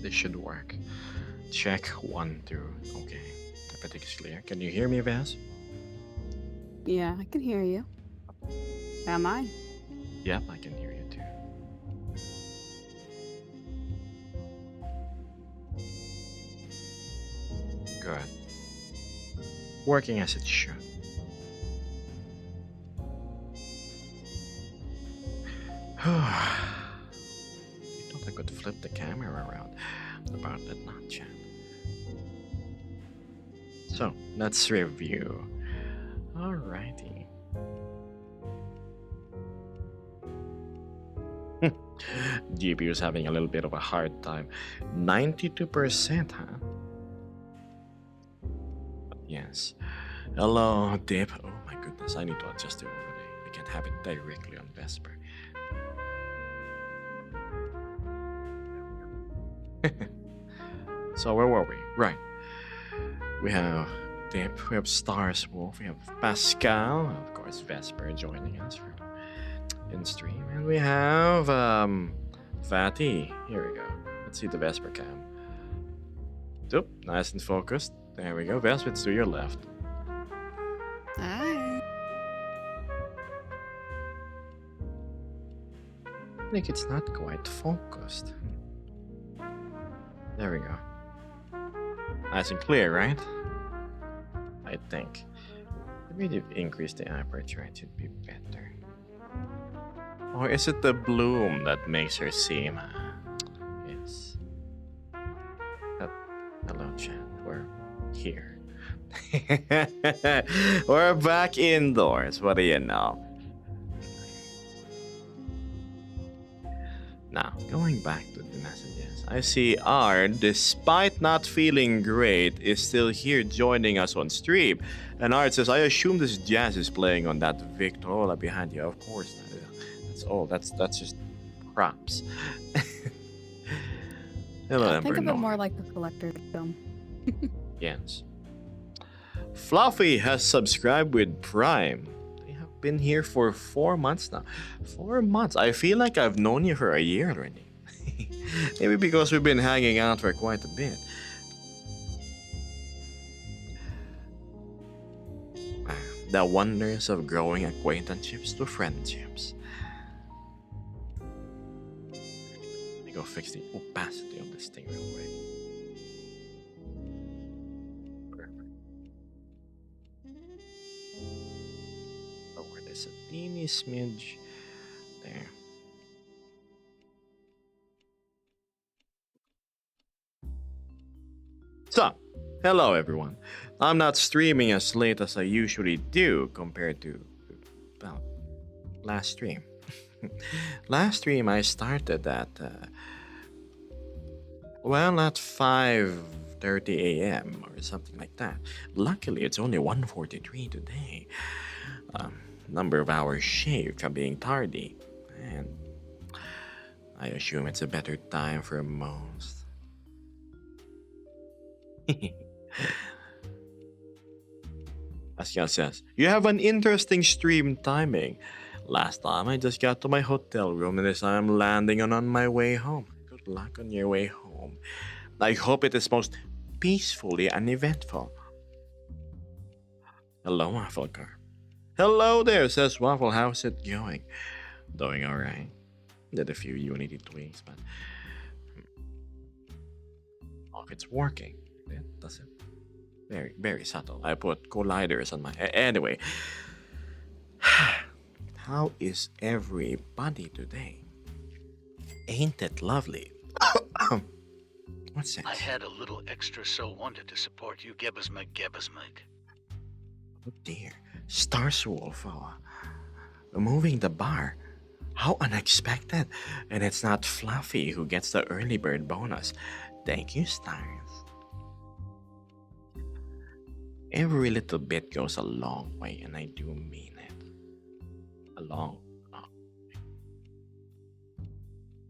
This should work. Check 1, 2. Okay. Everything is clear. Can you hear me, Vaz? Yeah, I can hear you. Am I? Yep, I can hear you too. Good. Working as it should. You thought I could flip the camera around. About that, not chat. So, let's review. Alrighty. GPU is having a little bit of a hard time. 92%, huh? But yes. Hello, Dip. Oh my goodness, I need to adjust the overlay. I can't have it directly on Vesper. So where were we? Right. We have Dip, we have Stars Wolf, we have Pascal, of course Vesper joining us from in stream, and we have Fatty. Here we go. Let's see the Vesper cam. Oop, nice and focused. There we go. Vesper, it's to your left. Hi. I think it's not quite focused. There we go. Nice and clear, right? I think. Maybe if increase the aperture, it should be better. Or is it the bloom that makes her seem? Yes. Hello, chat. We're here. We're back indoors. What do you know? Now, going back to the messages, I see R, despite not feeling great, is still here joining us on stream. And R says, I assume this jazz is playing on that Victrola behind you. Of course, that's all. That's just props. Hello, I Ember think of it Noir. more like the collector's film. Yes. Fluffy has subscribed with Prime. They have been here for 4 months now. 4 months. I feel like I've known you for a year already. Maybe because we've been hanging out for quite a bit. The wonders of growing acquaintanceships to friendships. Let me go fix the opacity of this thing real quick. Perfect. Lower this a teeny smidge. There. So, hello everyone. I'm not streaming as late as I usually do compared to, well, last stream. Last stream I started at, at 5:30 a.m. or something like that. Luckily, it's only 1:43 today. Number of hours shaved from being tardy, and I assume it's a better time for most. Pascal says, you have an interesting stream timing. Last time I just got to my hotel room and this time I'm landing on my way home. Good luck on your way home. I hope it is most peacefully uneventful. Hello, Waffle Car. Hello there, says Waffle. How's it going? Doing alright. Did a few Unity tweaks, but if it's working, it doesn't. Very, very subtle. I put colliders on my. Anyway, how is everybody today? Ain't it lovely? What's that? I had a little extra, so wanted to support you, Gebbesmike. Oh dear, Starswolf, moving the bar. How unexpected! And it's not Fluffy who gets the early bird bonus. Thank you, Stars. Every little bit goes a long way, and I do mean it. A long way.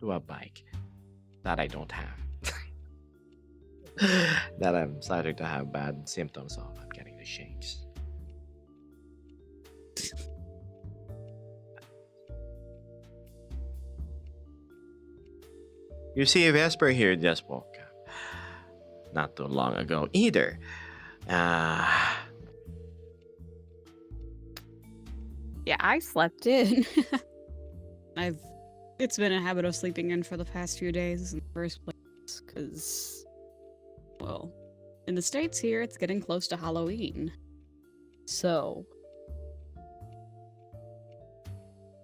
To a bike that I don't have. That I'm starting to have bad symptoms of. I'm getting the shakes. You see Vesper here just woke up. not too long ago either. Uh, Yeah, I slept in. It's been a habit of sleeping in for the past few days in the first place, because, well, in the States here, it's getting close to Halloween. So,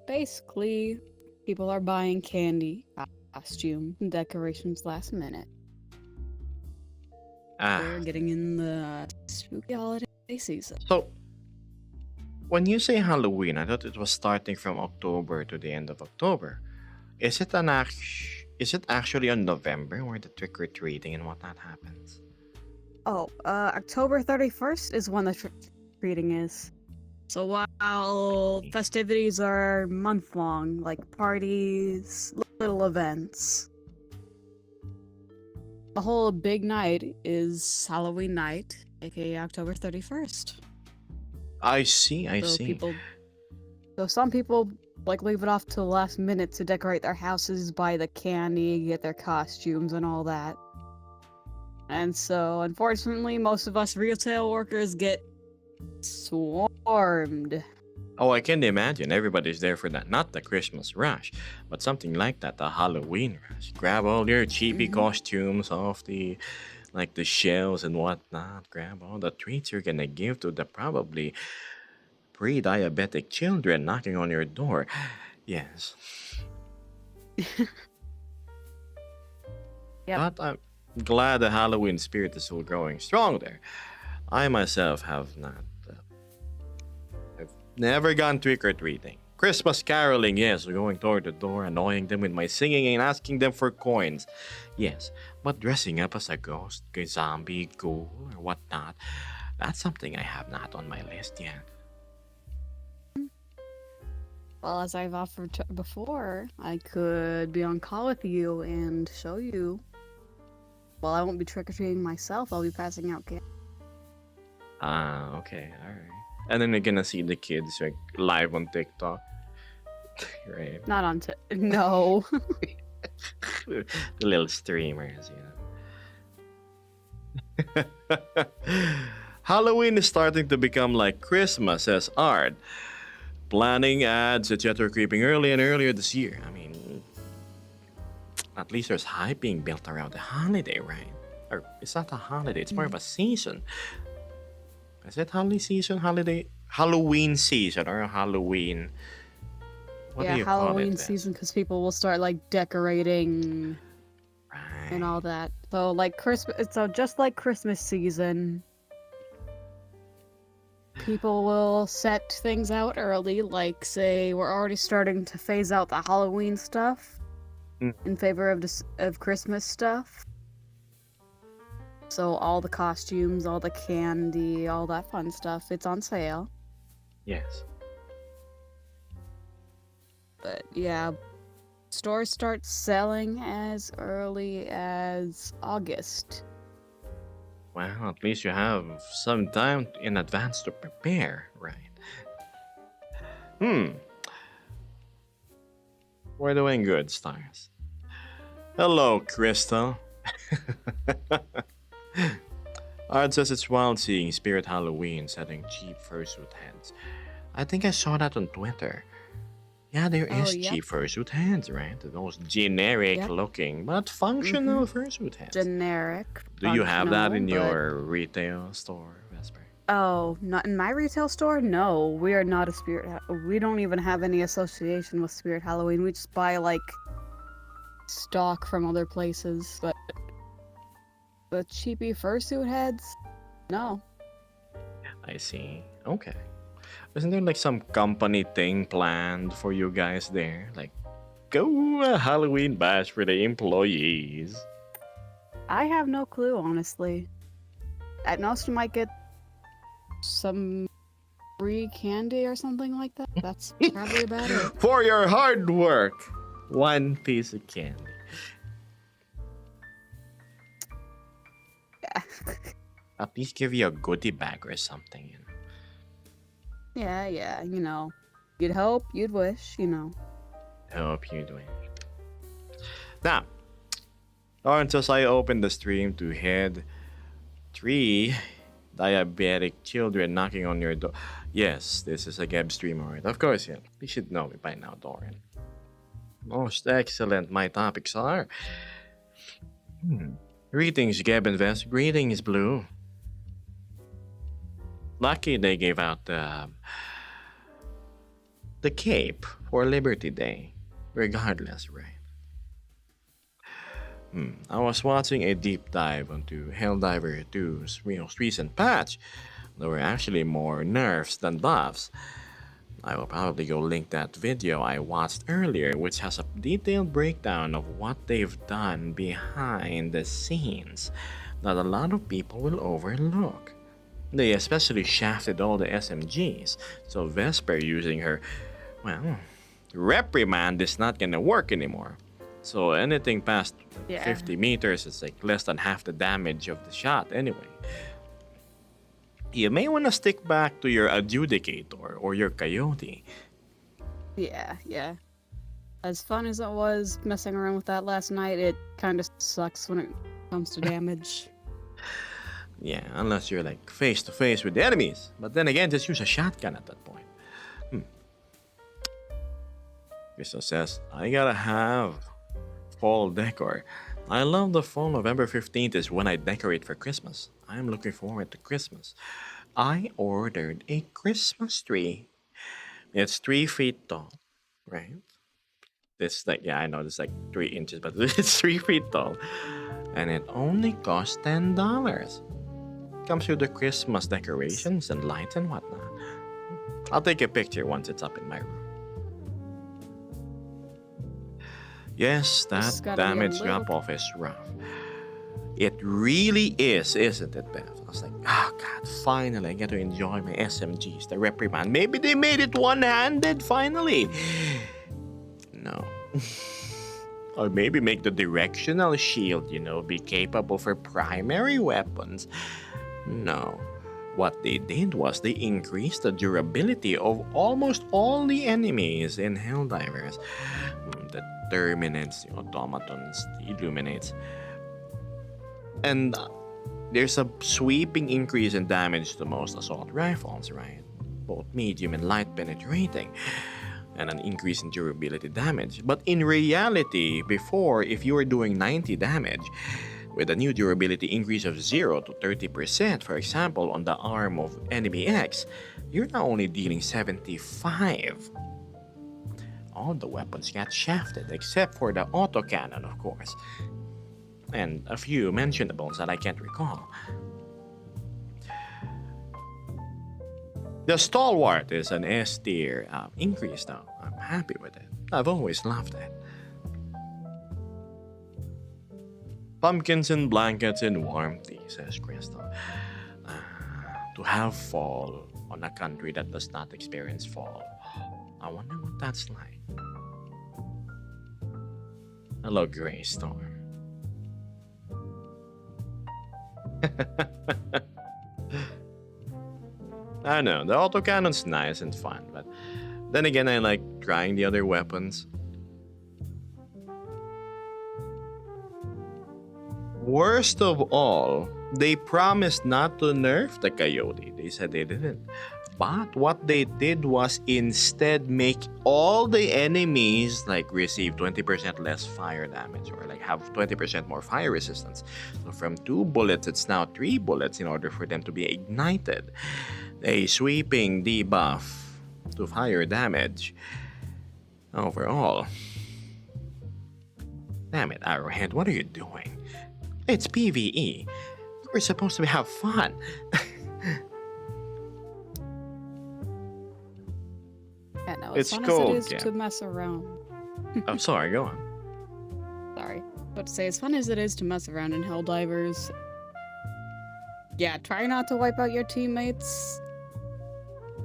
basically, people are buying candy, costume, and decorations last minute. We're getting in the spooky holiday season. so, when you say Halloween, I thought it was starting from October to the end of October. Is it is it actually on November where the trick or treating and whatnot happens? Oh, October 31st is when the trick-or-treating is. So while festivities are month-long, like parties, little events, the whole big night is Halloween night, aka October 31st. I see. So some people like leave it off till the last minute to decorate their houses, buy the candy, get their costumes and all that. And so, unfortunately, most of us retail workers get swarmed. Oh, I can imagine. Everybody's there for that. Not the Christmas rush, but something like that, the Halloween rush. Grab all your cheapy costumes off the shelves and whatnot. Grab all the treats you're gonna give to the probably pre-diabetic children knocking on your door. Yes. Yep. But I'm glad the Halloween spirit is still growing strong there. I myself have not. I've never gone trick or treating. Christmas caroling, yes, going door to door, annoying them with my singing and asking them for coins. Yes, but dressing up as a ghost, a zombie, ghoul, or whatnot, that's something I have not on my list yet. Well, as I've offered before, I could be on call with you and show you. Well, I won't be trick-or-treating myself, I'll be passing out candy. Ah, okay, alright. And then you're gonna see the kids like live on TikTok. Right. Not on no. The little streamers, you know. Halloween is starting to become like Christmas, says Art. Planning, ads, etc. creeping early and earlier this year. I mean, at least there's hype being built around the holiday, right? Or it's not a holiday, it's more of a season. Is it holiday season? Halloween season or Halloween? What do you call Halloween it, season, because people will start like decorating and all that. So like Christmas, so just like Christmas season, people will set things out early. Like say we're already starting to phase out the Halloween stuff in favor of Christmas stuff. So all the costumes, all the candy, all that fun stuff, it's on sale. Yes. But yeah, stores start selling as early as August. Well, at least you have some time in advance to prepare, right? We're doing good, Stars. Hello, Crystal. Art says it's wild seeing Spirit Halloween selling cheap fursuit heads. I think I saw that on Twitter. Yeah, there is cheap fursuit heads, right? Those generic looking but functional fursuit heads. Generic. Do you have that in your retail store, Vesper? Oh, not in my retail store? No, we are not a Spirit. We don't even have any association with Spirit Halloween. We just buy like stock from other places. But the cheapy fursuit heads? No. I see. Okay. Isn't there like some company thing planned for you guys there? Like, go a Halloween bash for the employees. I have no clue, honestly. At most, you might get some free candy or something like that. That's probably about it. For your hard work, one piece of candy. Yeah. At least give you a goodie bag or something, you know. Yeah, you know. You'd hope, you'd wish, you know. Hope you're doing. Now, Lawrence, as I open the stream to head 3 diabetic children knocking on your door. Yes, this is a Geb stream, alright. Of course, yeah. You should know me by now, Dorian. Most excellent. My topics are. Greetings, Geb and Vest. Greetings, Blue. Lucky they gave out the cape for Liberty Day. Regardless, right? I was watching a deep dive onto Helldiver 2's most recent patch. There were actually more nerfs than buffs. I will probably go link that video I watched earlier, which has a detailed breakdown of what they've done behind the scenes that a lot of people will overlook. They especially shafted all the SMGs, so Vesper using her, reprimand is not gonna work anymore. So anything past 50 meters is like less than half the damage of the shot anyway. You may want to stick back to your Adjudicator or your Coyote. Yeah. As fun as it was messing around with that last night, it kind of sucks when it comes to damage. Yeah, unless you're like face to face with the enemies. But then again, just use a shotgun at that point. Crystal says, I gotta have fall decor. I love the fall. November 15th is when I decorate for Christmas. I'm looking forward to Christmas. I ordered a Christmas tree. It's 3 feet tall, right? This I know it's like 3 inches, but it's 3 feet tall. And it only costs $10. Comes with the Christmas decorations and lights and whatnot. I'll take a picture once it's up in my room. Yes, that damage drop-off is rough. It really is, isn't it, Beth? I was like, oh God, finally I get to enjoy my SMGs, the reprimand. Maybe they made it one-handed, finally. No. Or maybe make the directional shield, be capable for primary weapons. No. What they did was they increased the durability of almost all the enemies in Helldivers. The Terminates, the Automatons, the Illuminates. And there's a sweeping increase in damage to most assault rifles, right? Both medium and light penetrating. And an increase in durability damage. But in reality, before, if you were doing 90 damage, with a new durability increase of 0 to 30%, for example, on the arm of enemy X, you're now only dealing 75. All the weapons got shafted, except for the autocannon, of course. And a few mentionables that I can't recall. The Stalwart is an S tier increase though. I'm happy with it. I've always loved it. Pumpkins and blankets and warmth, says Crystal. To have fall on a country that does not experience fall. I wonder what that's like. Hello, Grey Storm. I know, the autocannon's nice and fun, but then again, I like trying the other weapons. Worst of all, they promised not to nerf the Coyote. They said they didn't. But what they did was instead make all the enemies receive 20% less fire damage or have 20% more fire resistance. So from 2 bullets, it's now 3 bullets in order for them to be ignited. A sweeping debuff to fire damage overall. Damn it, Arrowhead, what are you doing? It's PvE. We're supposed to have fun. Yeah, no, It's as fun cold, as it is yeah. to mess around. I'm sorry, go on. Sorry. But to say, as fun as it is to mess around in Helldivers, yeah, try not to wipe out your teammates.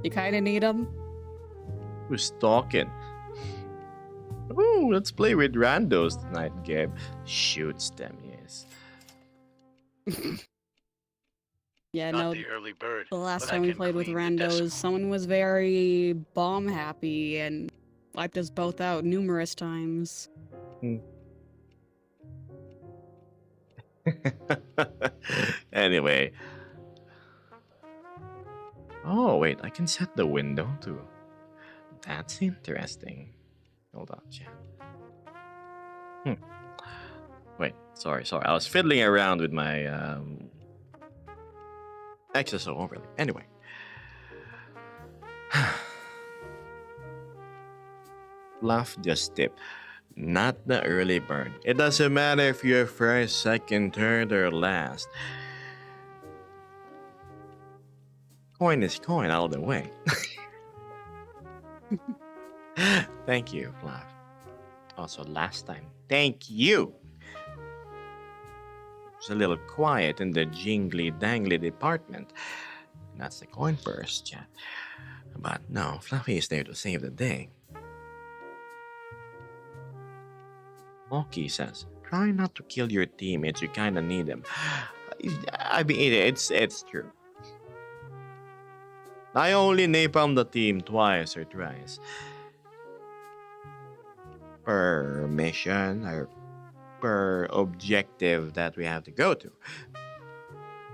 You kind of need them. Who's talking? Ooh, let's play with randos tonight, Gabe. Shoots them, yes. Yeah, Not no, the early bird. the last but I time we can played with clean the randos, decimal. someone was very bomb happy and wiped us both out numerous times. Anyway. Oh, wait, I can set the window too. That's interesting. Hold on, chat. Wait, sorry. I was fiddling around with my XSO overlay. Anyway. Fluff just tip. Not the early bird. It doesn't matter if you're first, second, third, or last. Coin is coin all the way. Thank you, Fluff. Also, last time. Thank you. It's a little quiet in the jingly dangly department. That's the coin purse, chat. But no, Fluffy is there to save the day. Monkey says, try not to kill your teammates, you kinda need them. I mean, it's true. I only napalm the team twice or thrice. Per mission or per objective that we have to go to.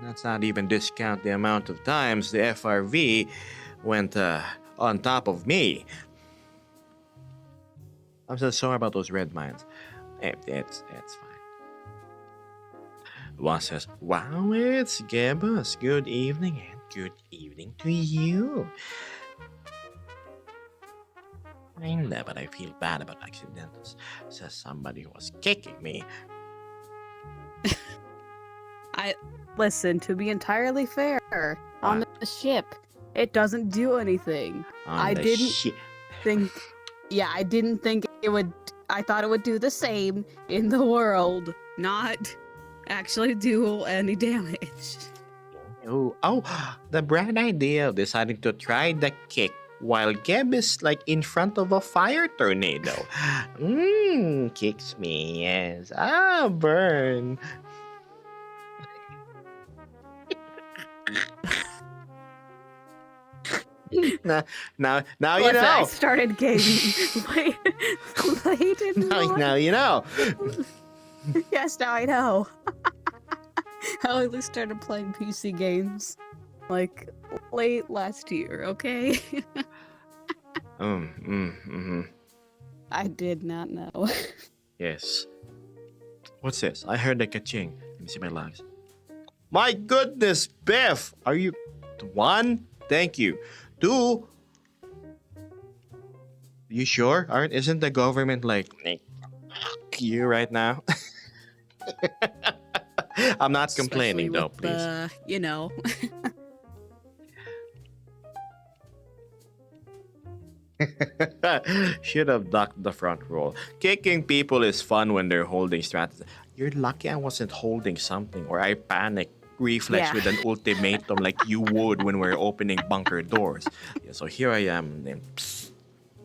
Let's not even discount the amount of times the FRV went on top of me. I'm so sorry about those red mines. It's fine. One says, wow, it's Gebus. Good evening and good evening to you. Kinda, but I feel bad about accidentals. Says somebody who was kicking me. Listen, to be entirely fair, on the ship, it doesn't do anything. I didn't think it would. I thought it would do the same in the world, not actually do any damage. Oh, the bright idea of deciding to try the kick while Geb is like in front of a fire tornado. Kicks me, yes. Burn. now you know. I started gaming late in Now you know. Yes, now I know. I only started playing PC games like late last year, okay? I did not know. Yes. What's this? I heard a ka-ching. Let me see my logs. My goodness, Beth! Are you... One? Thank you. Two? You sure? Isn't the government like... you right now? I'm not complaining though, please. You know. Should have ducked the front roll. Kicking people is fun when they're holding strategy. You're lucky I wasn't holding something or I panic reflex with an ultimatum like you would when we're opening bunker doors. Yeah, so here I am, and then psst,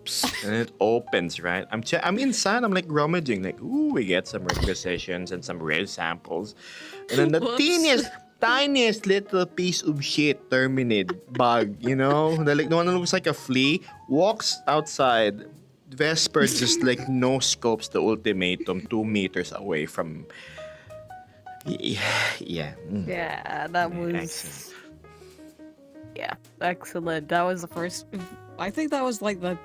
psst, and it opens, right? I'm inside, I'm like rummaging, like, ooh, we get some requisitions and some rare samples. And then the tiniest little piece of shit terminid bug, you know? The one that looks like a flea, walks outside. Vesper just like no scopes the ultimatum 2 meters away from... Yeah. Yeah, that was... Excellent. Yeah, excellent. That was the first... I think that was like the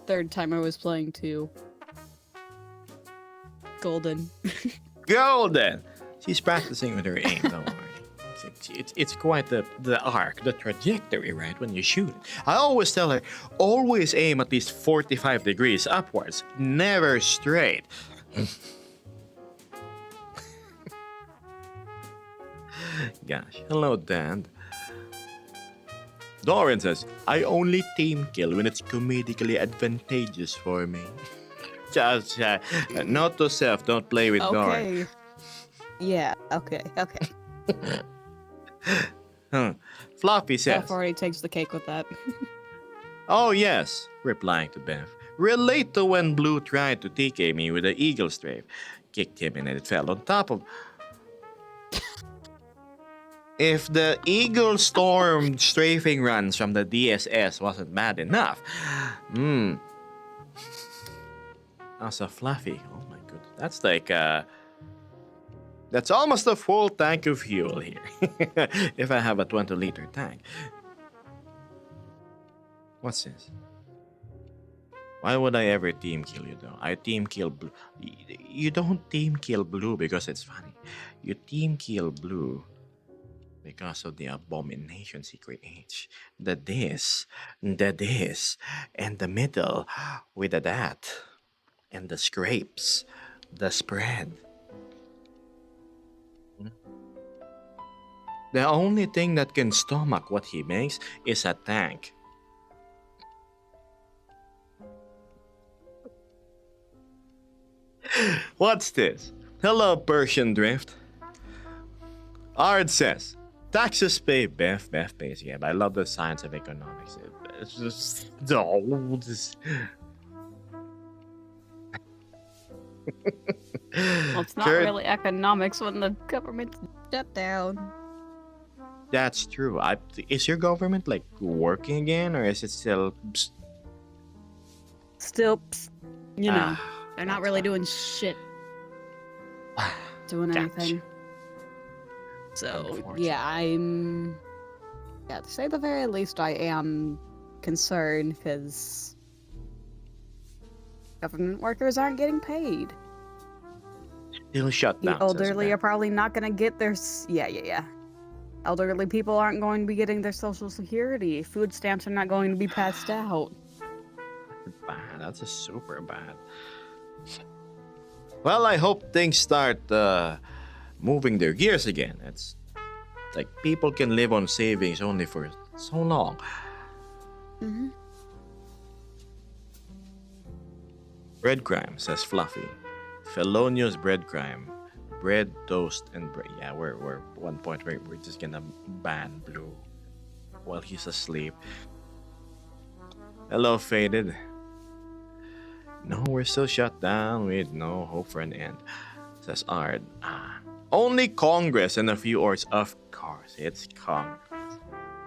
third time I was playing too. Golden. Golden! She's practicing with her aim, don't worry. It's quite the arc, the trajectory, right, when you shoot. I always tell her, always aim at least 45 degrees upwards, never straight. Gosh, hello, Dan. Doran says, I only team kill when it's comedically advantageous for me. Just, note to self, don't play with Doran. Okay. Yeah, okay. Floppy says, Beth already takes the cake with that. oh yes, replying to Beth. Relate to when Blue tried to TK me with the Eagle Strafe. Kicked him and it fell on top of... If the Eagle Storm strafing runs from the DSS wasn't bad enough. That's a Fluffy. Oh my goodness. That's like That's almost a full tank of fuel here. If I have a 20-liter tank. What's this? Why would I ever team kill you though? I team kill Blue. You don't team kill Blue because it's funny. You team kill Blue because of the abominations he creates. The this, and the middle with the that, and the scrapes, the spread. The only thing that can stomach what he makes is a tank. What's this? Hello, Persian Drift. Ard says, taxes pay, Beth pays. Yeah, but I love the science of economics. It's just, no, Well, it's not Kurt- really economics when the government's shut down. That's true. Is your government like working again, or is it still? Still, you know, Ah, they're not that's really fine. doing shit, doing Gotcha. anything. So, Unfortunate. yeah, to say the very least, I am concerned because government workers aren't getting paid. Still shut The down. says elderly Beth. are probably not going to get their yeah. Elderly people aren't going to be getting their social security. Food stamps are not going to be passed out. Bad. That's a super bad. Well, I hope things start moving their gears again. It's like people can live on savings only for so long. Mm-hmm. Bread crime, says Fluffy. Felonious bread crime. Bread, toast, and bread. Yeah, we're one point where we're just gonna ban Blue while he's asleep. Hello, Faded. No, we're still shut down with no hope for an end, says Ard. Only Congress and a few orcs. Of course, it's Congress.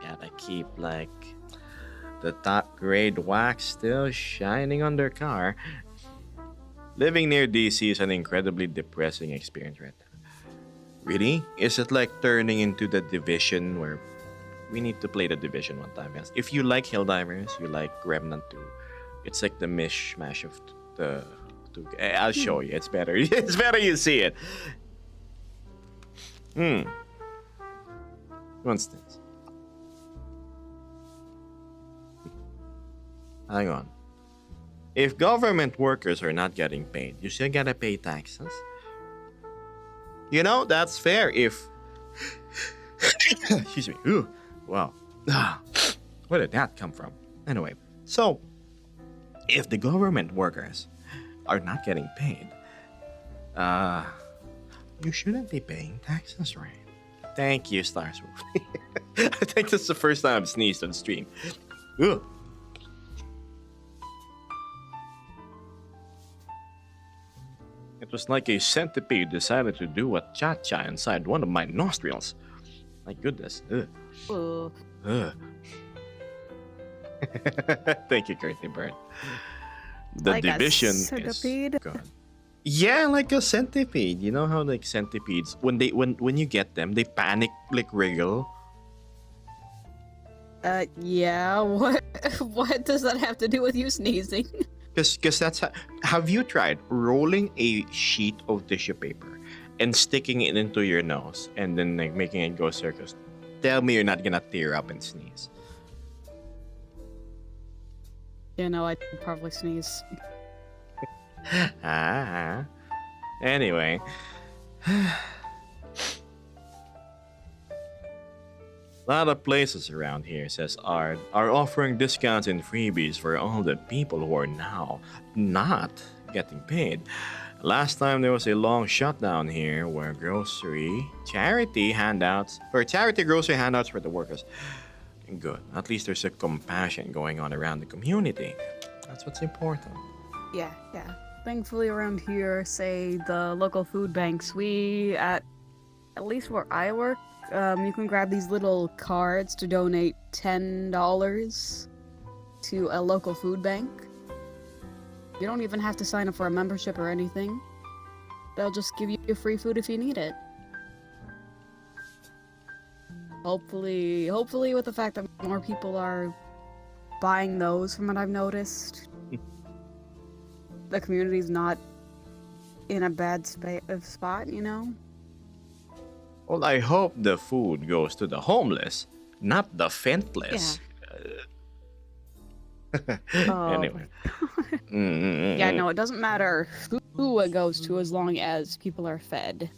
Gotta keep like the top grade wax still shining on their car. Living near DC is an incredibly depressing experience right now. Really? Is it like turning into the Division where we need to play the Division one time, guys? If you like Helldivers, you like Remnant 2, it's like the mishmash of the two. I'll show you. It's better. It's better you see it. What's this? Hang on. If government workers are not getting paid, you still gotta pay taxes. You know, that's fair if... Excuse me. Ooh, wow. Where did that come from? Anyway, so, if the government workers are not getting paid, you shouldn't be paying taxes, right? Thank you, Stars Wolf. I think this is the first time I've sneezed on stream. Ooh. It was like a centipede decided to do a cha-cha inside one of my nostrils. My goodness. Ugh. Ooh. Ugh. Thank you, Curtly Bird. The Like a Division centipede? is good. Yeah, like a centipede. You know how like centipedes, when you get them, they panic, like wriggle. Yeah, what does that have to do with you sneezing? Because that's have you tried rolling a sheet of tissue paper and sticking it into your nose and then like making it go circles? Tell me you're not gonna tear up and sneeze. You know, I'd probably sneeze. Anyway. A lot of places around here, says Ard, are offering discounts and freebies for all the people who are now not getting paid. Last time there was a long shutdown here where charity grocery handouts for the workers. Good. At least there's a compassion going on around the community. That's what's important. Yeah. Thankfully around here, say the local food banks, we at least where I work, you can grab these little cards to donate $10 to a local food bank. You don't even have to sign up for a membership or anything. They'll just give you free food if you need it. Hopefully with the fact that more people are buying those from what I've noticed, the community's not in a bad spot, you know? Well, I hope the food goes to the homeless, not the fentless. Oh, Anyway. yeah, no, it doesn't matter who it goes to as long as people are fed.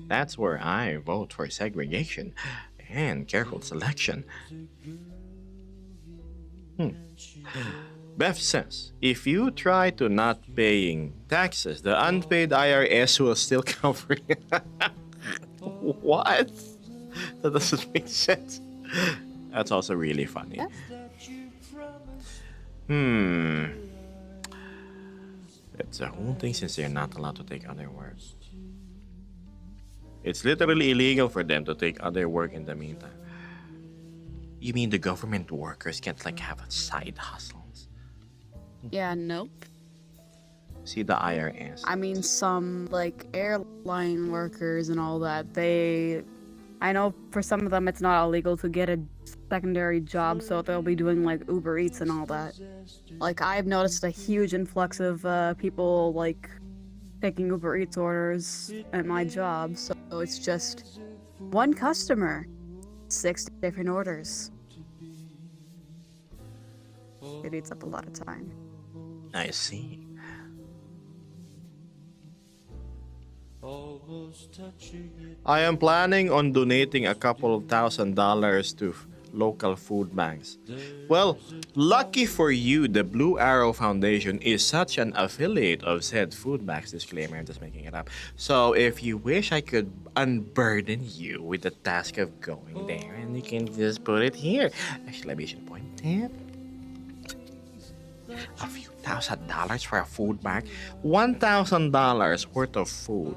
That's where I vote for segregation and careful selection. Beth says, if you try to not paying taxes, the unpaid IRS will still cover you. What? That doesn't make sense. That's also really funny. Yeah. It's a whole thing since they're not allowed to take other work. It's literally illegal for them to take other work in the meantime. You mean the government workers can't like have a side hustles? Yeah, nope. See the IRS. I mean, some like airline workers and all that, I know for some of them it's not illegal to get a secondary job, so they'll be doing like Uber Eats and all that. Like, I've noticed a huge influx of people like taking Uber Eats orders at my job, so it's just one customer, 6 different orders. It eats up a lot of time. I see. I am planning on donating a couple of $1,000s to local food banks. Well, lucky for you, the Blue Arrow Foundation is such an affiliate of said food banks. Disclaimer, I'm just making it up. So if you wish, I could unburden you with the task of going there, and you can just put it here. Exclamation point tab. A few $1,000s for a food bank. $1,000 worth of food.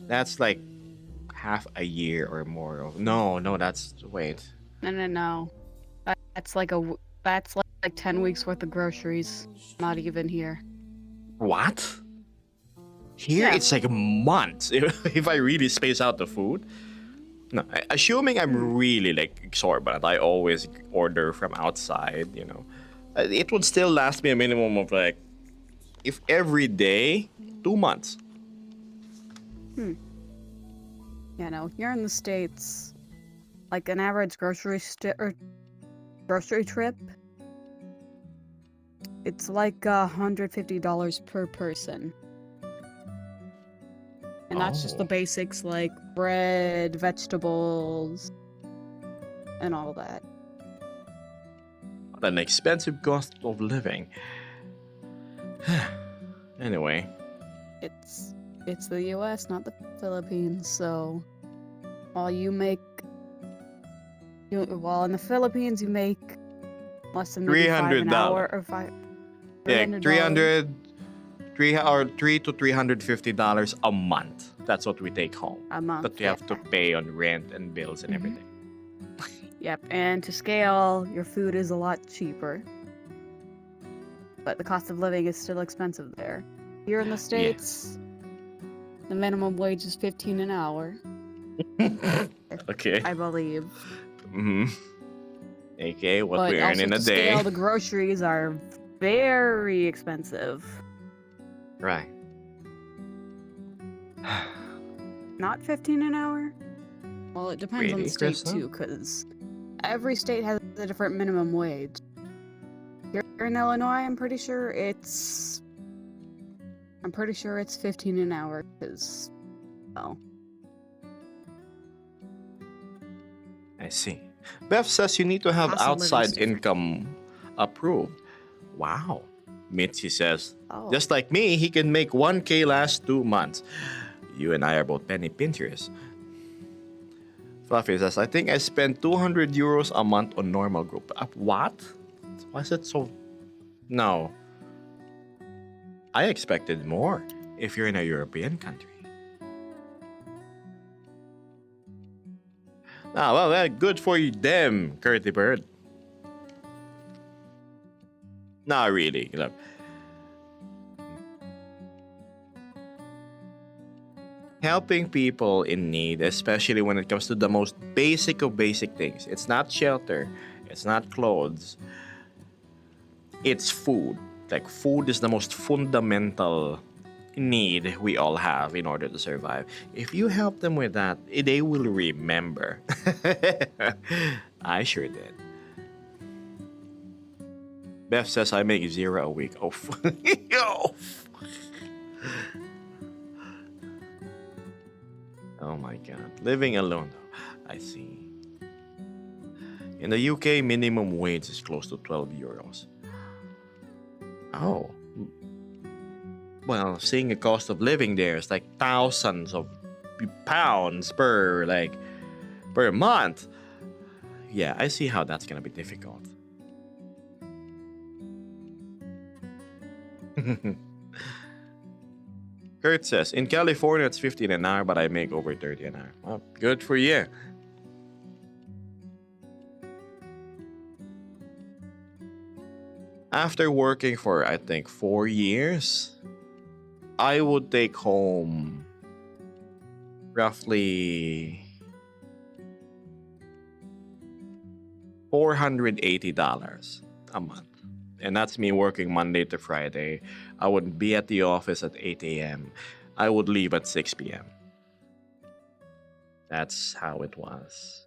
That's like half a year or more of no, wait. No. That's like 10 weeks worth of groceries. Not even here. What? Here Yeah. it's like months if I really space out the food. No, assuming I'm really like exorbitant, I always order from outside, you know. It would still last me a minimum of like, if every day, 2 months. Yeah, no, here in the States, like an average grocery trip, it's like $150 per person. And that's just the Oh. basics like bread, vegetables, and all that. What an expensive cost of living. Anyway, It's the US, not the Philippines, so while in the Philippines you make less than maybe $5 an hour or yeah, $300 $3 to $350 a month. That's what we take home. a month. That we have to pay on rent and bills and Mhm. everything. Yep, and to scale, your food is a lot cheaper. But the cost of living is still expensive there. Here in the States, the minimum wage is $15 an hour, Okay. I believe. Okay, what But we earn also in a to day. scale, the groceries are very expensive. Right. Not 15 an hour? Well, it depends on Really, the state Krista? too, because every state has a different minimum wage. Here in Illinois, I'm pretty sure it's 15 an hour, because, well, I see. Beth says you need to have Cost of living's outside different. income approved. Wow. Mitzi says, oh, just like me, he can make 1K last 2 months. You and I are both penny pinchers. Fluffy says, I think I spend 200 euros a month on normal group. What? Why is it so... No. I expected more if you're in a European country. Well, good for them, Curly Bird. Not really. Look, helping people in need, especially when it comes to the most basic of basic things. It's not shelter, it's not clothes, it's food. Like, food is the most fundamental need we all have in order to survive. If you help them with that, they will remember. I sure did. Beth says I make 0 a week. Oh, oh. Oh my god. Living alone though. I see. In the UK, minimum wage is close to 12 euros. Oh. Well, seeing the cost of living there is like thousands of pounds per month. Yeah, I see how that's gonna be difficult. Kurt says, in California it's 15 an hour, but I make over 30 an hour. Well, good for you. After working for, I think, 4 years, I would take home roughly $480 a month. And that's me working Monday to Friday. I would be at the office at 8 a.m. I would leave at 6 p.m. That's how it was.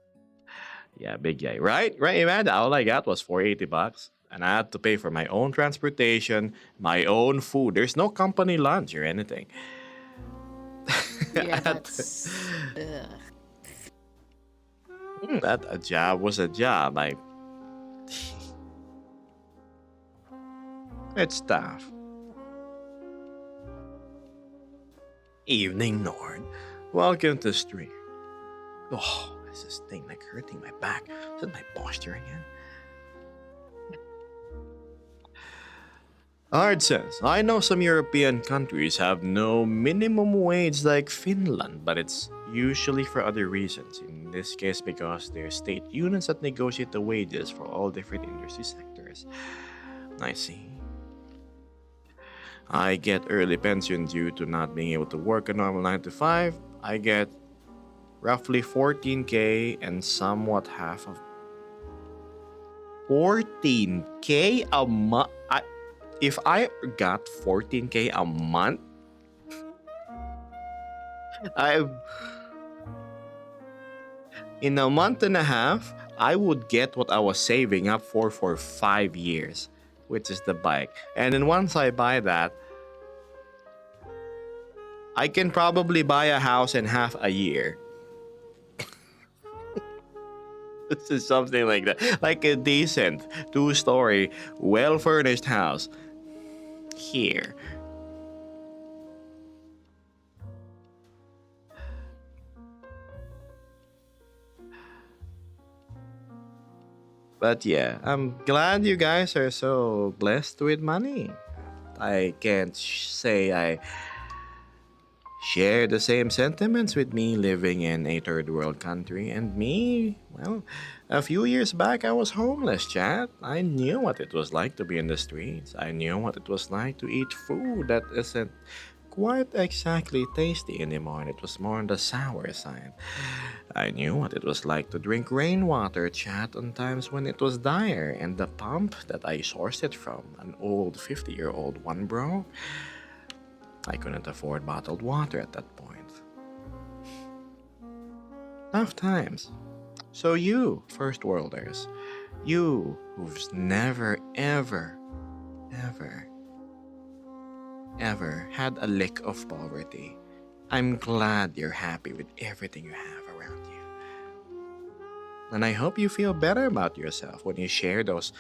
Yeah, big yay. Right, Amanda? All I got was $480. And I had to pay for my own transportation, my own food. There's no company lunch or anything. Yeah, that's. That a job was a job. It's tough. Evening, Nord. Welcome to stream. Oh, is this thing like hurting my back? Is it my posture again? Ard says, I know some European countries have no minimum wage like Finland, but it's usually for other reasons. In this case, because they're state unions that negotiate the wages for all different industry sectors. I see. I get early pension due to not being able to work a normal 9 to 5. I get roughly 14k and somewhat half of 14k a month. If I got 14k a month, in a month and a half, I would get what I was saving up for 5 years, which is the bike. And then once I buy that, I can probably buy a house in half a year. This is something like that. Like a decent 2-story, well-furnished house. Here. But yeah, I'm glad you guys are so blessed with money. I can't say I share the same sentiments with me living in a third world country. And me, well, a few years back I was homeless, chat. I knew what it was like to be in the streets. I knew what it was like to eat food that isn't quite exactly tasty anymore, and it was more on the sour side. I knew what it was like to drink rainwater, chat, on times when it was dire, and the pump that I sourced it from, an old 50-year-old one, bro. I couldn't afford bottled water at that point. Tough times. So you, first worlders, you who've never, ever had a lick of poverty, I'm glad you're happy with everything you have around you. And I hope you feel better about yourself when you share those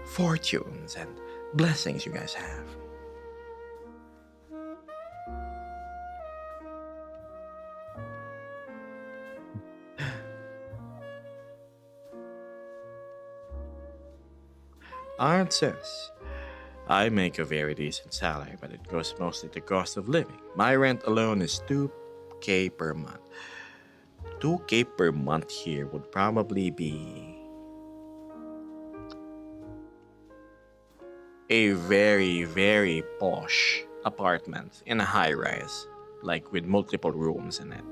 fortunes and blessings you guys have. Art says, I make a very decent salary, but it goes mostly to cost of living. My rent alone is 2k per month. 2k per month here would probably be a very, very posh apartment in a high rise, like with multiple rooms in it.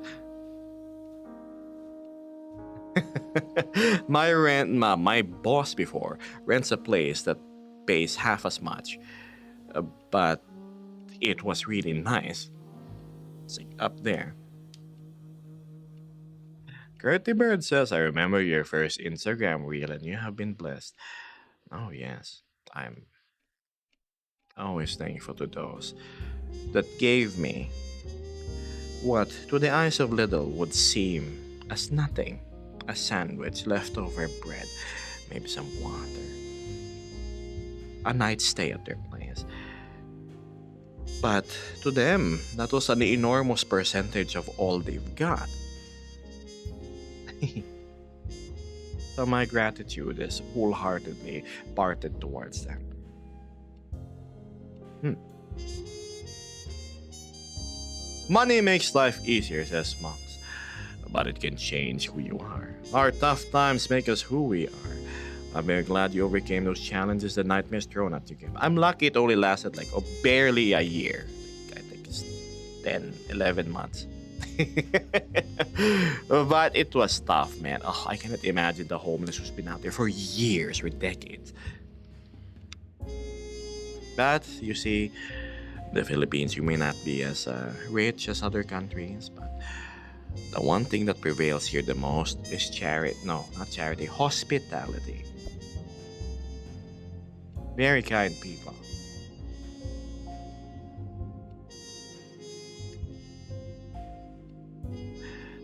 My boss before rents a place that pays half as much, but it was really nice. It's like up there. Gertie Bird says, I remember your first Instagram reel and you have been blessed. Oh, yes. I'm always thankful to those that gave me what, to the eyes of little, would seem as nothing, a sandwich, leftover bread, maybe some water, a night stay at their place. But to them, that was an enormous percentage of all they've got. So my gratitude is wholeheartedly parted towards them. Money makes life easier, says Mox, but it can change who you are. Our tough times make us who we are. I'm very glad you overcame those challenges the nightmares thrown at you. I'm lucky it only lasted like barely a year. I think it's 10, 11 months. But it was tough, man. Oh, I cannot imagine the homeless who's been out there for years or decades. But, you see, the Philippines, you may not be as rich as other countries, but the one thing that prevails here the most is hospitality. Very kind people.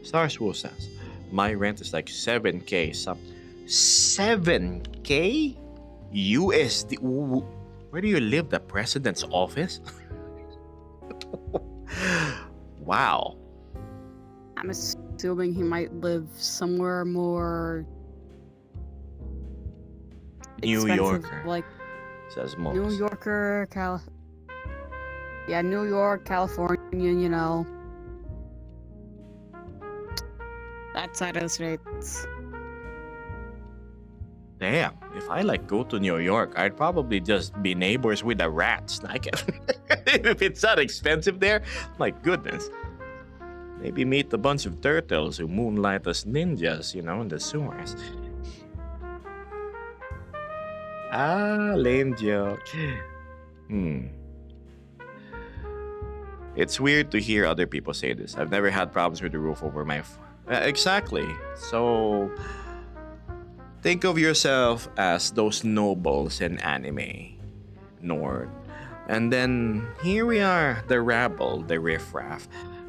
Starswool says, my rent is like 7K. 7K? USD? Where do you live? The president's office? Wow. I'm assuming he might live somewhere more New expensive, Yorker, like says Mox. New Yorker, New York, California, you know. That side of the states. Damn, if I go to New York, I'd probably just be neighbors with the rats. If it's that expensive there, my goodness. Maybe meet a bunch of turtles who moonlight as ninjas, in the sewers. Lame joke. It's weird to hear other people say this. I've never had problems with the roof over my... Exactly. So... think of yourself as those nobles in anime, Nord. And then here we are, the rabble, the riffraff,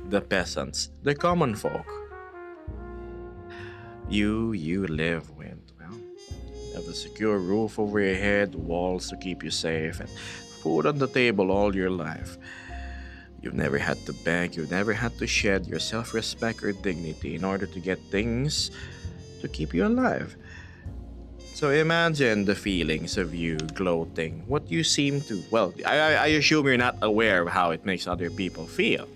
the peasants, the common folk. You live with, you have a secure roof over your head, walls to keep you safe, and food on the table all your life. You've never had to beg, you've never had to shed your self-respect or dignity in order to get things to keep you alive. So imagine the feelings of you gloating. What you seem to... Well, I assume you're not aware of how it makes other people feel.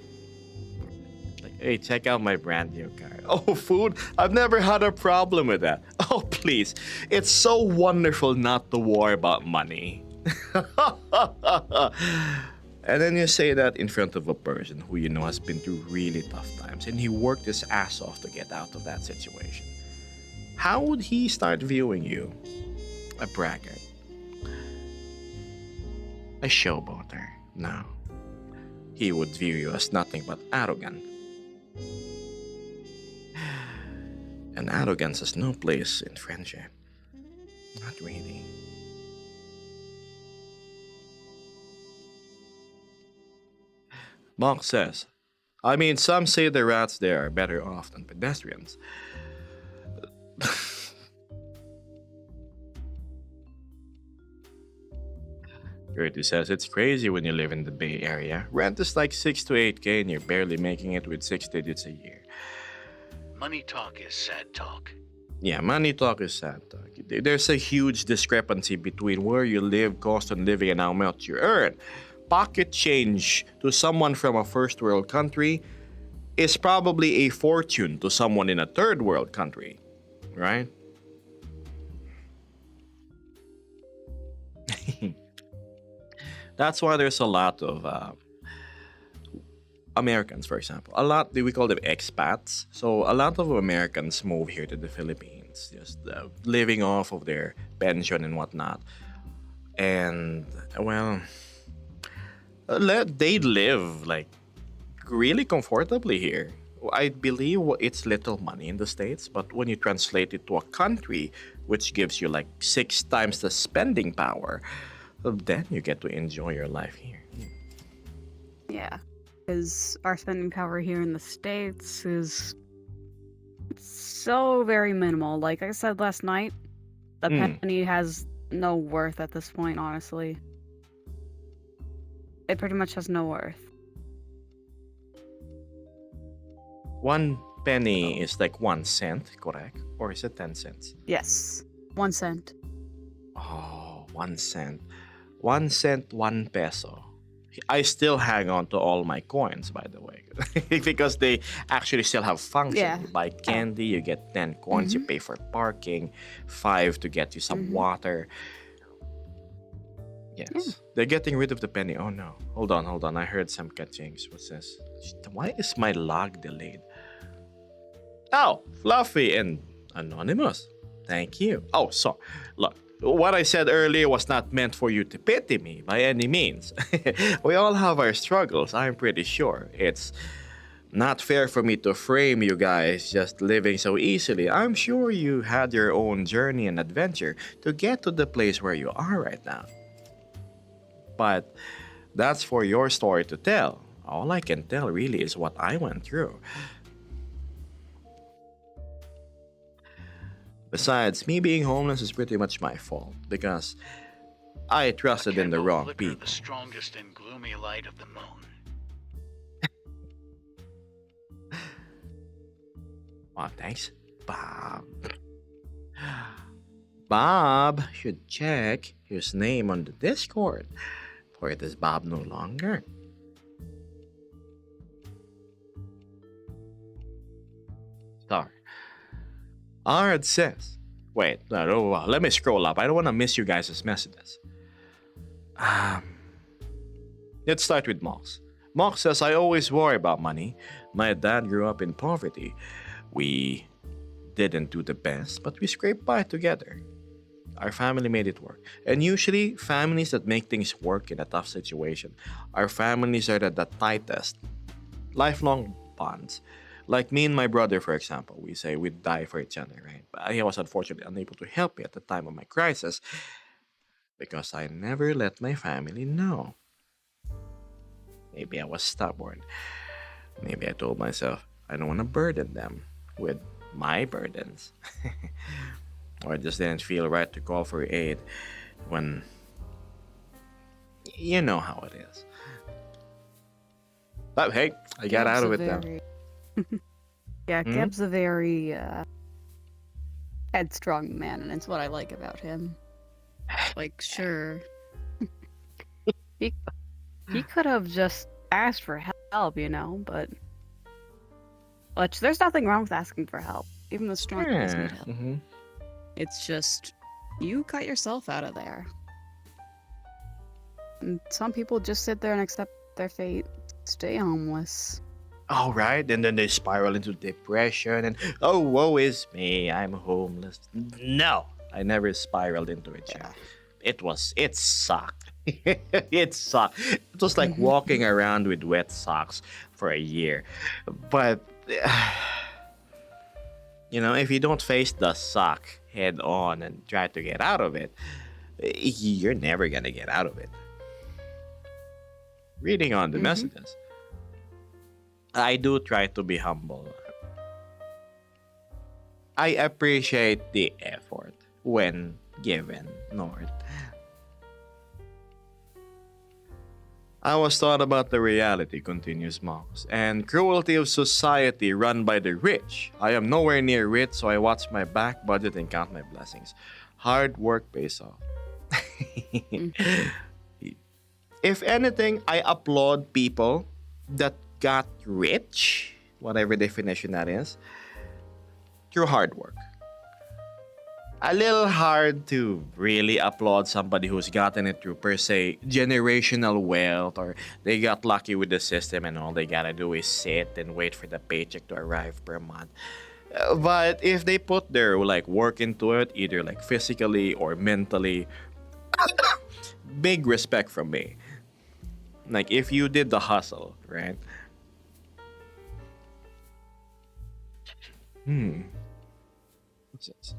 Like, hey, check out my brand new car. Oh, food? I've never had a problem with that. Oh, please. It's so wonderful not to worry about money. And then you say that in front of a person who you know has been through really tough times and he worked his ass off to get out of that situation. How would he start viewing you? A braggart. A showboater. No. He would view you as nothing but arrogant. And arrogance has no place in friendship. Not really. Monk says, I mean, some say the rats there are better off than pedestrians. Gertie says, it's crazy when you live in the Bay Area. Rent is like 6 to 8K and you're barely making it with 6 digits a year. Money talk is sad talk. Yeah, money talk is sad talk. There's a huge discrepancy between where you live, cost of living, and how much you earn. Pocket change to someone from a first world country is probably a fortune to someone in a third world country, right? That's why there's a lot of Americans, for example. A lot, we call them expats. So a lot of Americans move here to the Philippines, just living off of their pension and whatnot. And, well, they live like really comfortably here. I believe it's little money in the States, but when you translate it to a country which gives you like 6 times the spending power, then you get to enjoy your life here. Yeah, because our spending power here in the States is so very minimal. Like I said last night, the penny has no worth at this point, honestly. It pretty much has no worth. 1 penny is like 1 cent, correct? Or is it 10 cents? Yes, 1 cent. Oh, 1 cent. 1 cent, 1 peso. I still hang on to all my coins, by the way, because they actually still have function. Yeah. You buy candy, you get 10 coins, you pay for parking, 5 to get you some water. Yes. Yeah. They're getting rid of the penny. Oh no. Hold on. I heard some catchings. What's this? Why is my log delayed? Oh, Fluffy and Anonymous. Thank you. Oh, so, look. What I said earlier was not meant for you to pity me by any means. We all have our struggles, I'm pretty sure. It's not fair for me to frame you guys just living so easily. I'm sure you had your own journey and adventure to get to the place where you are right now. But that's for your story to tell. All I can tell really is what I went through. Besides, me being homeless is pretty much my fault because I trusted in the wrong Flicker, people. the strongest and gloomy light of the moon. Oh, thanks, Bob. Bob should check his name on the Discord. Or it is Bob no longer. Sorry. Ard says, wait, no, let me scroll up. I don't want to miss you guys' messages. Let's start with Mox. Mox says, I always worry about money. My dad grew up in poverty. We didn't do the best, but we scraped by together. Our family made it work. And usually, families that make things work in a tough situation, our families are the tightest. Lifelong bonds. Like me and my brother, for example, we say we'd die for each other, right? But he was unfortunately unable to help me at the time of my crisis because I never let my family know. Maybe I was stubborn. Maybe I told myself I don't want to burden them with my burdens. Or it just didn't feel right to call for aid when you know how it is. But hey, I got out of it then. Yeah, Geb's a very headstrong man, and it's what I like about him. Like, sure. he could have just asked for help, you know, but which there's nothing wrong with asking for help. Even the strongest need help. It's just you cut yourself out of there. And some people just sit there and accept their fate, stay homeless. Oh, right. And then they spiral into depression and, oh, woe is me, I'm homeless. No, I never spiraled into it. Yeah. It sucked. It sucked. It was like walking around with wet socks for a year. But, you know, if you don't face the suck head on and try to get out of it, you're never gonna get out of it. Reading on the messages. I do try to be humble. I appreciate the effort when given, Nord. I was taught about the reality, continues Mox, and cruelty of society run by the rich. I am nowhere near rich, so I watch my back budget and count my blessings. Hard work pays off. If anything, I applaud people that got rich, whatever definition that is, through hard work. a little hard to really applaud somebody who's gotten it through per se generational wealth, or they got lucky with the system and all they gotta do is sit and wait for the paycheck to arrive per month. But if they put their like work into it, either like physically or mentally, big respect from me. Like if you did the hustle, right? What's this?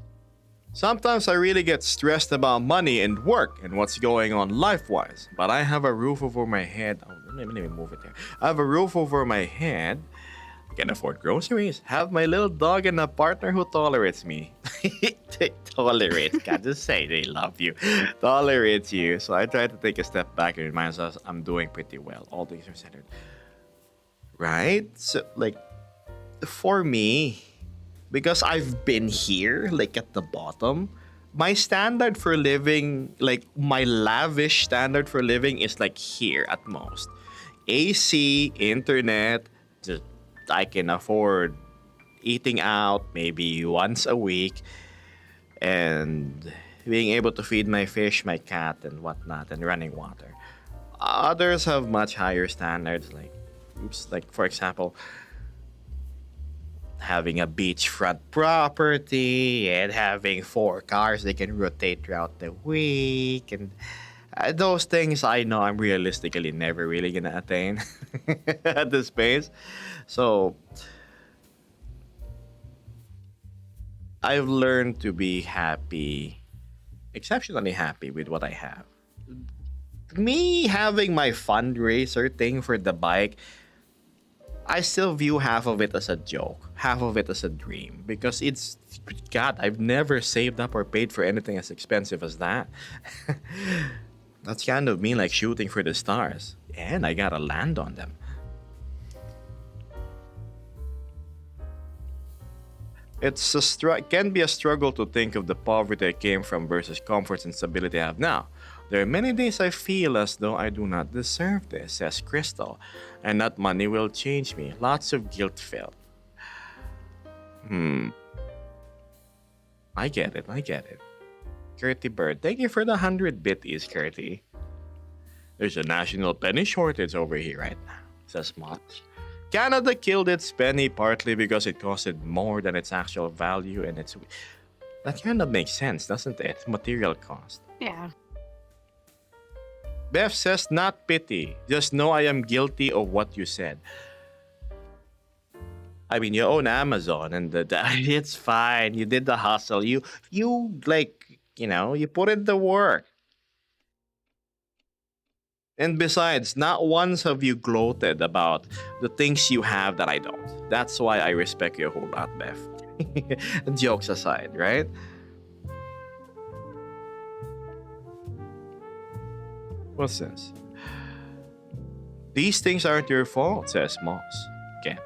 Sometimes I really get stressed about money and work and what's going on life-wise. But I have a roof over my head. Oh, let me move it there. I have a roof over my head. Can afford groceries. Have my little dog and a partner who tolerates me. Tolerates. Can't just say they love you. Tolerates you. So I try to take a step back and remind us I'm doing pretty well. All things are centered. Right? So, like, for me, because I've been here, like at the bottom, my standard for living, like my lavish standard for living is like here at most. AC, internet, just I can afford eating out maybe once a week and being able to feed my fish, my cat, and whatnot, and running water. Others have much higher standards, like for example, having a beachfront property and having 4 cars they can rotate throughout the week, and those things I know I'm realistically never really gonna attain at this pace. So I've learned to be happy, exceptionally happy with what I have. Me having my fundraiser thing for the bike, I still view half of it as a joke, half of it as a dream, because it's, God, I've never saved up or paid for anything as expensive as that. That's kind of me like shooting for the stars, and I gotta land on them. Can be a struggle to think of the poverty I came from versus comforts and stability I have now. There are many days I feel as though I do not deserve this, says Crystal, and that money will change me. Lots of guilt felt. I get it. Curty Bird, thank you for the 100 bitties, Curty. There's a national penny shortage over here right now, says Moss. Canada killed its penny partly because it costed more than its actual value, and that kind of makes sense, doesn't it? Material cost. Yeah. Beth says, not pity. Just know I am guilty of what you said. I mean, you own Amazon, and it's fine. You did the hustle. You put in the work. And besides, not once have you gloated about the things you have that I don't. That's why I respect you a whole lot, Beth. Jokes aside, right? What's this? These things aren't your fault, says Moss. Okay.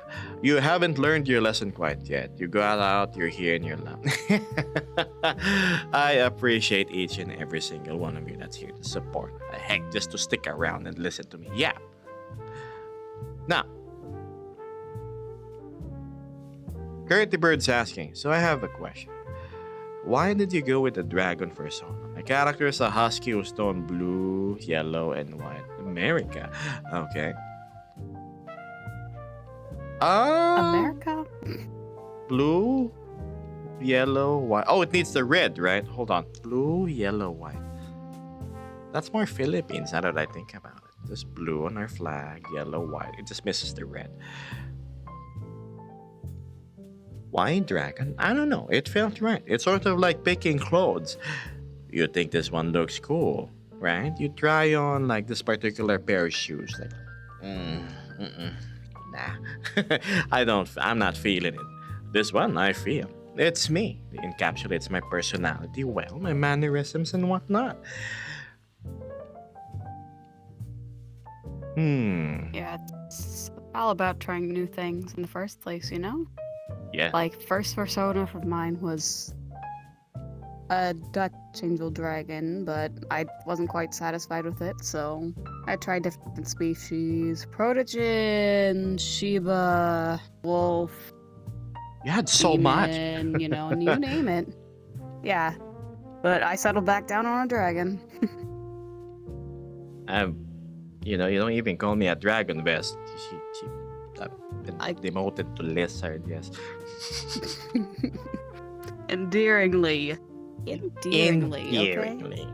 You haven't learned your lesson quite yet. You got out, you're here, and you're loved. I appreciate each and every single one of you that's here to support. Heck, just to stick around and listen to me. Yeah. Now, Curty Bird's asking, so I have a question. Why did you go with the dragon persona? My character is a husky who's toned blue, yellow, and white. America. Okay. America? Blue, yellow, white. Oh, it needs the red, right? Hold on. Blue, yellow, white. That's more Philippines now that I think about it. There's blue on our flag, yellow, white. It just misses the red. Why dragon? I don't know. It felt right. It's sort of like picking clothes. You think this one looks cool, right? You try on like this particular pair of shoes. Like, nah. I'm not feeling it. This one, I feel. It's me. It encapsulates my personality well, my mannerisms and whatnot. Yeah, it's all about trying new things in the first place, you know? Yeah. Like, first persona of mine was a Dutch angel dragon, but I wasn't quite satisfied with it, so I tried different species. Protogen, Shiba, wolf. You had so much. demon, you know, and you name it. Yeah. But I settled back down on a dragon. You don't even call me a dragon vest. I've been I- demoted to lizard, yes. Endearingly. Endearingly, okay? Endearingly.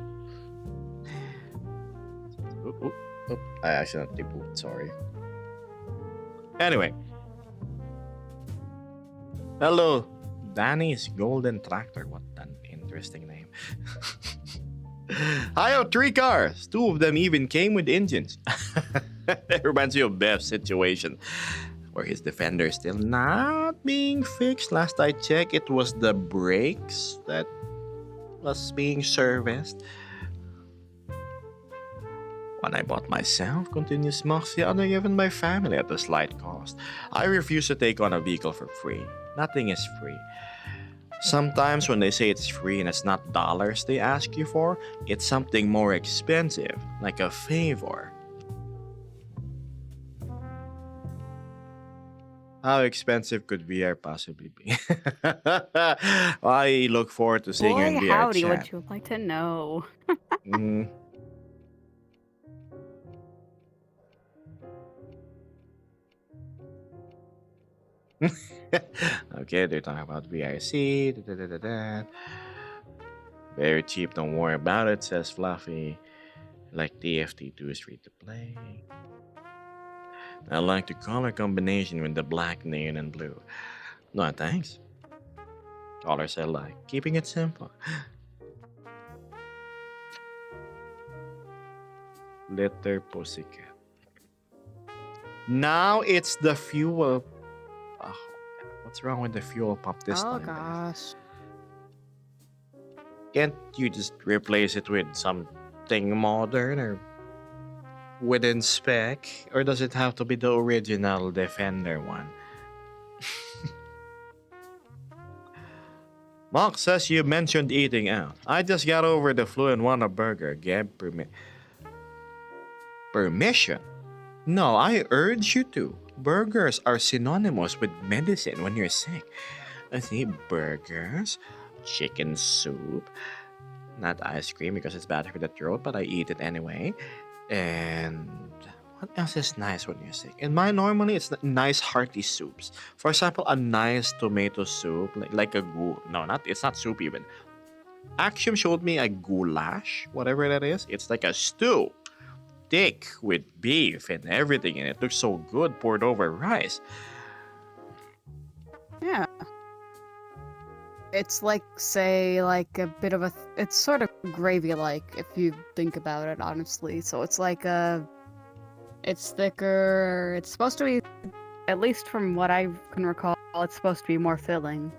Oop, I accidentally booped, sorry. Anyway. Hello, Danny's Golden Tractor. What an interesting name. I have 3 cars. 2 of them even came with engines. It reminds me of Bev's situation, where his Defender is still not being fixed. Last I checked, it was the brakes that was being serviced. When I bought myself, continues Moxie, other given my family at a slight cost. I refuse to take on a vehicle for free. Nothing is free. Sometimes when they say it's free and it's not dollars they ask you for, it's something more expensive, like a favor. How expensive could VR possibly be? I look forward to seeing you in Boy, VR howdy, chat. would you like to know? Mm. Okay, they're talking about VIC. Very cheap, don't worry about it, says Fluffy. Like TFT2 is free to play. I like the color combination with the black, neon, and blue. No, thanks. Colors I like. Keeping it simple. Litter Pussycat. Now it's the fuel. Oh, what's wrong with the fuel pump this Oh time? gosh. Can't you just replace it with something modern or within spec? Or does it have to be the original Defender one? Mark says you mentioned eating out. I just got over the flu and want a burger. Get permission? No, I urge you to. Burgers are synonymous with medicine when you're sick. I see burgers, chicken soup, not ice cream because it's bad for the throat, but I eat it anyway. And what else is nice when you're sick? In mine, normally it's nice hearty soups. For example, a nice tomato soup, like a it's not soup even. Axiom showed me a goulash, whatever that is. It's like a stew, thick with beef and everything, and it looks so good poured over rice. Yeah. It's like, say, like a bit of it's sort of gravy-like if you think about it, honestly. So it's like it's thicker. It's supposed to be, at least from what I can recall, it's supposed to be more filling.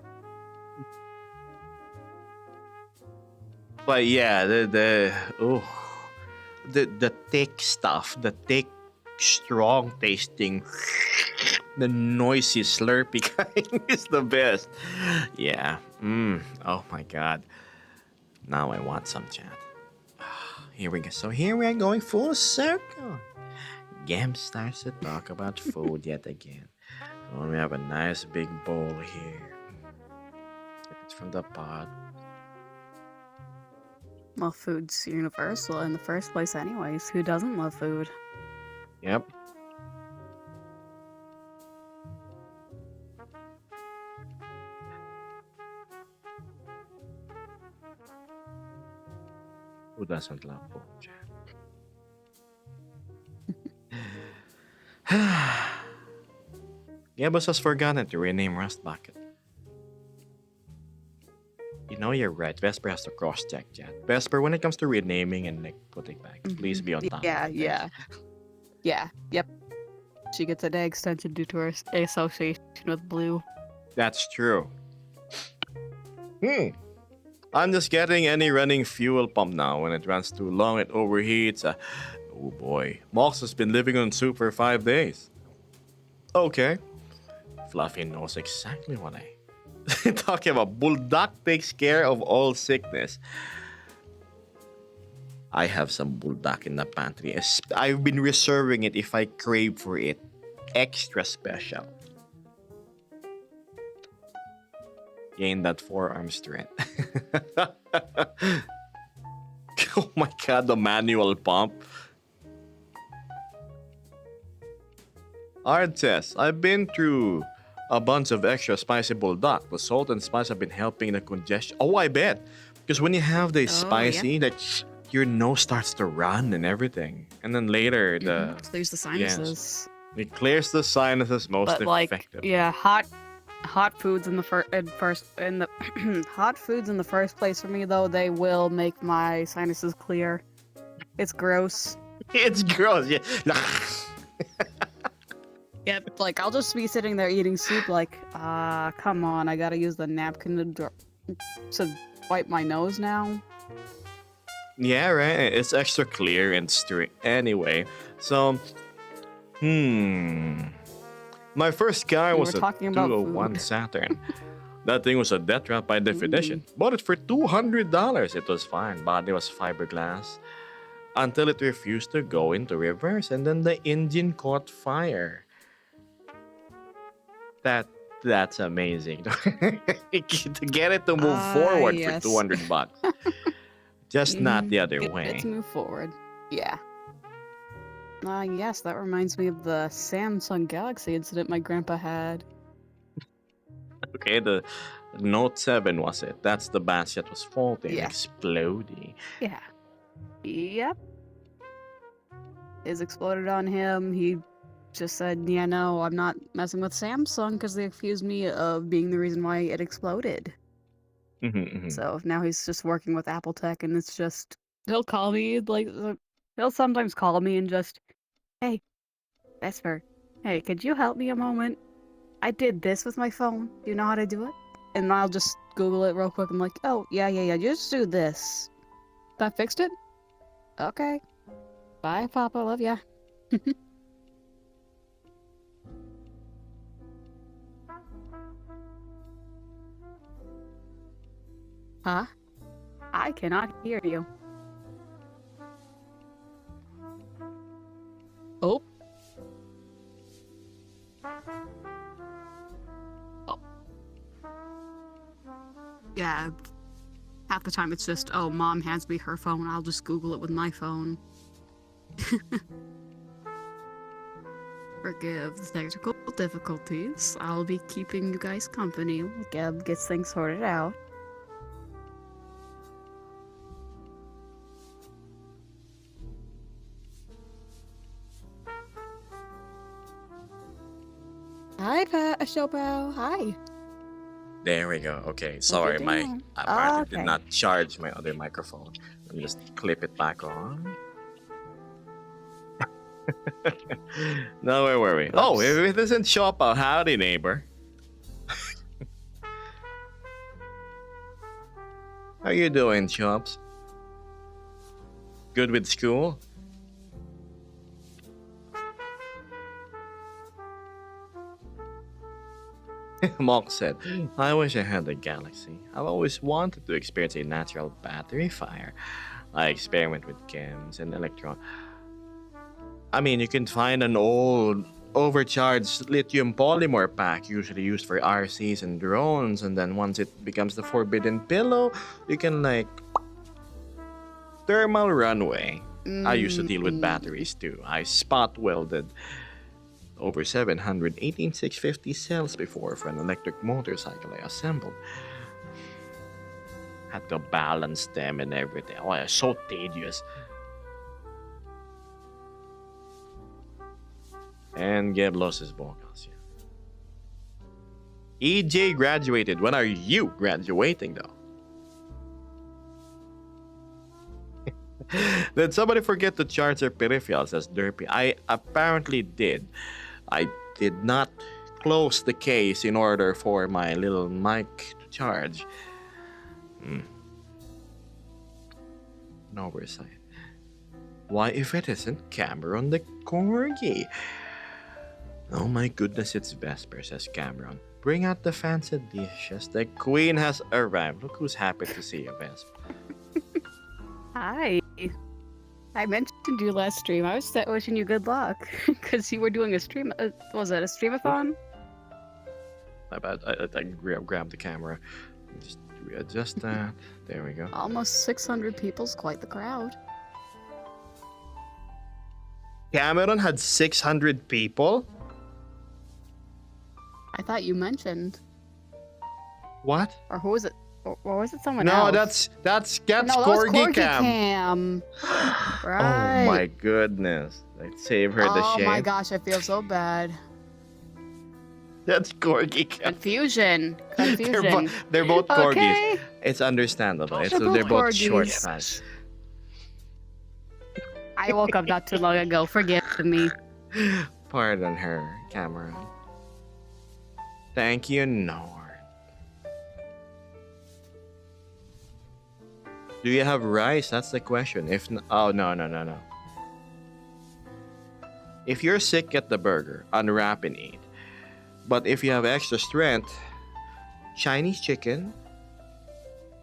But yeah, the thick stuff, the thick, strong tasting, the noisy slurpy kind is the best. Yeah. Oh my god. Now I want some chat. Here we go. So here we are going full circle. Gam starts to talk about food yet again. So we have a nice big bowl here. It's from the pot. Well, food's universal in the first place anyways. Who doesn't love food? Yep. Who doesn't love food, chat? Gebus has forgotten to rename Rust Bucket. You know, you're right. Vesper has to cross-check, chat. Vesper, when it comes to renaming and like putting back, please be on top. Yeah, of it. yeah. Yeah, yep. She gets an extension due to her association with blue. That's true. I'm just getting any running fuel pump now. When it runs too long, it overheats. Oh boy. Mox has been living on soup for 5 days. Okay. Fluffy knows exactly what I... Talking about Bulldog takes care of all sickness. I have some Bulldog in the pantry. I've been reserving it if I crave for it. Extra special. gain that forearm strength. Oh my god, the manual pump. Artest, I've been through a bunch of extra spicy bulldog. The salt and spice have been helping the congestion. Oh, I bet. Because when you have the Oh, spicy, that your nose starts to run and everything. And then later, the Clears the sinuses. it clears the sinuses most But like, effectively. yeah, hot foods in the hot foods in the first place for me though, they will make my sinuses clear. It's gross. It's gross. Yeah. Yep. Like I'll just be sitting there eating soup, like, come on, I gotta use the napkin to wipe my nose now. Yeah, right. It's extra clear and straight. Anyway, so, my first car We was were a talking about 201 food. Saturn. That thing was a death trap by definition. Bought it for $200. It was fine. Body was fiberglass. Until it refused to go into reverse, and then the engine caught fire. That's amazing. To get it to move forward yes. for $200. Just not the other Let's way. move forward. Yeah. Yes, that reminds me of the Samsung Galaxy incident my grandpa had. Okay, the Note 7 was it? That's the batch that was faulty and Yeah. exploding. Yeah. Yep. It exploded on him. He just said, yeah, no, I'm not messing with Samsung because they accused me of being the reason why it exploded. So now he's just working with Apple Tech, and it's just, he'll call me, like, he'll sometimes call me and just, hey, Vesper, hey, could you help me a moment? I did this with my phone. Do you know how to do it? And I'll just Google it real quick. I'm like, oh, yeah, just do this. That fixed it? Okay. Bye, Papa. Love ya. Huh? I cannot hear you. Oh. Oh. Yeah. Half the time it's just, oh, Mom hands me her phone. I'll just Google it with my phone. Forgive the technical difficulties. I'll be keeping you guys company while Geb gets things sorted out. Hi, Shopao. Hi. There we go. Okay, sorry, you my doing? apparently did Okay. not charge my other microphone. Let me just clip it back on. Now where were we? Oh, Oops. it isn't Shopa. Howdy, neighbor. How you doing, Chops? Good with school? Mock said, I wish I had a Galaxy. I've always wanted to experience a natural battery fire. I experiment with chems and electron. I mean, you can find an old, overcharged lithium polymer pack, usually used for RCs and drones, and then once it becomes the forbidden pillow, you can, like, thermal runway. I used to deal with batteries too. I spot welded over 700 18650 cells before for an electric motorcycle I assembled. Had to balance them and everything. Oh, it's so tedious. And Geb lost his vocals. Yeah. EJ graduated. When are you graduating, though? Did somebody forget to charge their peripherals as Derpy? I apparently did. I did not close the case in order for my little mic to charge. An oversight. Why, if it isn't Cameron the Corgi? Oh my goodness, it's Vesper, says Cameron. Bring out the fancy dishes. The queen has arrived. Look who's happy to see you, Vesper. Hi. I mentioned you last stream. I was wishing you good luck because you were doing a stream. Was it a streamathon? My bad. I grabbed the camera. Just readjust that. There we go. Almost 600 people's quite the crowd. Cameron had 600 people? I thought you mentioned. What? Or who was it? Or was it someone No, else? that's No, that was Corgi Cam. Cam. Right. Oh my goodness. I'd save her the Oh shame. my gosh, I feel so bad. That's Corgi Cam. Confusion. They're, Confusion. they're both corgis. Okay. It's understandable. They're They're both both short corgis. fast. I woke up not too long ago. Forgive me. Pardon her, Cameron. Thank you, Nord. Do you have rice? That's the question. Oh, no. If you're sick, get the burger, unwrap and eat. But if you have extra strength, Chinese chicken.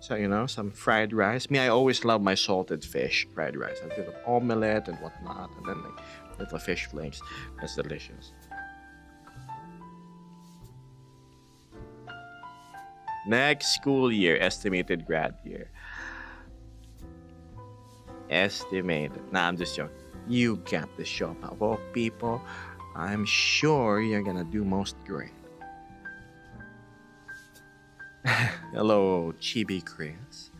So, some fried rice. Me, I always love my salted fish fried rice. A bit of omelette and whatnot, and then like little fish flakes. That's delicious. Next school year, estimated grad year. Estimated. Nah, I'm just joking. You got the shop of all people. I'm sure you're gonna do most great. Hello, Chibi Chris.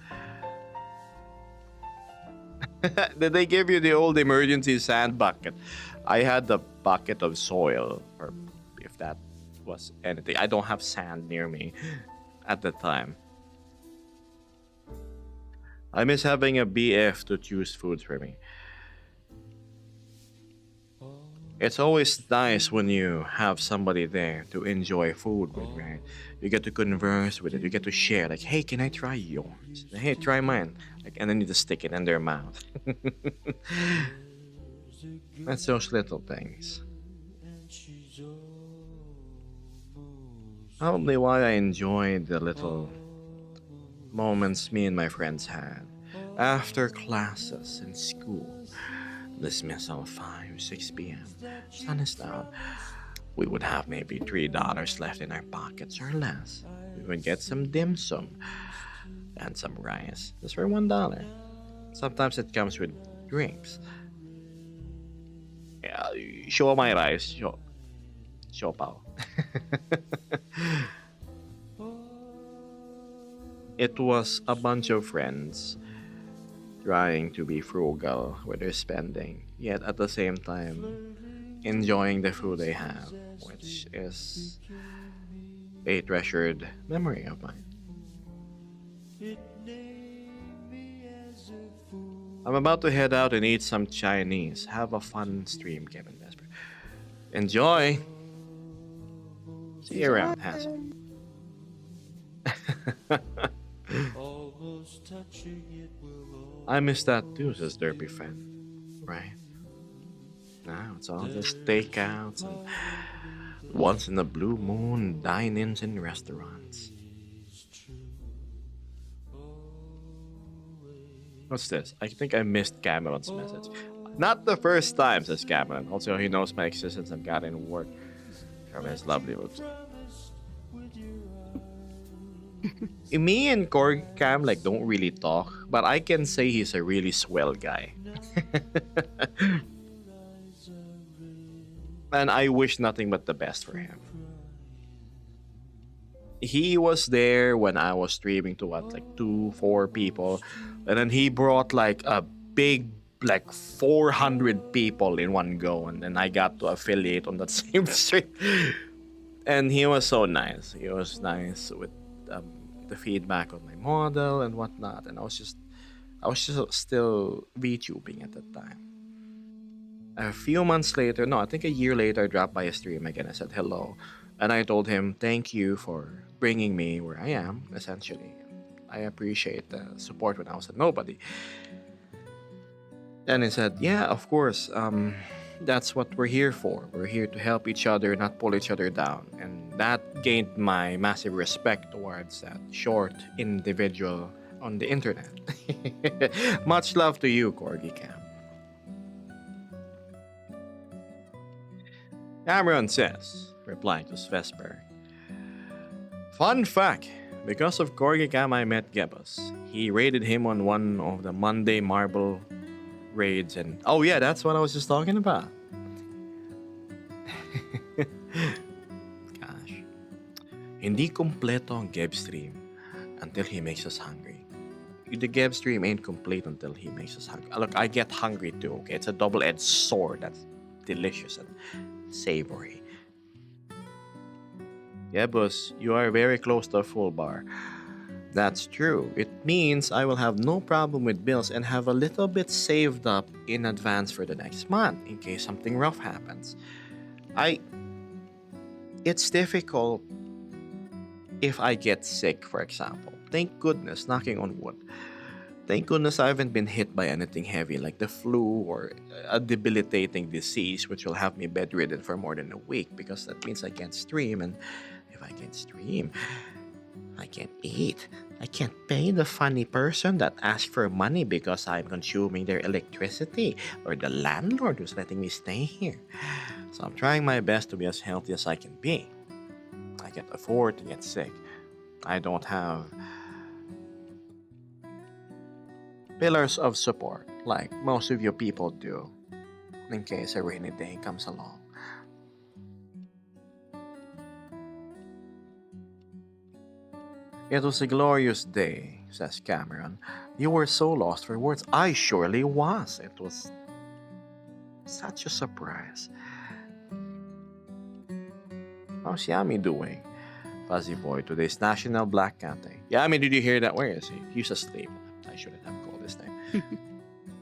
Did they give you the old emergency sand bucket? I had the bucket of soil, or if that was anything. I don't have sand near me at the time. I miss having a BF to choose foods for me. It's always nice when you have somebody there to enjoy food with, right? You get to converse with it. You get to share. Like, hey, can I try yours? Hey, try mine. Like, and then you just stick it in their mouth. That's those little things. Probably why I enjoyed the little moments me and my friends had after classes in school. Dismissal 5, 6 p.m. Sun is down. We would have maybe $3 left in our pockets or less. We would get some dim sum and some rice just for $1. Sometimes it comes with drinks. Yeah, show my rice. Show pao. It was a bunch of friends trying to be frugal with their spending, yet at the same time enjoying the food they have, which is a treasured memory of mine. I'm about to head out and eat some Chinese. Have a fun stream, Kevin Vesper. Enjoy! See you around, Hassel. I miss that too, says Derpy Fan. Right? Now it's all just takeouts and once in a blue moon, dine-ins in restaurants. What's this? I think I missed Cameron's message. Not the first time, says Cameron. Also, he knows my existence and got in work from his lovely lips. Me and Korg Cam don't really talk, but I can say he's a really swell guy. And I wish nothing but the best for him. He was there when I was streaming to 2-4 people, and then he brought a big 400 people in one go, and then I got to affiliate on that same stream. And he was so nice. He was nice with the feedback on my model and whatnot, and I was just still VTubing at that time. A few months later, no, I think a year later, I dropped by a stream again. I said hello, and I told him thank you for bringing me where I am. Essentially, I appreciate the support when I was a nobody. And he said, "Yeah, of course. That's what we're here for. We're here to help each other, not pull each other down." And that gained my massive respect towards that short individual on the internet. Much love to you, Corgi Cam. Cameron says, replying to Vesper, "Fun fact, Because of Gorgigam, I met Gebus. He raided him on one of the Monday Marble raids, and oh yeah, that's what I was just talking about. Gosh. Hindi kompleto ang Geb stream until he makes us hungry. The Geb stream ain't complete until he makes us hungry. Look, I get hungry too, okay? It's a double-edged sword that's delicious and savory. Gebus, you are very close to a full bar. That's true. It means I will have no problem with bills and have a little bit saved up in advance for the next month in case something rough happens. It's difficult if I get sick, for example. Thank goodness, knocking on wood. Thank goodness I haven't been hit by anything heavy like the flu or a debilitating disease which will have me bedridden for more than a week, because that means I can't stream, and if I can't stream, I can't eat. I can't pay the funny person that asked for money because I'm consuming their electricity, or the landlord who's letting me stay here. So I'm trying my best to be as healthy as I can be. I can't afford to get sick. I don't have pillars of support like most of you people do in case a rainy day comes along. It was a glorious day, says Cameron. You were so lost for words. I surely was. It was such a surprise. How's Yami doing? Fuzzy boy, today's National Black Cat Day. Yami, did you hear that? Where is he? He's asleep. I shouldn't have called his name.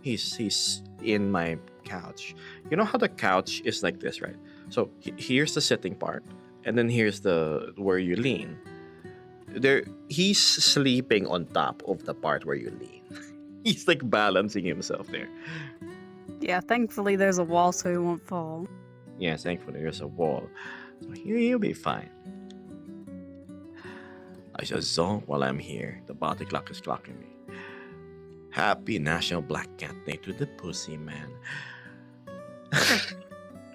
He's in my couch. You know how the couch is like this, right? So here's the sitting part, and then here's the where you lean. He's sleeping on top of the part where you lean. He's like balancing himself there. Yeah, thankfully there's a wall so he won't fall. Yeah, thankfully there's a wall. So he'll be fine. I just saw while I'm here. The body clock is clocking me. Happy National Black Cat Day to the Pussy Man.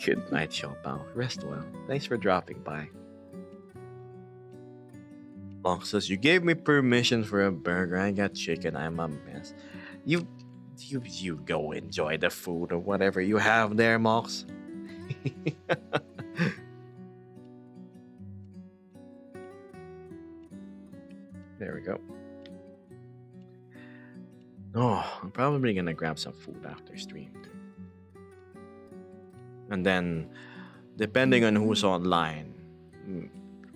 Good night, Xiaopao. Rest well. Thanks for dropping by. Monk says, you gave me permission for a burger. I got chicken. I'm a mess. You go enjoy the food or whatever you have there, Mox. There we go. Oh, I'm probably gonna grab some food after stream too. And then, depending on who's online,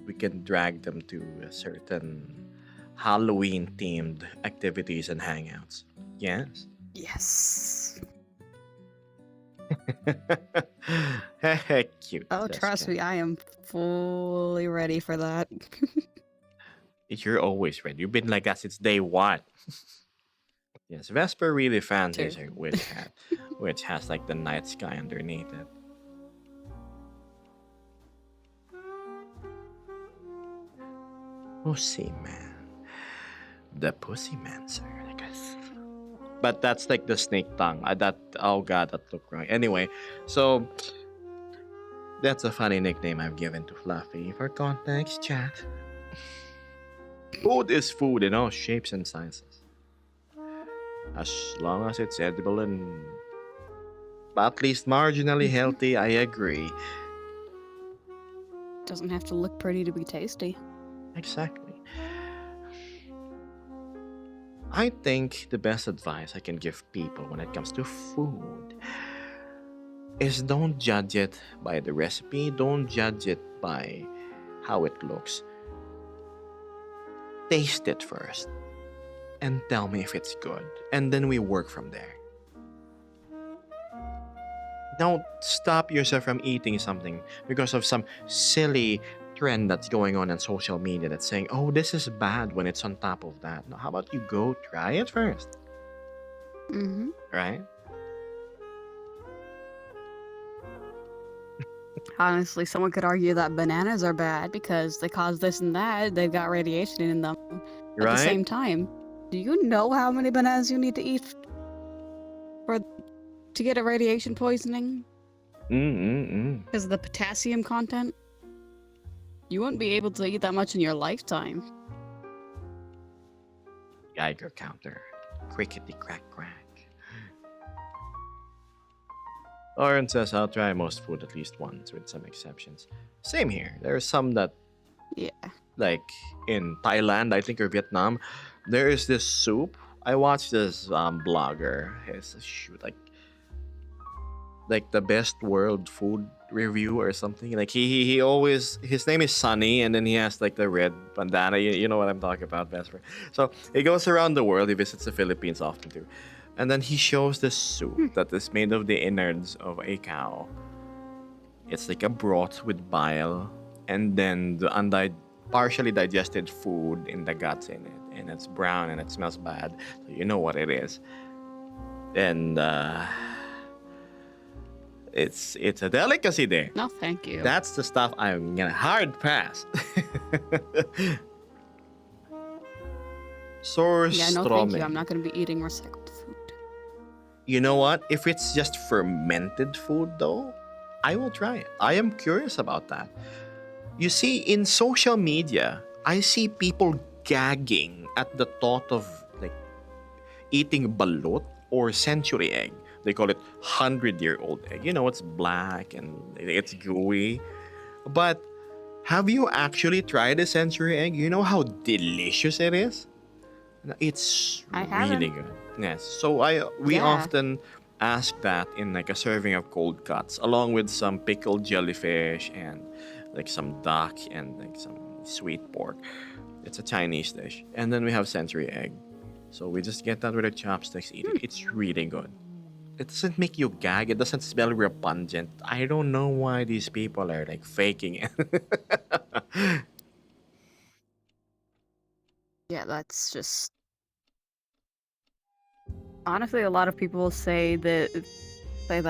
we can drag them to a certain Halloween-themed activities and hangouts. Yes? Yes. Cute. Oh, Jessica. trust me, I am fully ready for that. You're always ready. You've been like that since day one. Yes, Vesper really fancies her witch hat, which has like the night sky underneath it. Pussy man. The Pussy Man, sir, I guess. But that's like the snake tongue. Oh god, that looked wrong. Anyway, so that's a funny nickname I've given to Fluffy for context, chat. Food is food in all shapes and sizes. As long as it's edible and at least marginally healthy, I agree. Doesn't have to look pretty to be tasty. Exactly. I think the best advice I can give people when it comes to food is don't judge it by the recipe, don't judge it by how it looks. Taste it first and tell me if it's good, and then we work from there. Don't stop yourself from eating something because of some silly trend that's going on social media that's saying, oh, this is bad when it's on top of that. Now, how about you go try it first? Mm-hmm. Right? Honestly, someone could argue that bananas are bad because they cause this and that. They've got radiation in them. At the same time, do you know how many bananas you need to eat to get a radiation poisoning? Because of the potassium content? You wouldn't be able to eat that much in your lifetime. Geiger counter. Crickety crack crack. Lauren says I'll try most food at least once, with some exceptions. Same here. There are some that, Yeah. like in Thailand, I think, or Vietnam, there is this soup. I watched this blogger. His shoot like the best world food review or something. Like he always, his name is Sunny, and then he has like the red bandana. You know what I'm talking about, Vesper. So he goes around the world. He visits the Philippines often too, and then he shows this soup that is made of the innards of a cow. It's like a broth with bile, and then the partially digested food in the guts in it, and it's brown and it smells bad. So you know what it is, and it's a delicacy there. No, thank you. That's the stuff I'm gonna hard pass. Yeah, no, thank you. Surströmming. I'm not going to be eating recycled food. You know what? If it's just fermented food, though, I will try it. I am curious about that. You see, in social media, I see people gagging at the thought of like eating balut or century egg. They call it 100-year-old egg. You know, it's black and it's gooey. But have you actually tried a century egg? You know how delicious it is? It's I really haven't. good. Yes. So we Yeah. often ask that in like a serving of cold cuts, along with some pickled jellyfish and like some duck and like some sweet pork. It's a Chinese dish. And then we have century egg. So we just get that with our chopsticks, eat it. It's really good. It doesn't make you gag. It doesn't smell repugnant. I don't know why these people are like faking it. Yeah, that's just. Honestly, a lot of people say that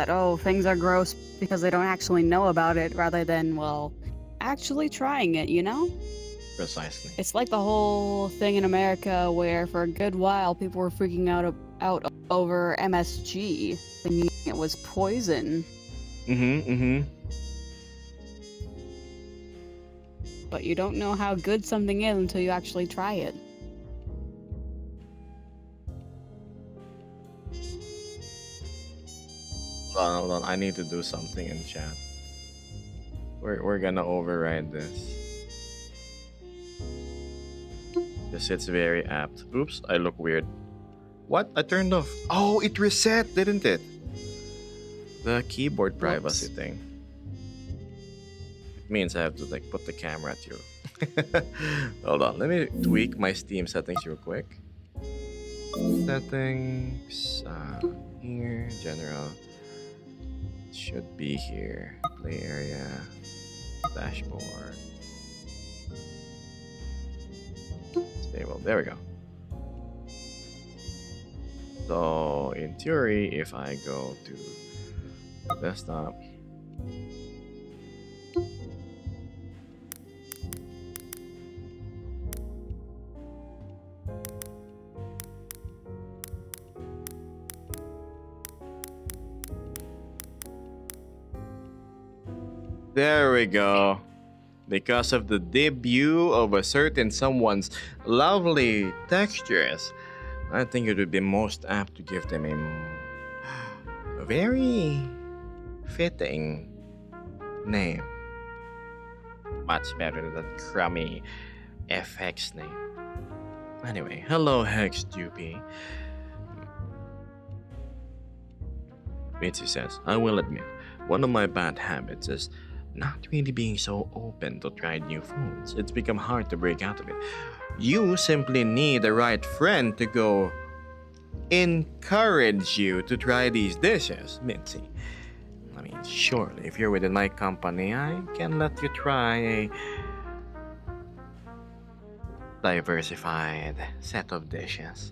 oh, things are gross because they don't actually know about it, rather than actually trying it. You know, Precisely. it's like the whole thing in America where for a good while people were freaking out over MSG, thinking it was poison, but you don't know how good something is until you actually try it. Hold on. I need to do something in chat. We're gonna override this. This it's very apt. Oops, I look weird. What? I turned off. Oh, it reset, didn't it? The keyboard privacy Whoops. thing. It means I have to like put the camera at you. Hold on, let me tweak my Steam settings real quick. Settings, here, general. Should be here. Play area, dashboard. Stable. There we go. So in theory, if I go to desktop, there we go. Because of the debut of a certain someone's lovely textures, I think it would be most apt to give them a very fitting name. Much better than that crummy FX name. Anyway, hello Hex Dupy. Mitzi says, I will admit, one of my bad habits is not really being so open to try new foods. It's become hard to break out of it. You simply need the right friend to go encourage you to try these dishes, Mitzi. I mean, surely, if you're within my company, I can let you try a diversified set of dishes.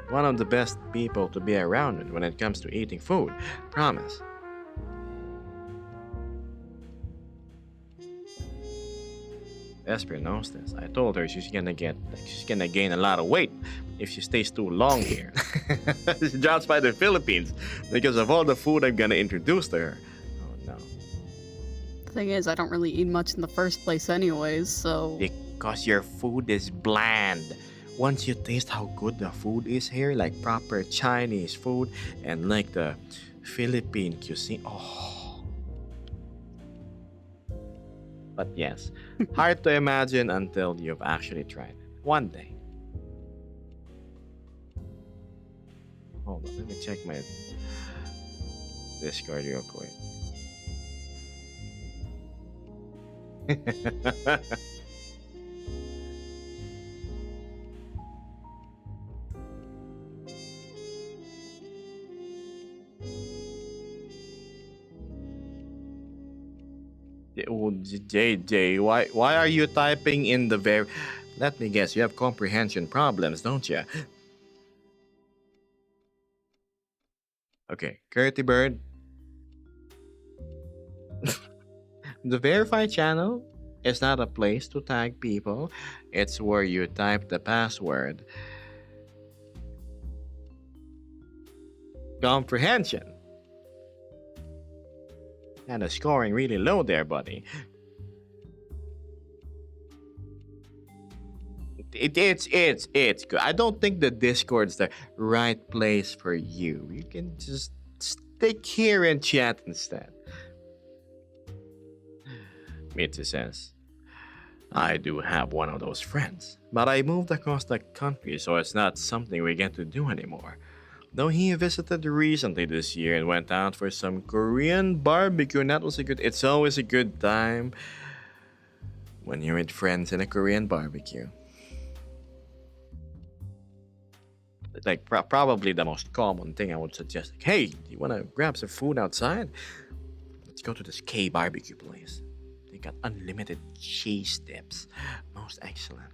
One of the best people to be around with when it comes to eating food. Promise. Esper knows this. I told her she's gonna gain a lot of weight if she stays too long here. She drops by the Philippines because of all the food I'm gonna introduce to her. Oh no. The thing is, I don't really eat much in the first place anyways, so... Cause your food is bland. Once you taste how good the food is here, like proper Chinese food and like the Philippine cuisine, oh. But yes, hard to imagine until you've actually tried it. One day. Hold on, let me check my Discord real quick. Oh, JJ, why are you typing in the very? Let me guess, you have comprehension problems, don't you? Okay, Curty Bird. The verified channel is not a place to tag people. It's where you type the password. Comprehension. And the scoring really low there, buddy. It's good. I don't think the Discord's the right place for you. You can just stick here and chat instead. Mitsu says, I do have one of those friends, but I moved across the country, so it's not something we get to do anymore. Though he visited recently this year and went out for some Korean barbecue, and that was a good. It's always a good time when you're with friends in a Korean barbecue. Like probably the most common thing I would suggest. Like, hey, do you want to grab some food outside? Let's go to this K barbecue place. They got unlimited cheese dips, most excellent.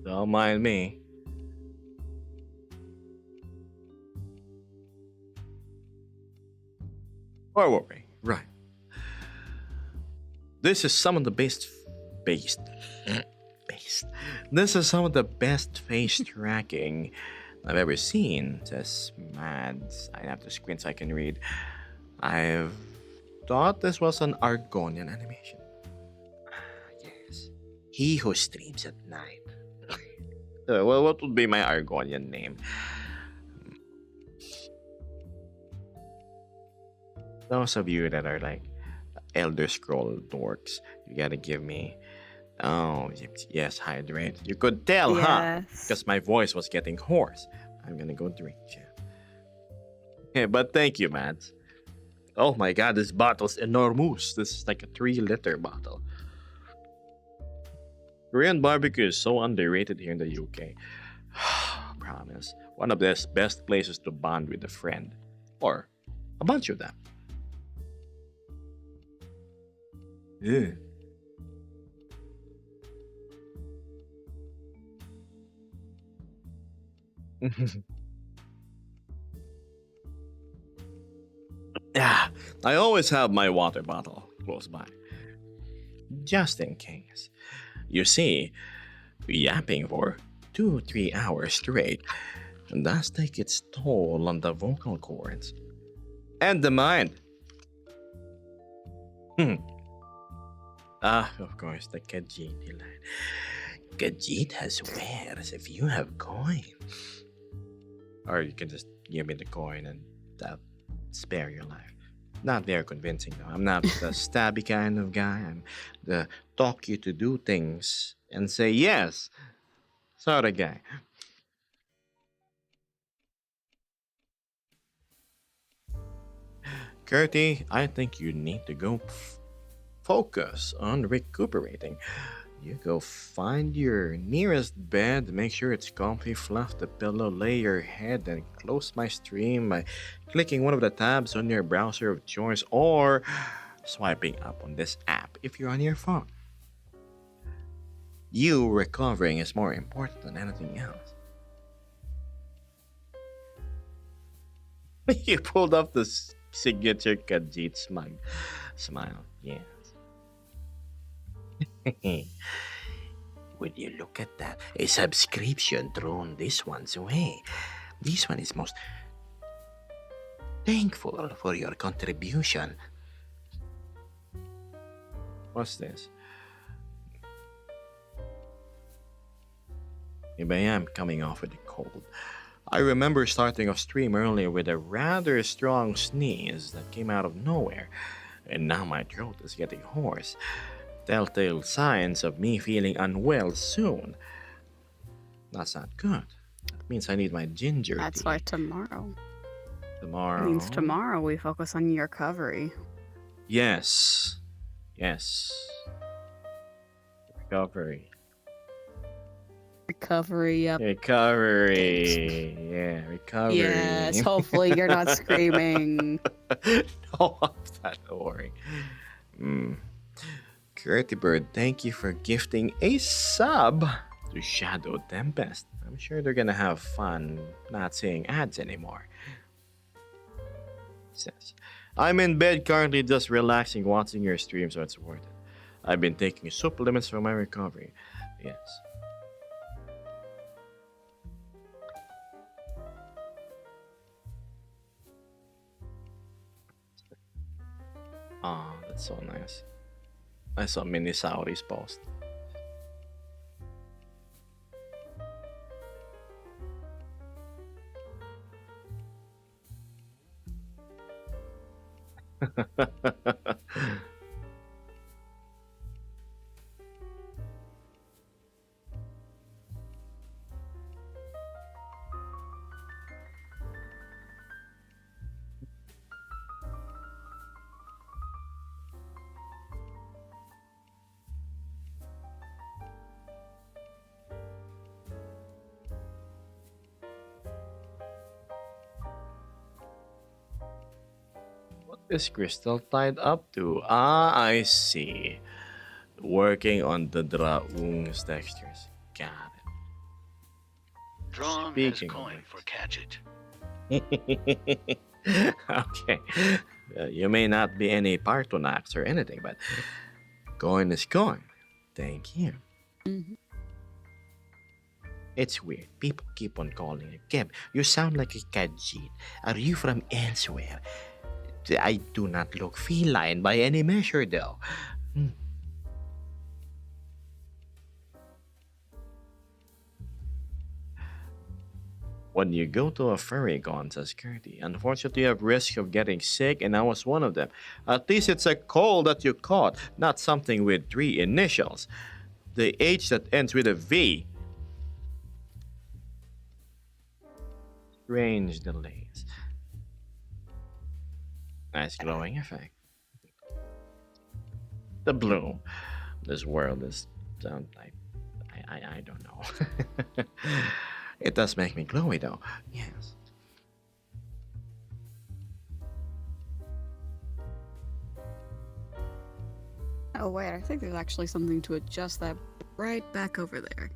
Don't mind me. Or worry, right. This is some of the based. This is some of the best face tracking I've ever seen, says Mads. I have to squint so I can read. I've thought this was an Argonian animation. Yes. He who streams at night. Well, what would be my Argonian name? Those of you that are like Elder Scroll dorks, you gotta give me. Oh, yes, hydrate. You could tell, huh? Yes. Because my voice was getting hoarse. I'm gonna go drink, chat. Okay, but thank you, Mads. Oh my god, this bottle's enormous. This is like a 3-liter bottle. Korean barbecue is so underrated here in the UK. Promise. One of the best places to bond with a friend. Or a bunch of them. Ew. Yeah, I always have my water bottle close by. Just in case. You see, yapping for 2-3 hours straight does take its toll on the vocal cords and the mind. Of course, the Khajiit line. Khajiit has wares if you have coin. Or you can just give me the coin and that'll spare your life. Not very convincing though. I'm not the stabby kind of guy. I'm the talk you to do things and say yes sort of guy. Gertie, I think you need to go focus on recuperating. You go find your nearest bed, make sure it's comfy, fluff the pillow, lay your head, and close my stream by clicking one of the tabs on your browser of choice or swiping up on this app if you're on your phone. You recovering is more important than anything else. You pulled off the signature Khajiit smile. Yes. Will you look at that? A subscription thrown this one's way. This one is most thankful for your contribution. What's this? Maybe I am coming off with a cold. I remember starting off stream earlier with a rather strong sneeze that came out of nowhere, and now my throat is getting hoarse. Telltale signs of me feeling unwell soon. That's not good. That means I need my ginger That's tea. why tomorrow. Tomorrow. It means tomorrow we focus on your recovery. Yes. Yes. Recovery. Recovery, yep. Recovery. Yeah, recovery. Yes, hopefully you're not screaming. No, I'm not worrying. Curty Bird, thank you for gifting a sub to Shadow Tempest. I'm sure they're gonna have fun not seeing ads anymore. Says, I'm in bed currently just relaxing watching your stream, so it's worth it. I've been taking supplements for my recovery. Yes. Ah, that's so nice. I saw Mini Sauri's post. What is Crystal tied up to? Ah, I see. Working on the Draung's textures. Got Drawn Speaking has of coin which. for Kadjit. it. Okay. You may not be any Partonax or anything, but coin is coin. Thank you. Mhm. It's weird. People keep on calling you Keb. You sound like a Khajiit. Are you from elsewhere? I do not look feline by any measure, though. When you go to a furry con, says Curdy, unfortunately you have risk of getting sick, and I was one of them. At least it's a cold that you caught, not something with 3 initials. The H that ends with a V. Strange delays. Nice glowing effect. The bloom. This world is I don't know. It does make me glowy though. Yes. Oh wait, I think there's actually something to adjust that right back over there.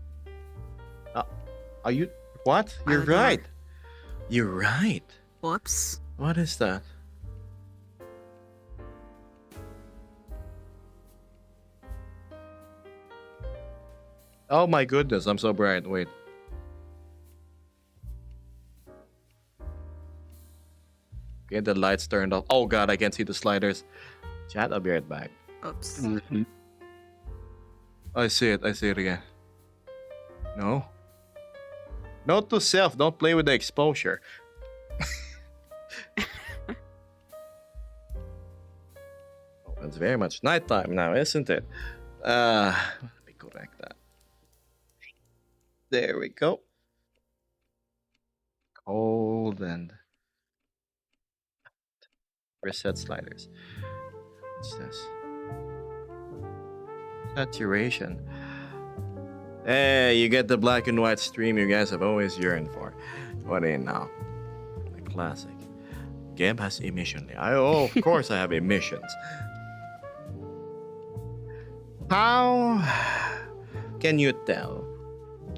Are you what? By You're the door. right. You're right. Whoops. What is that? Oh my goodness, I'm so bright. Wait. Get the lights turned off. Oh god, I can't see the sliders. Chat, I'll be right back. Oops. I see it again. No. Note to self, don't play with the exposure. Oh, it's very much nighttime now, isn't it? Let me correct that. There we go. Cold and reset sliders. What's this? Saturation. Hey, you get the black and white stream you guys have always yearned for. What in now? A classic. Geb has emission. Of course I have emissions. How can you tell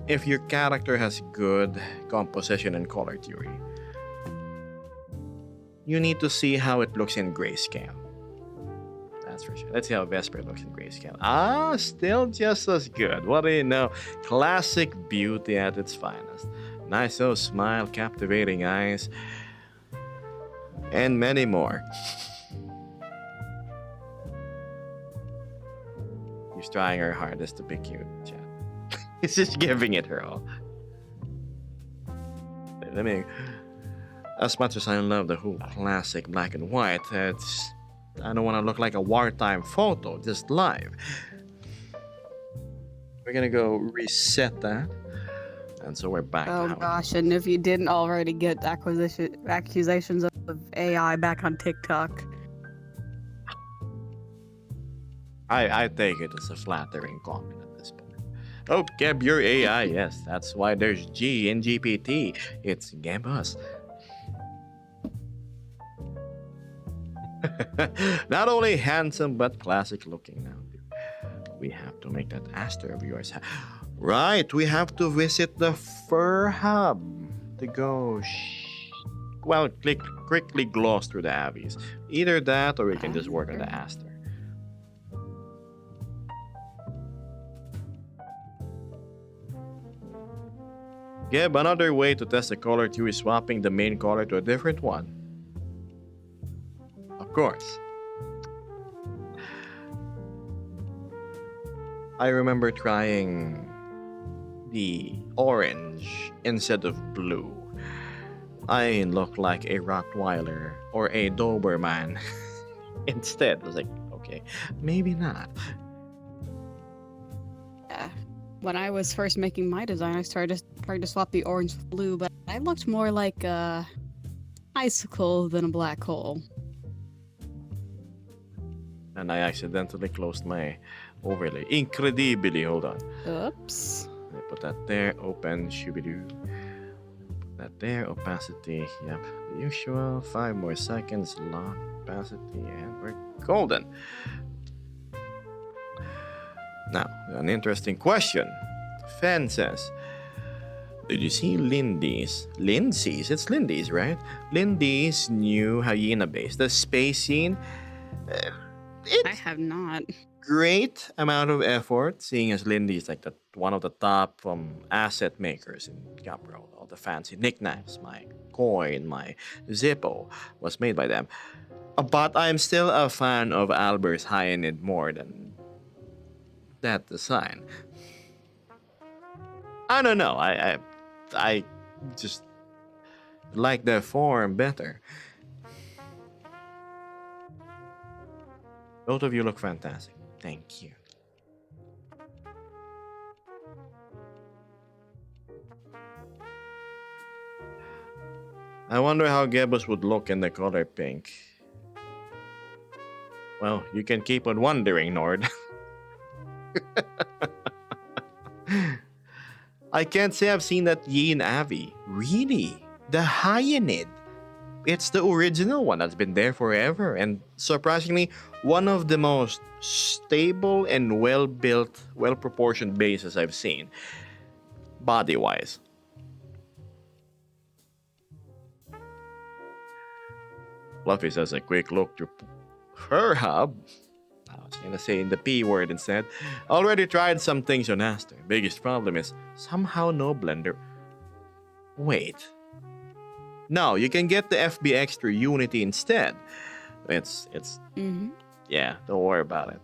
if your character has good composition and color theory? you need to see how it looks in grayscale. That's for sure. Let's see how Vesper looks in grayscale. Ah, still just as good. What do you know? Classic beauty at its finest. Nice little smile, captivating eyes, and many more. She's trying her hardest to be cute, chat. He's just giving it her all. Let me. As much as I love the whole classic black and white, I don't want to look like a wartime photo, just live. We're gonna go reset that, and so we're back. Oh now. gosh, and if you didn't already get accusations of AI back on TikTok. I take it as a flattering comment at this point. Oh, Geb, you're AI. Yes, that's why there's G in GPT. It's Gebus. Not only handsome but classic looking now. We have to make that Aster of yours. Right, we have to visit the Fur Hub to go. Quickly gloss through the Avies. Either that, or we can just work on the Aster. Geb, another way to test a color too is swapping the main color to a different one. Of course. I remember trying the orange instead of blue. I looked like a Rottweiler or a Doberman instead. I was like, okay, maybe not. Yeah. When I was first making my design, I tried to swap the orange with blue, but I looked more like a icicle than a black hole. And I accidentally closed my overlay. Incredibly, hold on. Oops. I put that there, open, shoo-be-doo. Put that there, opacity, yep. The usual, 5 more seconds, lock, opacity, and we're golden. Now, an interesting question. Fen says, did you see Lindy's? It's Lindy's, right? Lindy's new hyena base, the space scene. I It's have not. great amount of effort, seeing as Lindy is like one of the top asset makers in Gapro. All the fancy knickknacks, my coin, my Zippo was made by them. But I'm still a fan of Albert's Hyanid more than that design. I don't know. I just like the form better. Both of you look fantastic. Thank you. I wonder how Gebus would look in the color pink. Well, you can keep on wondering, Nord. I can't say I've seen that Yin Avi. Really? The Hyanid. It's the original one that's been there forever, and surprisingly, one of the most stable and well-built, well-proportioned bases I've seen, body-wise. Fluffy says a quick look to her hub. I was gonna say the P word instead. Already tried some things on Aster. Biggest problem is somehow no blender. Wait. No, you can get the FB Extra Unity instead. It's Mm-hmm. yeah, don't worry about it.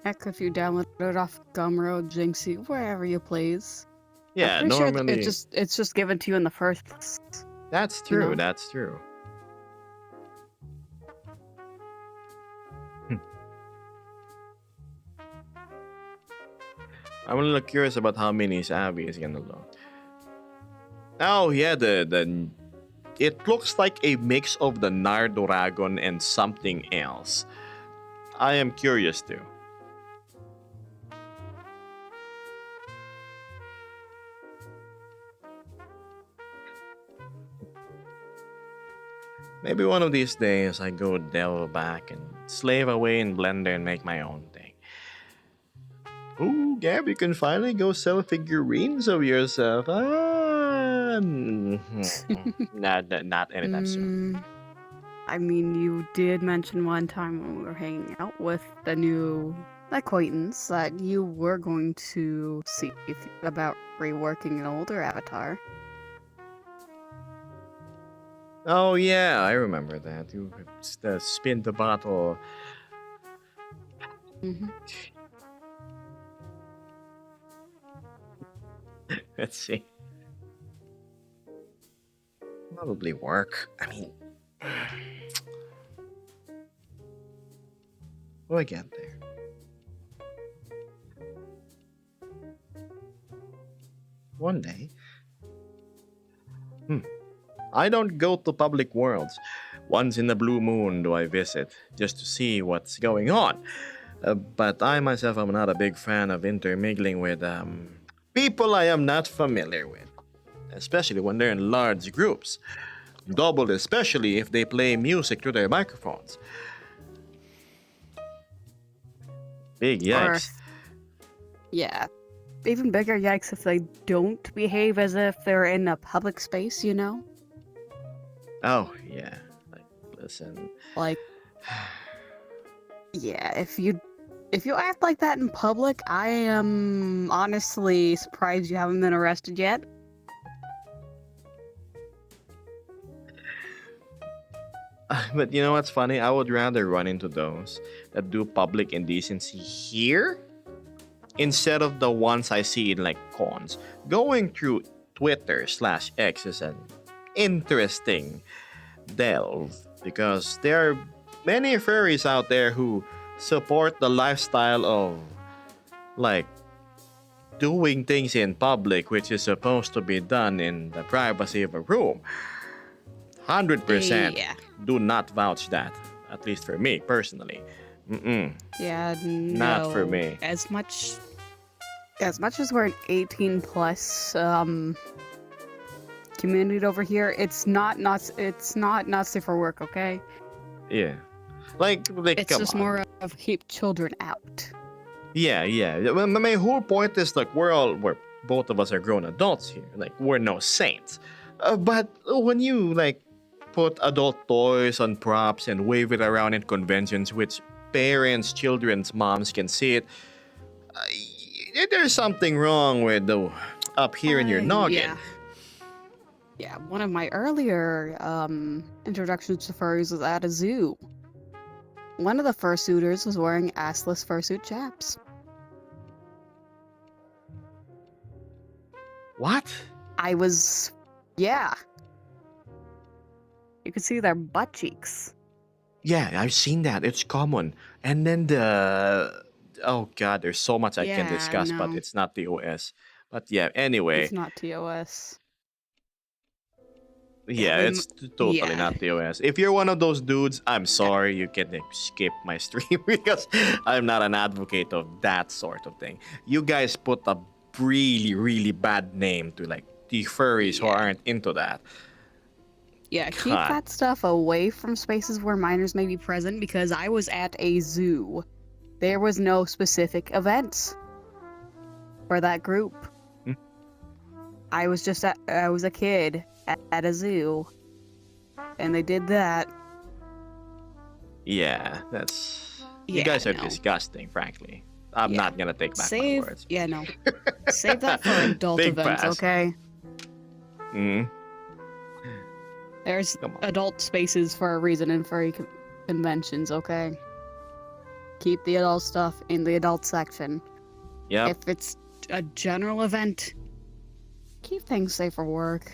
Heck, if you download it off Gumroad, Jinxie, wherever you please. Yeah, I'm pretty sure normally it's just given to you in the first place. that's true. know. That's true. I'm a little curious about how Minnie's Abby is gonna look. Oh yeah, the it looks like a mix of the Nardoragon and something else. I am curious too. Maybe one of these days I go delve back and slave away in Blender and make my own thing. Ooh, Gab, you can finally go sell figurines of yourself. Ah, Not anytime soon. I mean, you did mention one time when we were hanging out with the new acquaintance that you were going to see about reworking an older avatar. Oh yeah, I remember that. You spin the bottle. Hmm. Let's see. Probably work. I mean, will I get there? One day. I don't go to public worlds. Once in a blue moon do I visit, just to see what's going on. But I myself am not a big fan of intermingling with people I am not familiar with, especially when they're in large groups. Double, especially if they play music through their microphones. Big Or, yikes. yeah, even bigger yikes if they don't behave as if they're in a public space, you know? Oh, yeah. Like, listen. Like, yeah, if you act like that in public, I am honestly surprised you haven't been arrested yet. But you know what's funny? I would rather run into those that do public indecency here instead of the ones I see in like cons. Going through Twitter/X is an interesting delve because there are many furries out there who support the lifestyle of like doing things in public which is supposed to be done in the privacy of a room. 100% Yeah. do not vouch that, at least for me personally. Yeah, no. Not for me. As much as we're an 18 plus community over here, it's not safe for work, okay? Yeah. Like It's come just on. more of keep children out. Yeah. My whole point is like we're both of us are grown adults here. Like we're no saints. But when you like put adult toys on props and wave it around in conventions which parents, children's moms can see it, there's something wrong with the up here in your noggin. Yeah, one of my earlier introductions to furries was at a zoo. One of the fursuiters was wearing assless fursuit chaps. What? Yeah. You could see their butt cheeks. Yeah, I've seen that. It's common. And then oh god, there's so much I can Yeah, discuss, but no. it's not the OS. But yeah, anyway, It's not TOS. yeah, we it's totally yeah. not the OS. If you're one of those dudes, I'm sorry, you can like, skip my stream because I'm not an advocate of that sort of thing. You guys put a really, really bad name to like the furries who Yeah. aren't into that. Yeah, keep God. that stuff away from spaces where minors may be present because I was at a zoo. There was no specific events for that group. Hmm. I was a kid at a zoo, and they did that. Yeah, that's. You Yeah, guys are no. disgusting, frankly. I'm Yeah. not gonna take back my words. Yeah, no. Save that for adult Big events, pass. okay? Mhm. There's Come on. adult spaces for a reason in furry conventions, okay? Keep the adult stuff in the adult section. Yep. If it's a general event, keep things safe for work.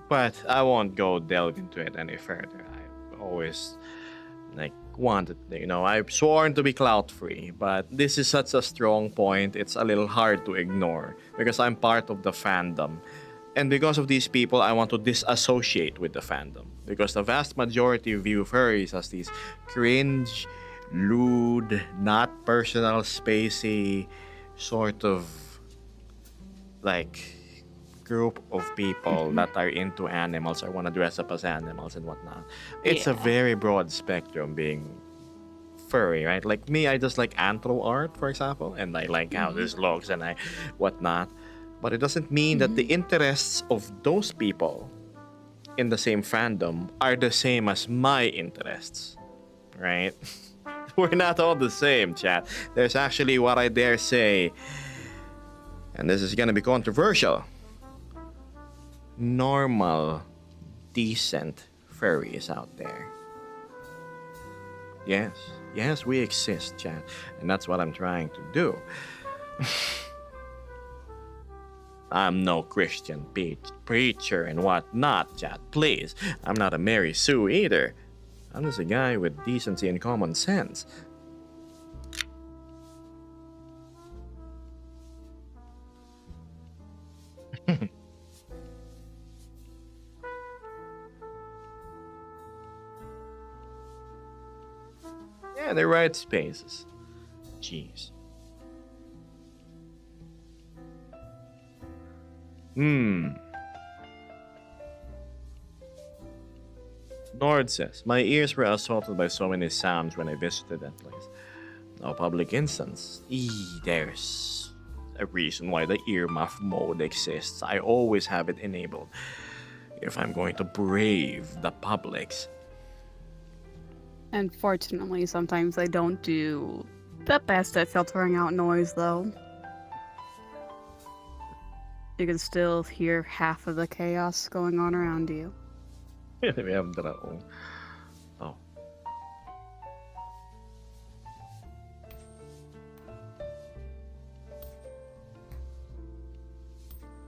But I won't go delve into it any further. I've always like wanted, I've sworn to be clout free, but this is such a strong point. It's a little hard to ignore because I'm part of the fandom. And because of these people, I want to disassociate with the fandom because the vast majority view furries as these cringe, lewd, not personal, spacey sort of like group of people that are into animals or want to dress up as animals and whatnot. It's a Yeah. very broad spectrum being furry, right? Like me, I just like anthro art, for example, and I like how Mhm. this looks and I whatnot. But it doesn't mean that the Mhm. interests of those people in the same fandom are the same as my interests, right? We're not all the same, chat. There's actually what I dare say, and this is gonna be controversial, normal, decent furries out there. Yes, yes, we exist, chat, and that's what I'm trying to do. I'm no Christian preacher and whatnot, chat. Please, I'm not a Mary Sue either. I'm just a guy with decency and common sense. Yeah, the right spaces. Jeez. Hmm. Nord says, my ears were assaulted by so many sounds when I visited that place. No public instance. There's a reason why the earmuff mode exists. I always have it enabled if I'm going to brave the publics. Unfortunately, sometimes I don't do the best at filtering out noise, though. You can still hear half of the chaos going on around you. We have drone. Oh.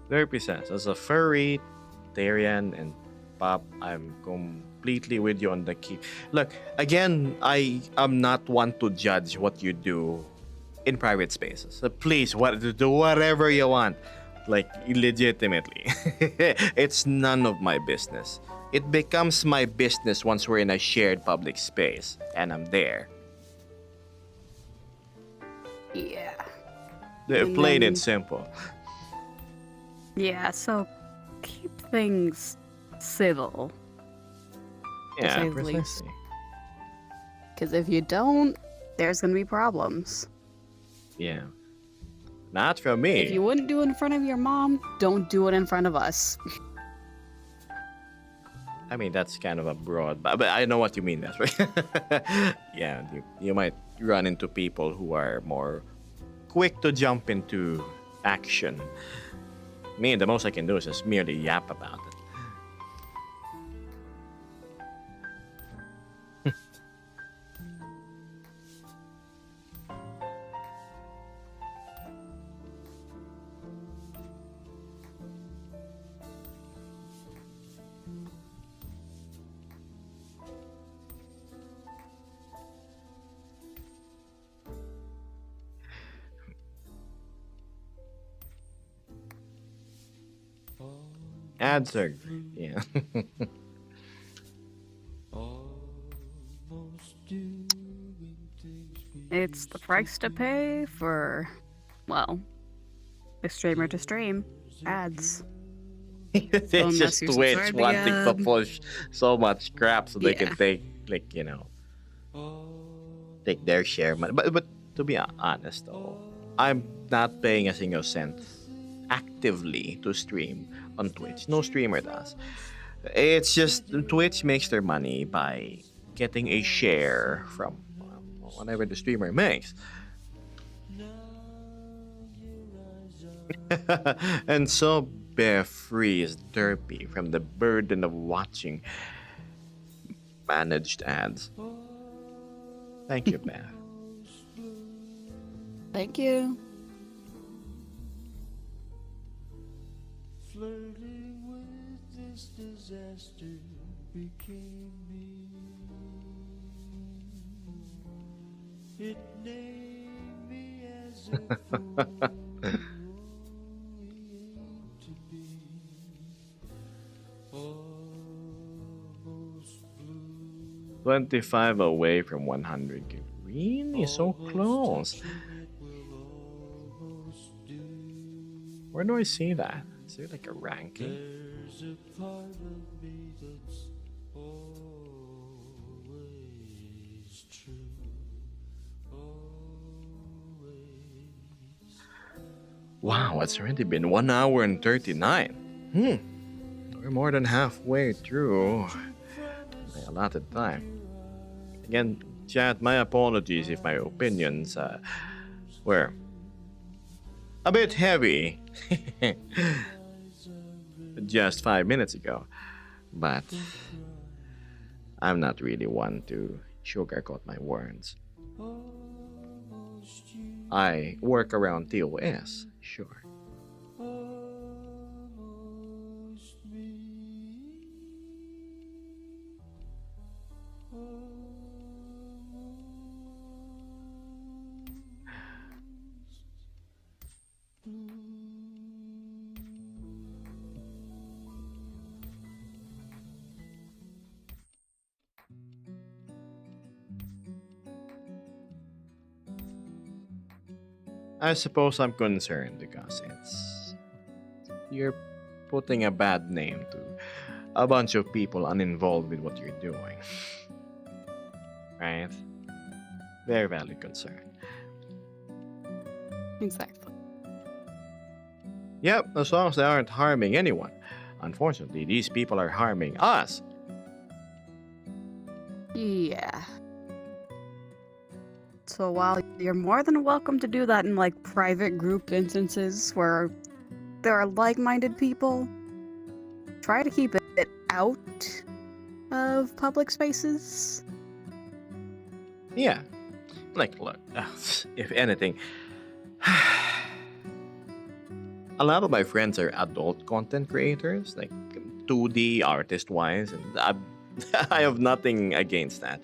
Derpy says, as a furry, Therian, and Pop, I'm completely with you on the key. Look, again, I am not one to judge what you do in private spaces. So please, do whatever you want. Like, legitimately. It's none of my business. It becomes my business once we're in a shared public space and I'm there. Yeah. Plain then- and simple. Yeah, so keep things civil. Yeah, say the least. precisely. Because if you don't, there's gonna be problems. Yeah. Not from me. If you wouldn't do it in front of your mom, don't do it in front of us. I mean, that's kind of a broad, but I know what you mean. That's right. Yeah, you might run into people who are more quick to jump into action. Me, the most I can do is just merely yap about it. Ads are great. Yeah. It's the price to pay for, well, a streamer to stream ads. It's Unless just you're Twitch subscribed wanting to again. push so much crap so they can Yeah. take, like, take their share. But to be honest, though, I'm not paying a single cent actively to stream on Twitch. No streamer does. It's just Twitch makes their money by getting a share from whatever the streamer makes. And so bear free is derpy from the burden of watching managed ads. Thank you, Beth. Thank you. Flirting with this disaster became me. It named me as a fool to be almost blue. 25 away from 100. Really? So close. Where do I see that? Is there like a ranking? There's a part of me that's always true. Always. Wow, it's already been 1 hour and 39. We're more than halfway through my allotted time. Again, chat, my apologies if my opinions were a bit heavy just 5 minutes ago. But I'm not really one to sugarcoat my words. I work around TOS, sure. Almost me. I suppose I'm concerned because you're putting a bad name to a bunch of people uninvolved with what you're doing. Right? Very valid concern. Exactly. Yep, as long as they aren't harming anyone. Unfortunately, these people are harming us. Yeah. So while you're more than welcome to do that in like private group instances where there are like-minded people, try to keep it out of public spaces. Yeah. Like, look, if anything, a lot of my friends are adult content creators, like 2D artist wise, and I have nothing against that.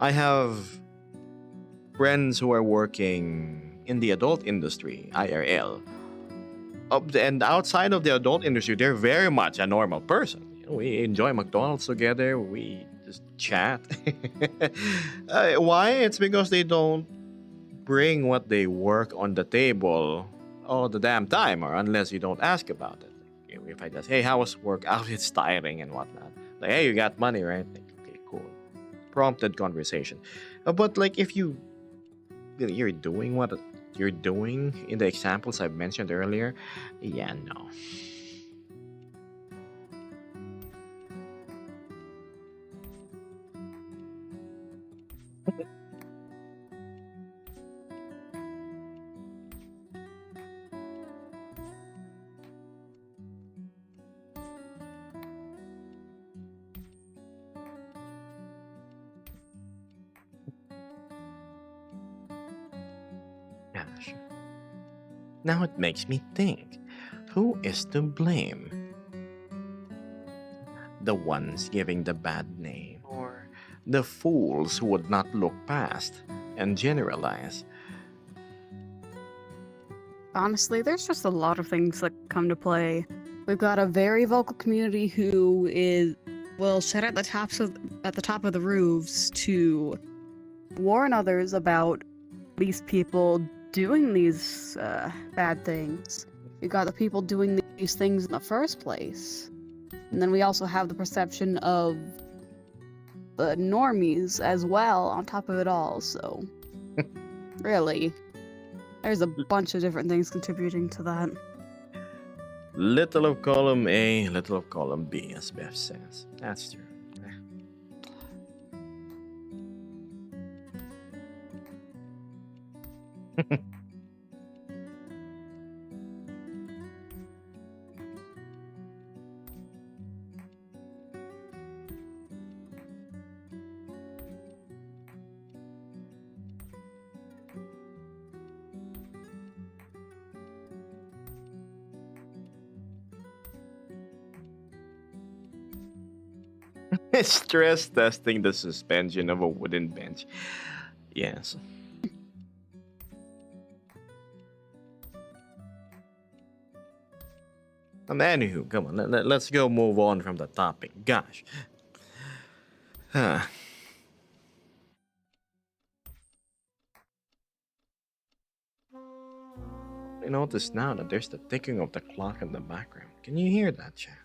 I have friends who are working in the adult industry, IRL. And outside of the adult industry, they're very much a normal person. You know, we enjoy McDonald's together. We just chat. Why? It's because they don't bring what they work on the table all the damn time, or unless you don't ask about it. You know, if I just, hey, how was work? Oh, it's tiring and whatnot. Like, hey, you got money, right? Like, okay, cool. Prompted conversation. But like, if you're doing what you're doing in the examples I've mentioned earlier, yeah, no. Gosh. Now it makes me think, who is to blame? The ones giving the bad name, or the fools who would not look past and generalize? Honestly, there's just a lot of things that come to play. We've got a very vocal community who will shout at the top of the roofs to warn others about these people doing these bad things. We got the people doing these things in the first place, and then we also have the perception of the normies as well on top of it all. So, really, there's a bunch of different things contributing to that. Little of column A, little of column B, as Beth says. That's true. Stress testing the suspension of a wooden bench. Yes. Anywho, come on, let's go move on from the topic. Gosh. Huh. I notice now that there's the ticking of the clock in the background. Can you hear that, chat?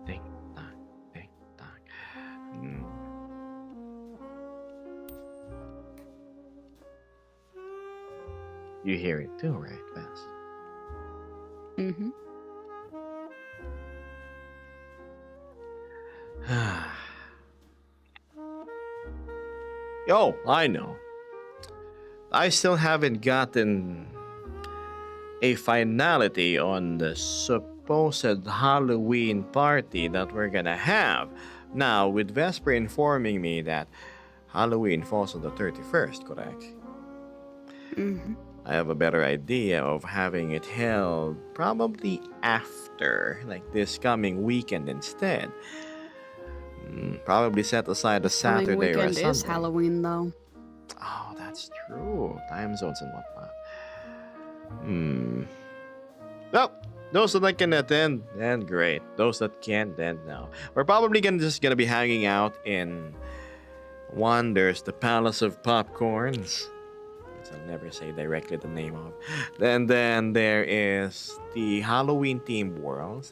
Tick tock, tick tock. You hear it too, right, Bess? Mm-hmm. Oh, I know. I still haven't gotten a finality on the supposed Halloween party that we're gonna have. Now, with Vesper informing me that Halloween falls on the 31st, correct? Mm-hmm. I have a better idea of having it held probably after, like this coming weekend instead. Probably set aside a Coming Saturday or a weekend is Sunday. Halloween, though. Oh, that's true. Time zones and whatnot. Hmm. Well, those that can attend, then great. Those that can't, then no. We're probably just gonna be hanging out in one. There's the Palace of Popcorns, which I'll never say directly the name of. Then there is the Halloween themed worlds.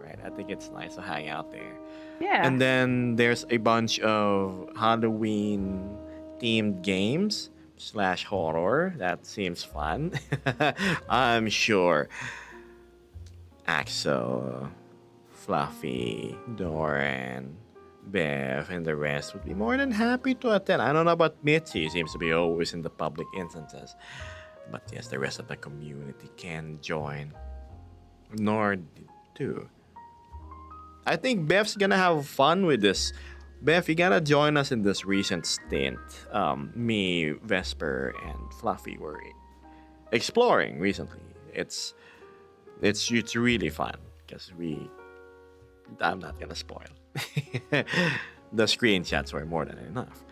Right, I think it's nice to hang out there. Yeah. And then there's a bunch of Halloween themed games / horror. That seems fun. I'm sure Axel, Fluffy, Doran, Bev, and the rest would be more than happy to attend. I don't know about Mitzi, seems to be always in the public instances. But yes, the rest of the community can join. Nord too. I think Bev's gonna have fun with this. Bev, you gotta join us in this recent stint. Me, Vesper, and Fluffy were exploring recently. It's really fun because I'm not gonna spoil. The screenshots were more than enough.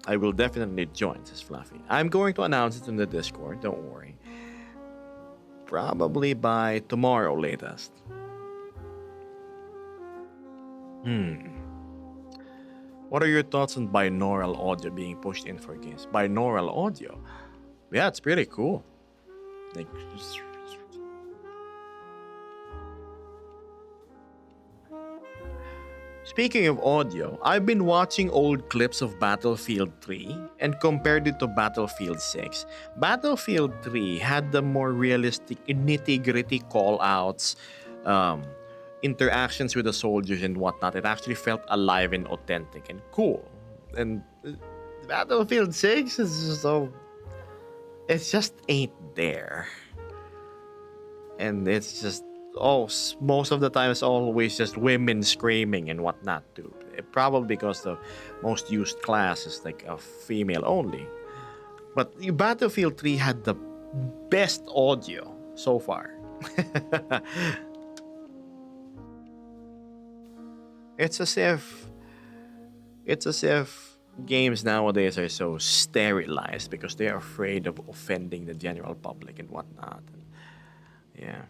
I will definitely join, says Fluffy. I'm going to announce it in the Discord, don't worry. Probably by tomorrow latest. What are your thoughts on binaural audio being pushed in for games? Binaural audio? Yeah, it's pretty cool. Like, speaking of audio, I've been watching old clips of Battlefield 3 and compared it to Battlefield 6. Battlefield 3 had the more realistic, nitty-gritty call-outs, interactions with the soldiers and whatnot. It actually felt alive and authentic and cool. And Battlefield 6 is just so... It just ain't there. And it's just... most of the time it's always just women screaming and whatnot too. Probably because the most used class is like a female only. But Battlefield 3 had the best audio so far. It's as if games nowadays are so sterilized because they are afraid of offending the general public and whatnot. Yeah.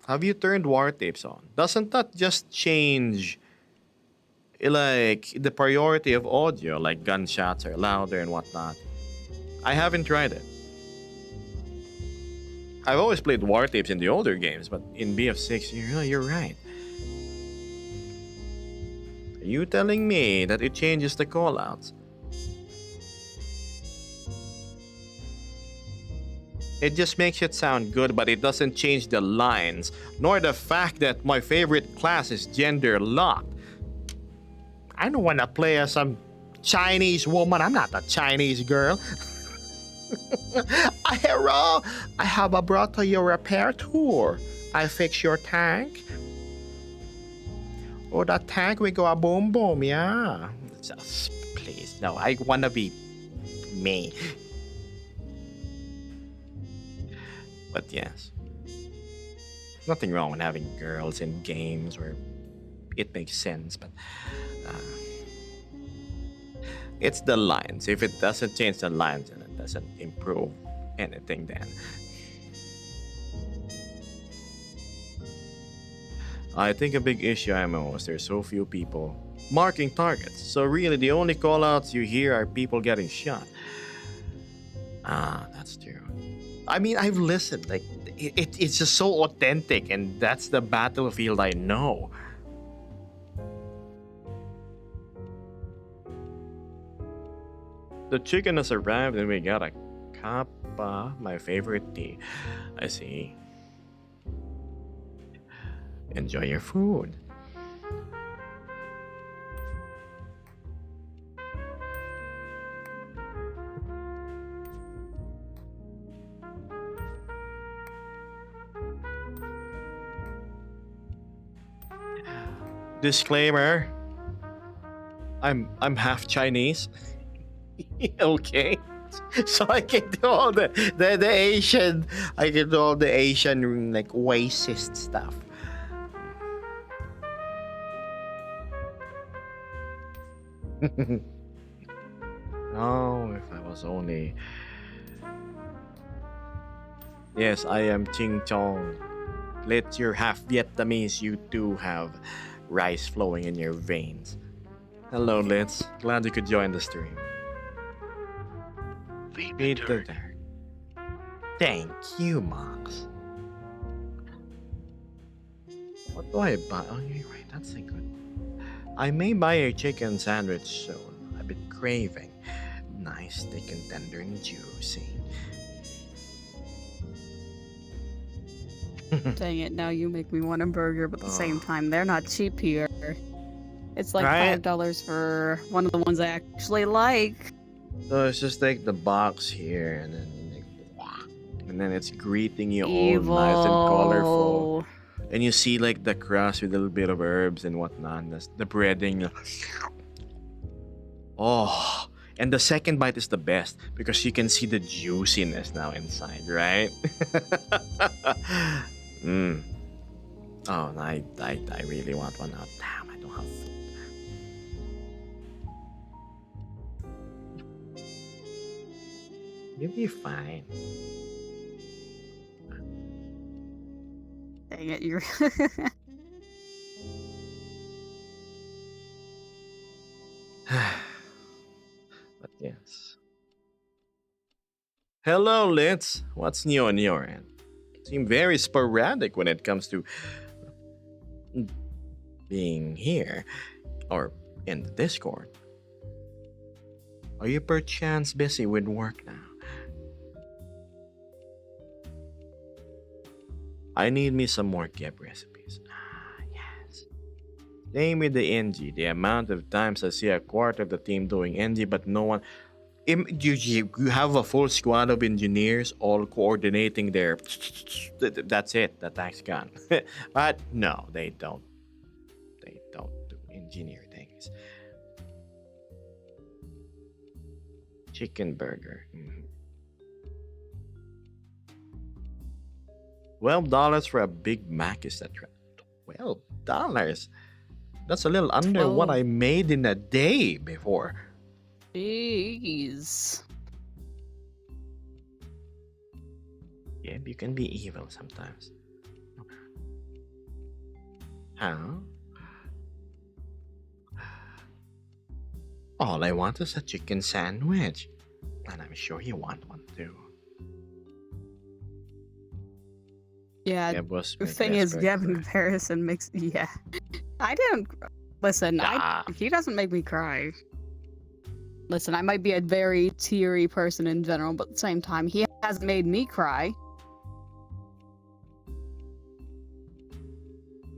Have you turned war tapes on? Doesn't that just change like the priority of audio, like gunshots are louder and whatnot? I haven't tried it. I've always played war tapes in the older games, but in BF6, you're right. Are you telling me that it changes the callouts? It just makes it sound good, but it doesn't change the lines, nor the fact that my favorite class is gender locked. I don't want to play as some Chinese woman. I'm not a Chinese girl. Hello, I have brought to your repair tour. I fix your tank. Oh, that tank will go a boom boom, yeah. Just please, no, I wanna be me. But yes, nothing wrong with having girls in games where it makes sense, but it's the lines. If it doesn't change the lines and it doesn't improve anything, then I think a big issue MMO is there's so few people marking targets. So really the only callouts you hear are people getting shot. That's true. I mean, I've listened. Like it's just so authentic, and that's the Battlefield I know. The chicken has arrived and we gotta Kappa, my favorite tea. I see. Enjoy your food. Disclaimer. I'm half Chinese. Okay. So I can do all the Asian, I can do all the Asian like racist stuff. Oh, if I was only. Yes, I am Ching Chong. Let your half Vietnamese, you too have rice flowing in your veins. Hello, Litz. Glad you could join the stream. Feed the Beat the dirt. dirt. Thank you, Mox. What do I buy? Oh, you're right. That's a good. I may buy a chicken sandwich soon. I've been craving. Nice, thick and tender and juicy. Dang it, now you make me want a burger, but at the same Oh. time, they're not cheap here. It's like Right? $5 for one of the ones I actually like. So it's just like the box here, and then you like, and then it's greeting you all Evil. nice and colorful. And you see like the crust with a little bit of herbs and whatnot. That's the breading. Oh, and the second bite is the best because you can see the juiciness now inside, right? Mm. Oh, I really want one now. Damn, I don't have food. You'll be fine. Dang it, you're. But yes. Hello, Litz. What's new on your end? Seem very sporadic when it comes to being here or in the Discord. Are you perchance busy with work now? I need me some more Geb recipes. Ah, yes. Same with the NG. The amount of times I see a quarter of the team doing NG, but no one. You have a full squad of engineers all coordinating their. That's it. The tax gun. But no, they don't. They don't do engineer things. Chicken burger. $12 for a Big Mac, is that right? $12? That's a little under what Oh. I made in a day before. Jeez. Yeah, you can be evil sometimes. Huh? All I want is a chicken sandwich. And I'm sure you want one too. Yeah, Geb was the my thing best is, friend Geb for- in comparison makes. Yeah. I didn't. Listen, Nah. he doesn't make me cry. Listen, I might be a very teary person in general, but at the same time, he hasn't made me cry.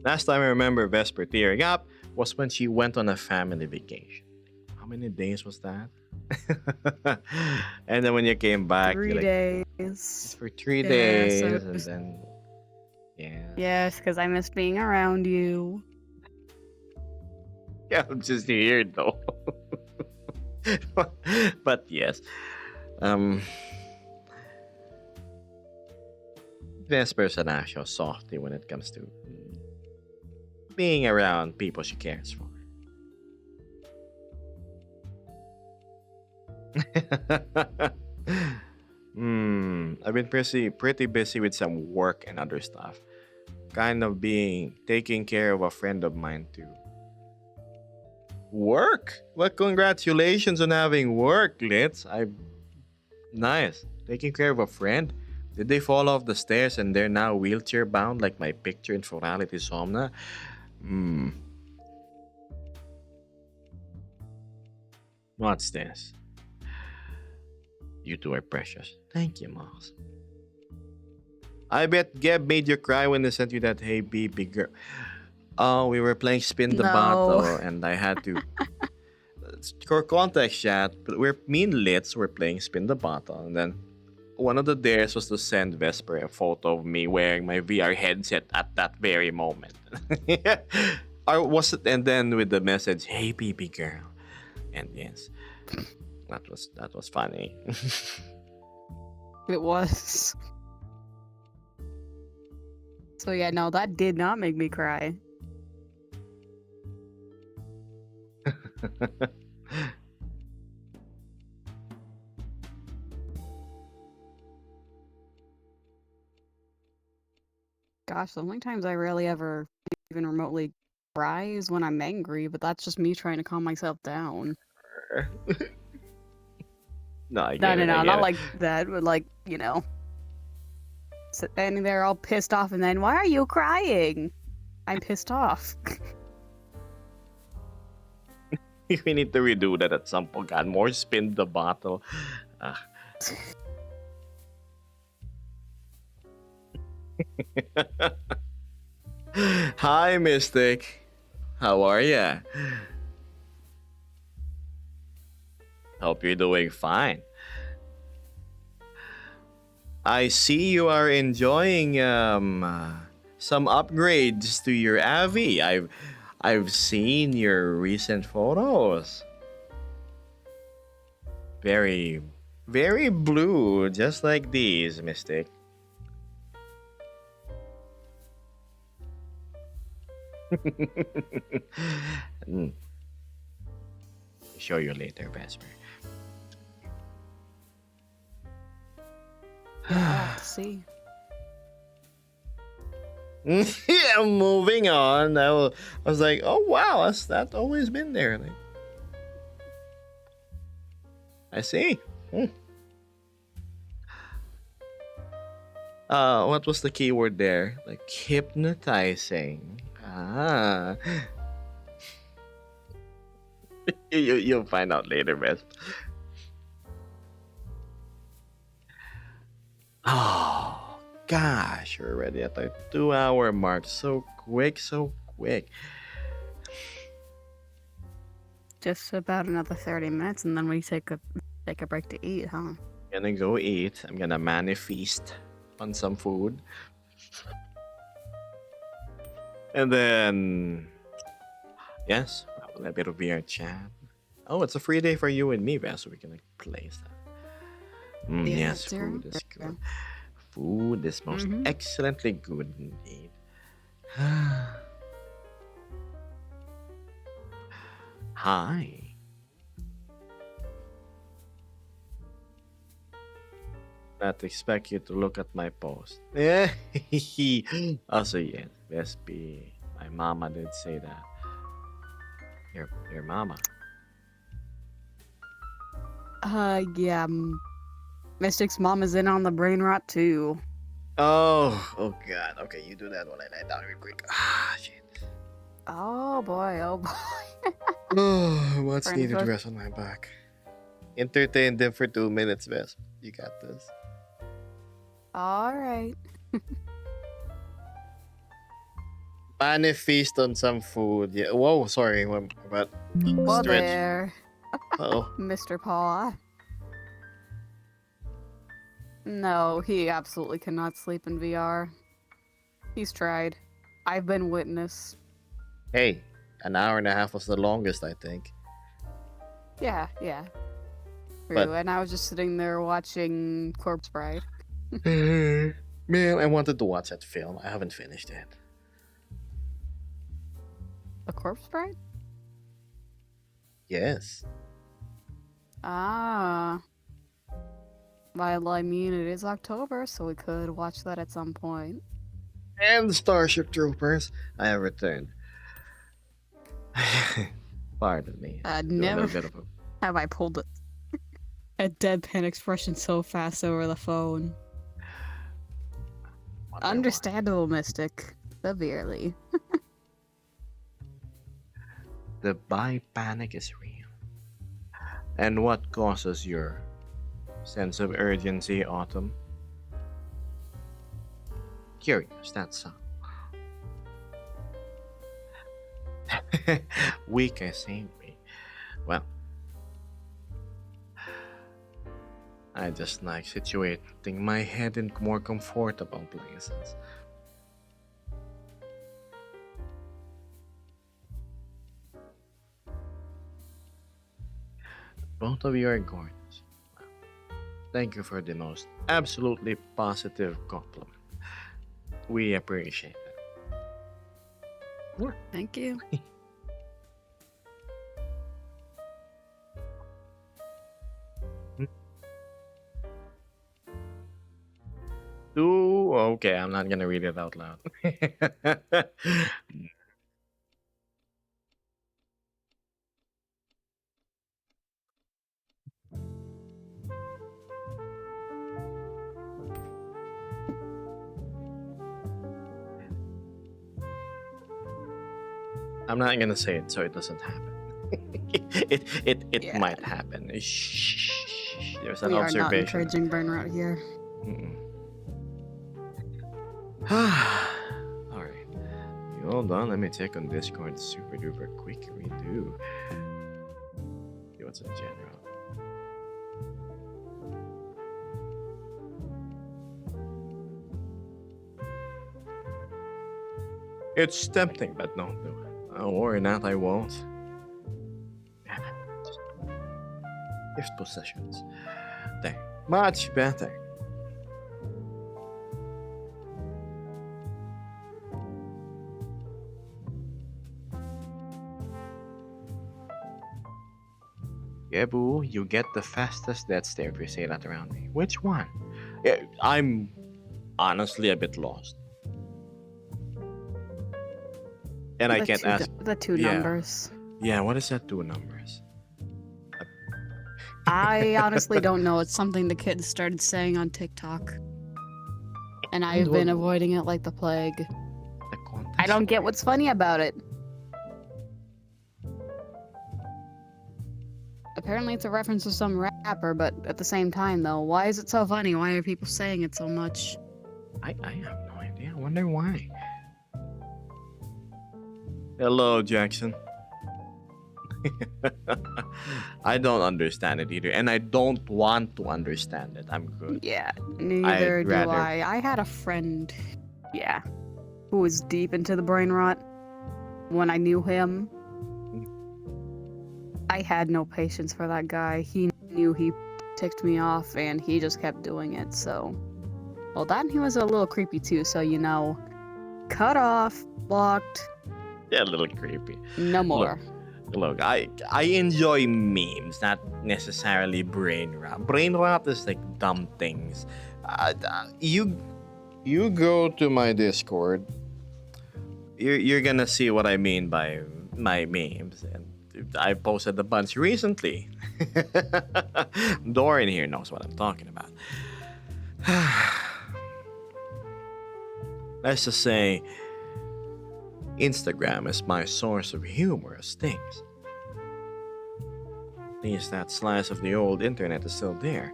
Last time I remember Vesper tearing up was when she went on a family vacation. How many days was that? And then when you came back, 3 you're like, days. for 3 Yeah, days, so it and was- then yeah, Yes, because I miss being around you. yeah, I'm just here though. But yes, Vesper's an actual softie when it comes to being around people she cares for. I've been pretty busy with some work and other stuff. Kind of taking care of a friend of mine too. Work? Well, congratulations on having work, Litz. Nice. Taking care of a friend. Did they fall off the stairs and they're now wheelchair bound like my picture in Forality Somna? What's this? You two are precious. Thank you, Moss. I bet Geb made you cry when they sent you that hey baby girl. Oh, we were playing spin the No. bottle and I had to for context chat, but me and Litz were playing spin the bottle and then one of the dares was to send Vesper a photo of me wearing my VR headset at that very moment. Or was it and then with the message, hey baby girl. And yes. That was funny. It was. So yeah, no, that did not make me cry. Gosh, the only times I really ever even remotely cry is when I'm angry, but that's just me trying to calm myself down. No, I get No, it. I get not it. like that, but like, you know, standing there all pissed off and then, why are you crying? I'm pissed off. We need to redo that at some point. God, more spin the bottle. Ah. Hi, Mystic. How are ya? Hope you're doing fine. I see you are enjoying some upgrades to your Avi. I've seen your recent photos. Very, very blue, just like these, Mystic. Mm. Show you later, Vesper. Yeah, I'll have to see. Yeah, moving on. I was like, oh wow, that's always been there. Like, I see. What was the keyword there? Like hypnotizing. Ah. You'll find out later, Beth. Oh gosh, we're already at the 2-hour mark. So quick, so quick. Just about another 30 minutes and then we take a break to eat, huh? Gonna go eat. I'm gonna manifest on some food. And then yes, a bit of VR chat. Oh, it's a free day for you and me, Ves, so we can like play stuff. Yeah, Yes, sir. food is good. Food is most Mhm. excellently good indeed. Hi. Not expect you to look at my post. Yeah. Also, yes, Vespi. My mama did say that. Your mama. Yeah. Mystic's mom is in on the brain rot too. Oh god. Okay, you do that while I lie down real quick. Ah, shit. Oh boy, oh boy. Oh, what's Friend needed book. rest on my back? Entertain them for 2 minutes, Ves. You got this. All right. Manifest on some food. Yeah. Whoa, sorry. What about Well stretch? there, Oh. Mr. Paw. No, he absolutely cannot sleep in VR. He's tried. I've been witness. Hey, an hour and a half was the longest, I think. Yeah. True, But- and I was just sitting there watching Corpse Bride. Man, I wanted to watch that film. I haven't finished it. A Corpse Bride? Yes. Ah. Well, I mean, it is October, so we could watch that at some point. And Starship Troopers. I have returned. Pardon me. Do a Never little bit of have I pulled a deadpan expression so fast over the phone. wonder why. Understandable, Mystic. Severely. The buy panic is real. And what causes your sense of urgency, Autumn. Curious, that's all. Weak, I say. Well, I just like situating my head in more comfortable places. Both of you are gorgeous. Well, thank you for the most absolutely positive compliment. We appreciate it. Thank you. Ooh, okay, I'm not gonna read it out loud. I'm not gonna say it so it doesn't happen. it Yeah. might happen. Shh. There's an We are not observation. encouraging burnout here. Mm-mm. All right. You hold on. Let me check on Discord super duper quick. We do. See what's in general. It's tempting, but don't do it. Don't worry, not I won't. Gift possessions. There. Much better. Yeah, boo, you get the fastest death stare if you say that around me. Which one? Yeah, I'm honestly a bit lost. And I can't ask. The two yeah. numbers. Yeah, what is that two numbers? I honestly don't know. It's something the kids started saying on TikTok. And I've been avoiding it like the plague. The contest? I don't get what's funny about it. Apparently it's a reference to some rapper, but at the same time though, why is it so funny? Why are people saying it so much? I have no idea. I wonder why. Hello, Jackson. I don't understand it either, and I don't want to understand it. I'm good. Yeah, neither I'd do rather- I. I had a friend, yeah, who was deep into the brain rot. When I knew him, I had no patience for that guy. He knew he ticked me off, and he just kept doing it, so... Well, that and he was a little creepy too, so, you know, cut off, blocked, Yeah, a little creepy. no more. Look, I enjoy memes, not necessarily brain rot. Brain rot is like dumb things. You go to my Discord. You're gonna see what I mean by my memes, and I posted a bunch recently. Doran here knows what I'm talking about. Let's just say Instagram is my source of humorous things. At least that slice of the old internet is still there.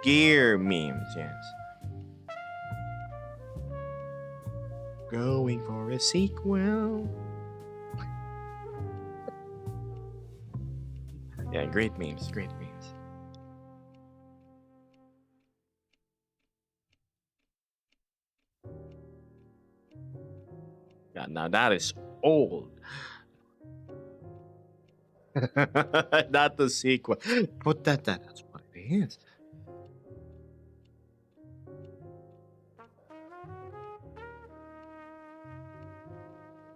Gear memes, yes. Going for a sequel. Yeah, great memes, great memes. Yeah, now that is old. Not the sequel. But that's what it is.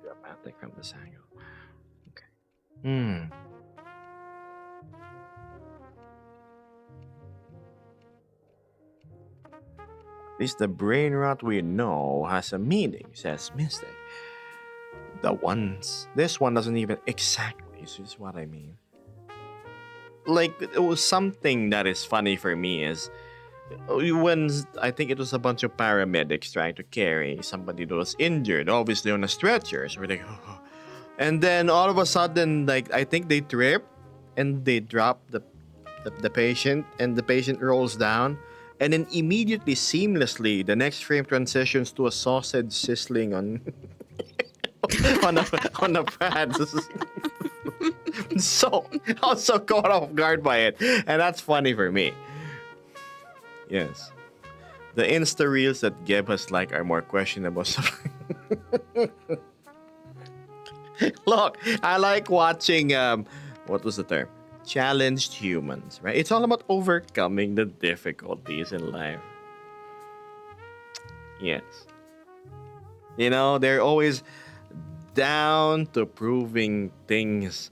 Dramatic from this angle. Okay. At least the brain rot we know has a meaning, says Mystic. This one doesn't even exactly, is what I mean. Like, it was something that is funny for me is when I think it was a bunch of paramedics trying to carry somebody that was injured, obviously on a stretcher. So we're like, oh. And then all of a sudden, like, I think they trip and they drop the the patient, and the patient rolls down, and then immediately, seamlessly, the next frame transitions to a sausage sizzling on on a pad. So I was so caught off guard by it, and that's funny for me. Yes, the Insta reels that Geb has like are more questionable. Look, I like watching what was the term? Challenged humans, right? It's all about overcoming the difficulties in life. Yes. You know, they're always down to proving things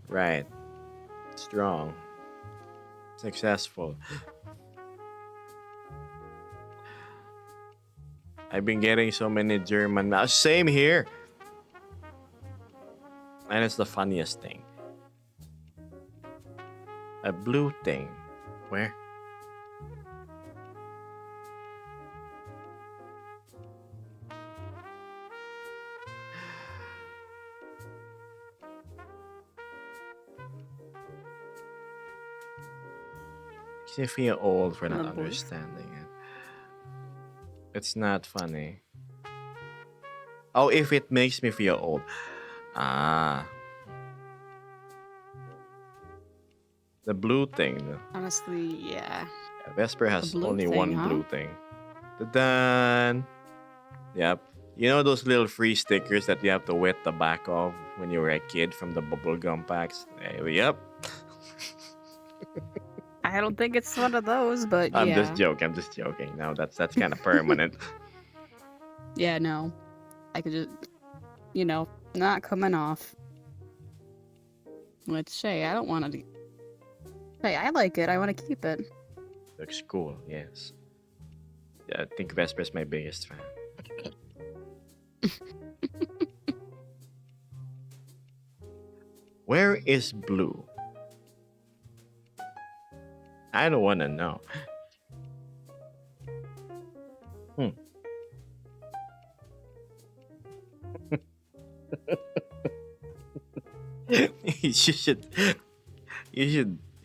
right, strong, successful. I've been getting so many German. Same here. And it's the funniest thing. A blue thing. Where? You feel old for not Oh, boy. understanding it. It's not funny. Oh, if it makes me feel old. Ah. The blue thing. Honestly, yeah. Vesper has blue only thing, one huh? blue thing. Dun. Yep. You know those little free stickers that you have to wet the back of when you were a kid from the bubblegum packs? Yep. I don't think it's one of those, but I'm yeah. just joking. No, that's kind of permanent. Yeah, no. I could just, not coming off. Which, hey, I don't want to. Hey, I like it. I want to keep it. Looks cool, yes. Yeah, I think Vesper's my biggest fan. Where is Blue? I don't want to know. you should,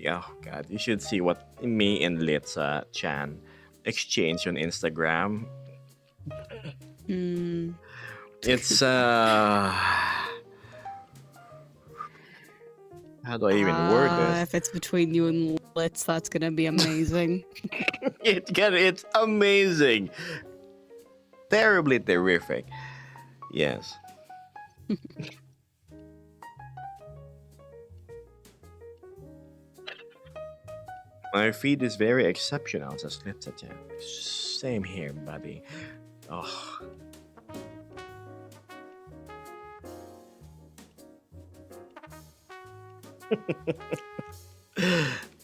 oh god, you should see what me and Litza Chan exchange on Instagram. Hmm. It's how do I even word this? If it's between you and Litz, that's gonna be amazing. It's amazing. Terribly terrific. Yes. My feed is very exceptional, says Litza-chan. Same here, buddy. Oh.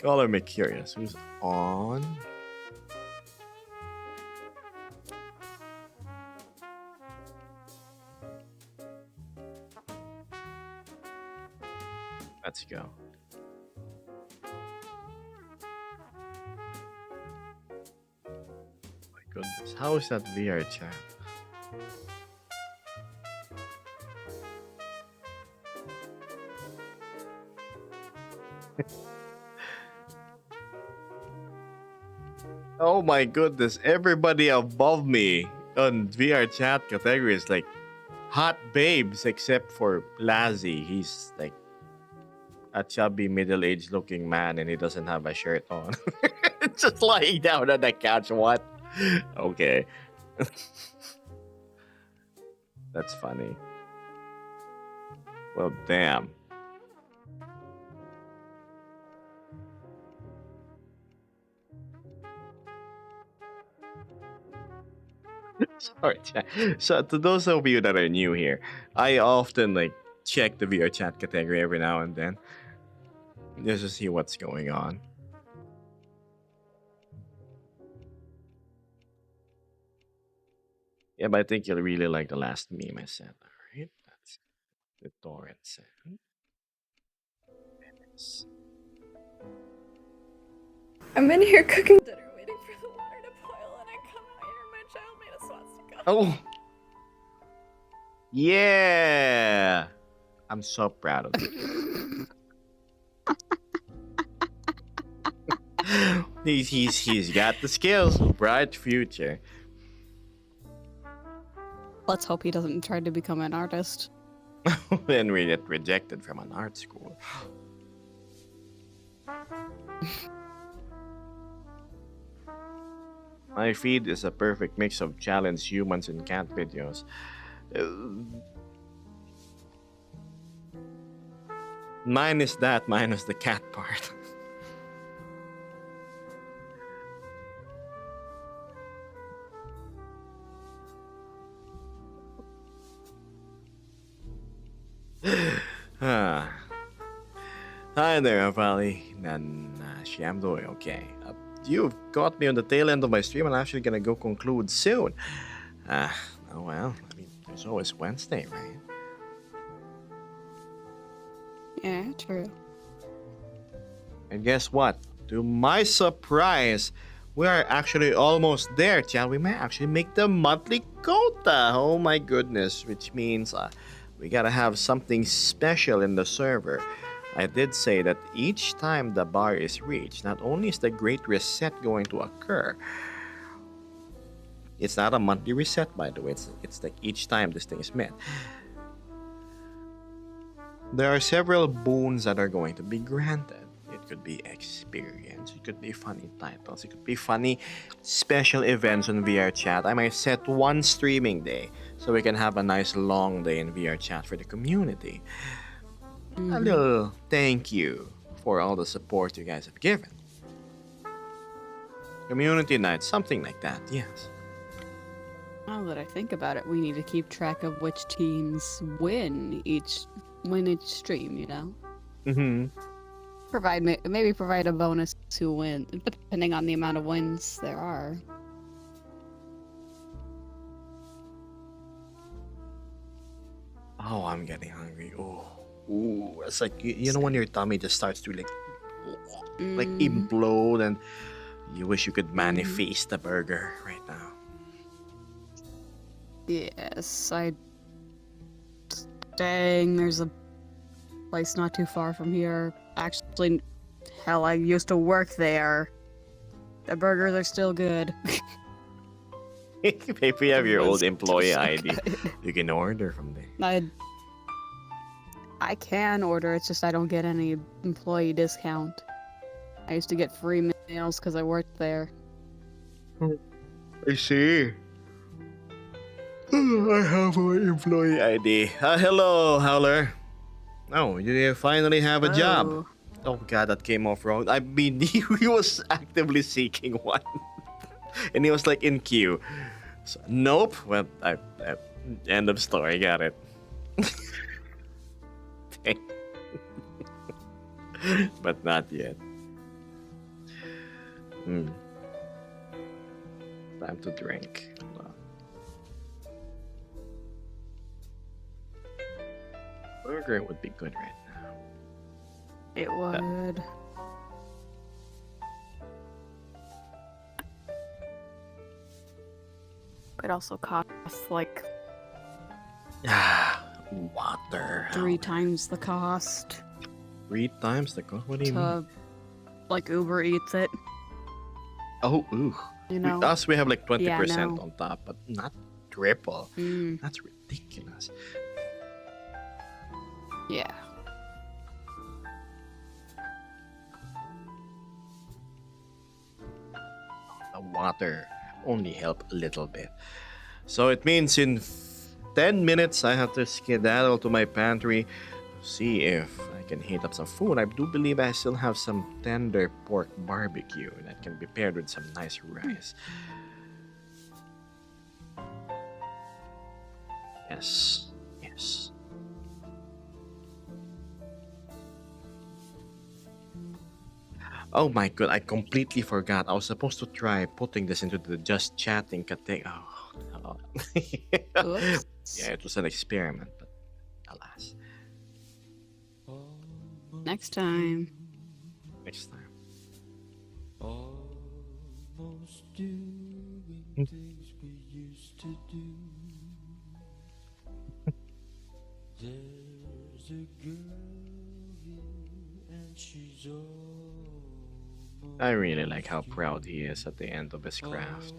Color me curious. Who's on? Let's go. My goodness, how is that VR chat? Oh my goodness, everybody above me on VR chat category is like hot babes except for Lazzy. He's like a chubby middle-aged looking man and he doesn't have a shirt on. Just lying down on the couch. What? Okay. That's funny. Well, damn. Sorry, chat. So to those of you that are new here, I often like check the VR chat category every now and then just to see what's going on. Yeah, but I think you'll really like the last meme I said. Alright, that's the torrent said. Yes. I'm in here cooking dinner, waiting for the water to boil, and I come out here and my child made a swastika. Oh, yeah! I'm so proud of you. He's got the skills. Bright future. Let's hope he doesn't try to become an artist. Then we get rejected from an art school. My feed is a perfect mix of challenge humans and cat videos. Mine is that, minus the cat part. Ah. Hi there, Avali. Nanashi, I'm doing okay. You've got me on the tail end of my stream. I'm actually gonna go conclude soon. Oh well, I mean, there's always Wednesday, right? Yeah, true. And guess what? To my surprise, we are actually almost there, Chan. We may actually make the monthly quota. Oh my goodness, which means we gotta have something special in the server. I did say that each time the bar is reached, not only is the great reset going to occur, it's not a monthly reset, by the way. It's like each time this thing is met. There are several boons that are going to be granted. It could be experience, it could be funny titles, it could be funny special events on VR chat. I might set one streaming day so we can have a nice long day in VR chat for the community. A little thank you for all the support you guys have given. Community night, something like that, yes. Now that I think about it, we need to keep track of which teams win each stream, you know? Mm-hmm. Maybe provide a bonus to win, depending on the amount of wins there are. Oh, I'm getting hungry. Oh, ooh, it's like you know when your tummy just starts to like implode, and you wish you could manifest the burger right now. Yes, dang, there's a place not too far from here. Actually, hell, I used to work there. The burgers are still good. If you have your It old was employee so ID, good. you can order from there. I can order, it's just I don't get any employee discount. I used to get free meals because I worked there. I see. I have my employee ID. Hello, Howler. Oh, you finally have a job. Oh god, that came off wrong. I mean, he was actively seeking one. And he was like in queue. So, nope. Well, I end of story. Got it. But not yet. Time to drink. Burger would be good right now. It would. It also costs like Water. 3 times the cost 3 times the cost? What do you mean? to like Uber Eats it. Oh, ooh. You know? With us, we have like 20% Yeah, no. on top, but not triple. Mm, That's ridiculous. yeah. The water only help a little bit. So it means in 10 minutes, I have to skedaddle to my pantry to see if I can heat up some food. I do believe I still have some tender pork barbecue that can be paired with some nice rice. Yes, yes. Oh my god, I completely forgot. I was supposed to try putting this into the just chatting category. Oh. Oops. Yeah, it was an experiment, but alas. Next time. Next time. Almost doing things we used to do. There's a girl here and she's almost I really like how proud he is at the end of his craft.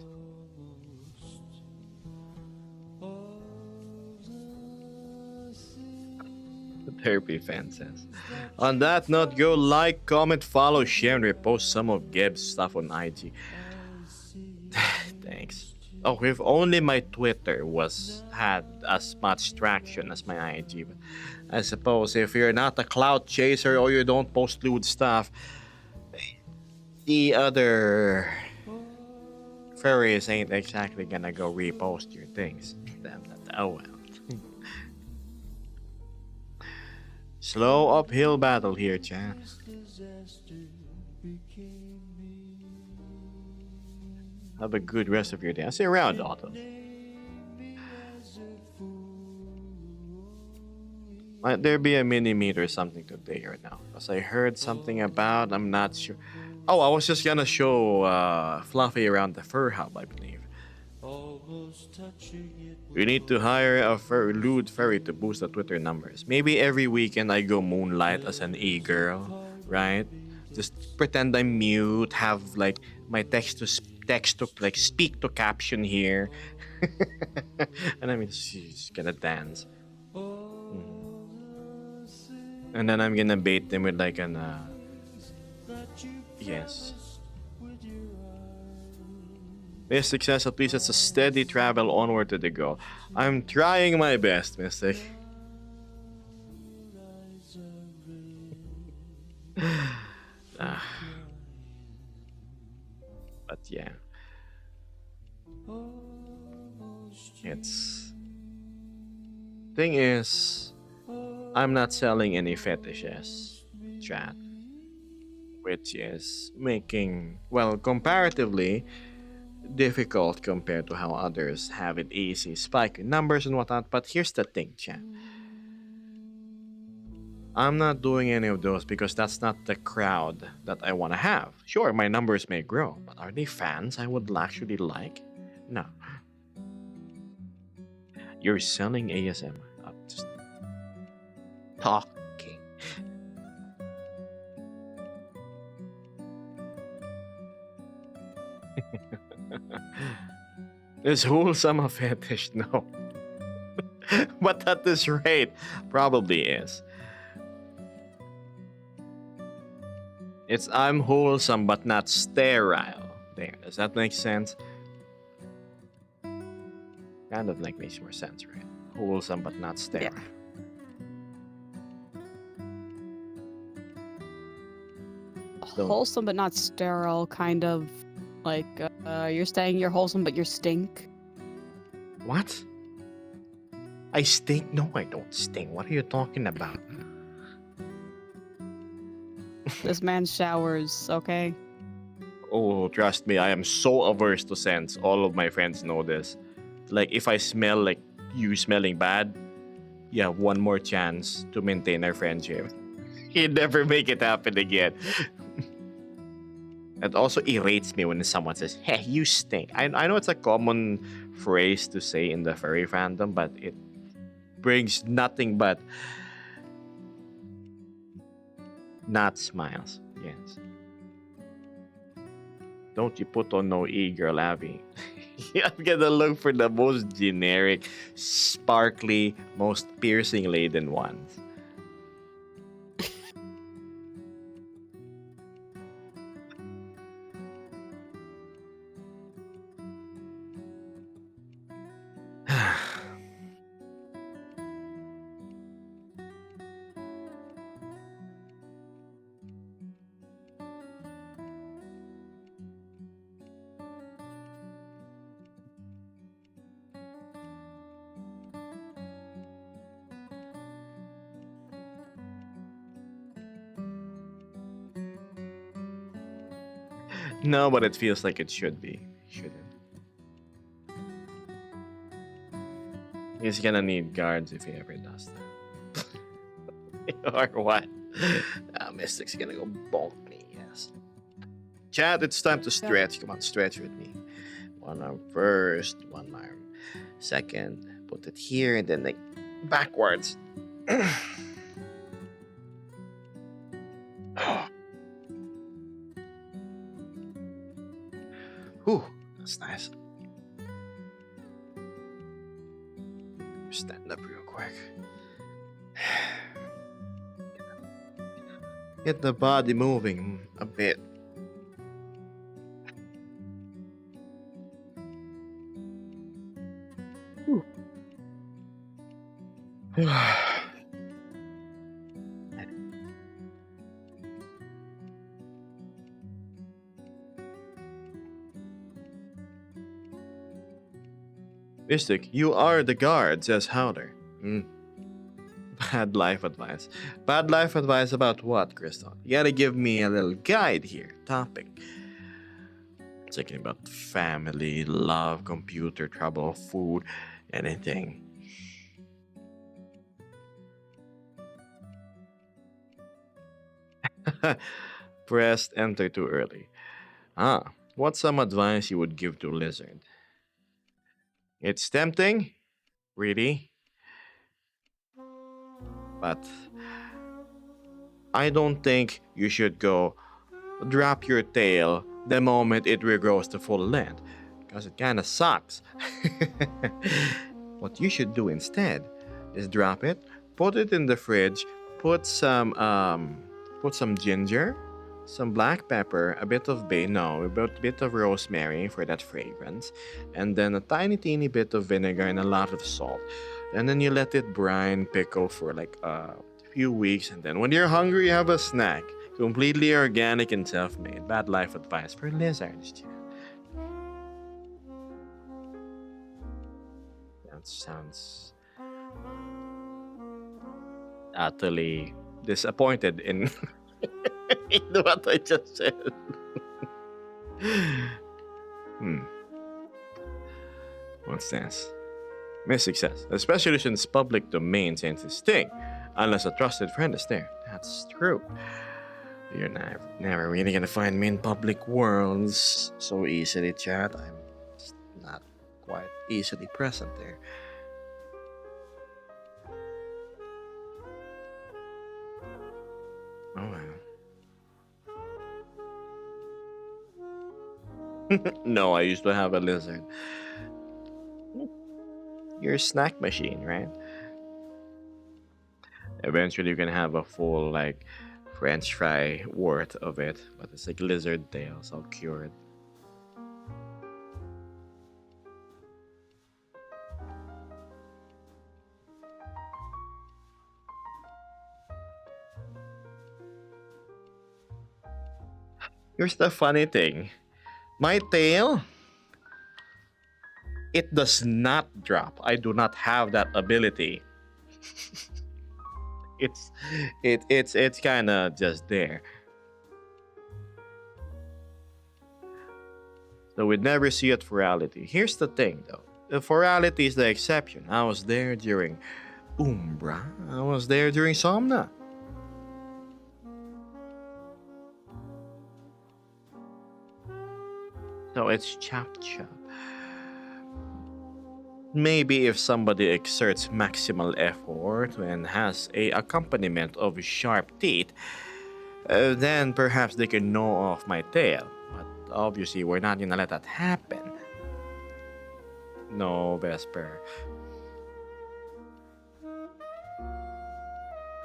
The therapy fan says. On that note, go like, comment, follow, share, and repost some of Geb's stuff on IG. Thanks. Oh, if only my Twitter had as much traction as my IG. But I suppose if you're not a clout chaser or you don't post lewd stuff, the other furries ain't exactly gonna go repost your things. Damn that. Oh well. Slow uphill battle here, chat. Have a good rest of your day. I'll see you around, Otto. Might there be a mini meet or something today or now? Because I heard something about, I'm not sure. Oh, I was just gonna show Fluffy around the fur hub, I believe. We need to hire a lewd furry to boost the Twitter numbers. Maybe every weekend I go moonlight as an e-girl, right? Just pretend I'm mute, have like my text to like speak to caption here, and I mean she's gonna dance, and then I'm gonna bait them with like an yes. Mystic says at least it's a steady travel onward to the goal. I'm trying my best, Mystic. But yeah. It's thing is I'm not selling any fetishes, chat. Which is making, well, comparatively difficult compared to how others have it easy, spike in numbers and whatnot. But here's the thing, chat. I'm not doing any of those because that's not the crowd that I want to have. Sure, my numbers may grow, but are they fans I would actually like? No. You're selling ASMR. I'm just talking. Is wholesome a fetish? No. But at this rate, probably is. It's I'm wholesome but not sterile. There, does that make sense? Kind of like makes more sense, right? Wholesome but not sterile. So- Wholesome but not sterile, kind of like you're saying you're wholesome but you stink. What? I stink? No, I don't stink. What are you talking about? This man showers, okay? Oh, trust me, I am so averse to scents. All of my friends know this. Like, if I smell like you smelling bad, you have one more chance to maintain our friendship. You'd never make it happen again. It also irritates me when someone says, hey, you stink. I know it's a common phrase to say in the furry fandom, but it brings nothing but not smiles. Yes. Don't you put on no e-girl, Abby. I'm gonna look for the most generic, sparkly, most piercing laden ones. No, but it feels like it should be. Shouldn't. He's gonna need guards if he ever does that. Or what? Mystic's gonna go bonk me, yes. Chat, it's time to stretch. Come on, stretch with me. One arm first, one arm second. Put it here and then like backwards. Whew, that's nice. Stand up real quick. Get the body moving a bit. Mystic, you are the guard, says Howler. Bad life advice. Bad life advice about what, Crystal? You gotta give me a little guide here. Topic. Thinking about family, love, computer trouble, food, anything. Pressed enter too early. What's some advice you would give to Lizard? It's tempting, really, but I don't think you should go drop your tail the moment it regrows to full length, because it kind of sucks. What you should do instead is drop it, put it in the fridge, put some ginger, some black pepper, a bit of a bit of rosemary for that fragrance, and then a tiny teeny bit of vinegar and a lot of salt. And then you let it brine, pickle for like a few weeks, and then when you're hungry, you have a snack. Completely organic and self-made. Bad life advice for lizards. That sounds utterly disappointed in, in what I just said. What's this? Mystic says, especially since public domain sends its sting, unless a trusted friend is there. That's true. You're never really gonna find me in public worlds so easily, chat. I'm just not quite easily present there. Oh well. No, I used to have a lizard. You're a snack machine, right? Eventually you can have a full like French fry worth of it, but it's like lizard tails all cured. Here's the funny thing. My tail, it does not drop. I do not have that ability. it's kind of just there. So we'd never see it for reality. Here's the thing though. The forality is the exception. I was there during Umbra. I was there during Somna. So it's chop chop. Maybe if somebody exerts maximal effort and has a accompaniment of sharp teeth, then perhaps they can gnaw off my tail. But obviously, we're not gonna let that happen. No, Vesper.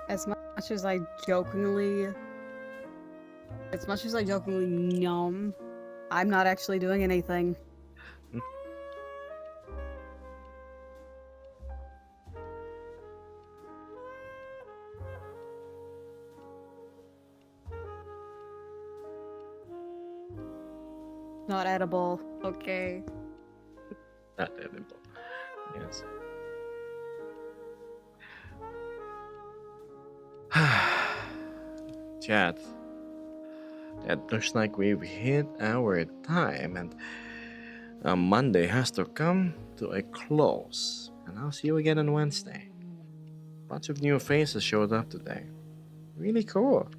As much as I jokingly numb, I'm not actually doing anything. Not edible. Okay. Not edible. Yes. Chat. It looks like we've hit our time, and Monday has to come to a close. And I'll see you again on Wednesday. Bunch of new faces showed up today. Really cool.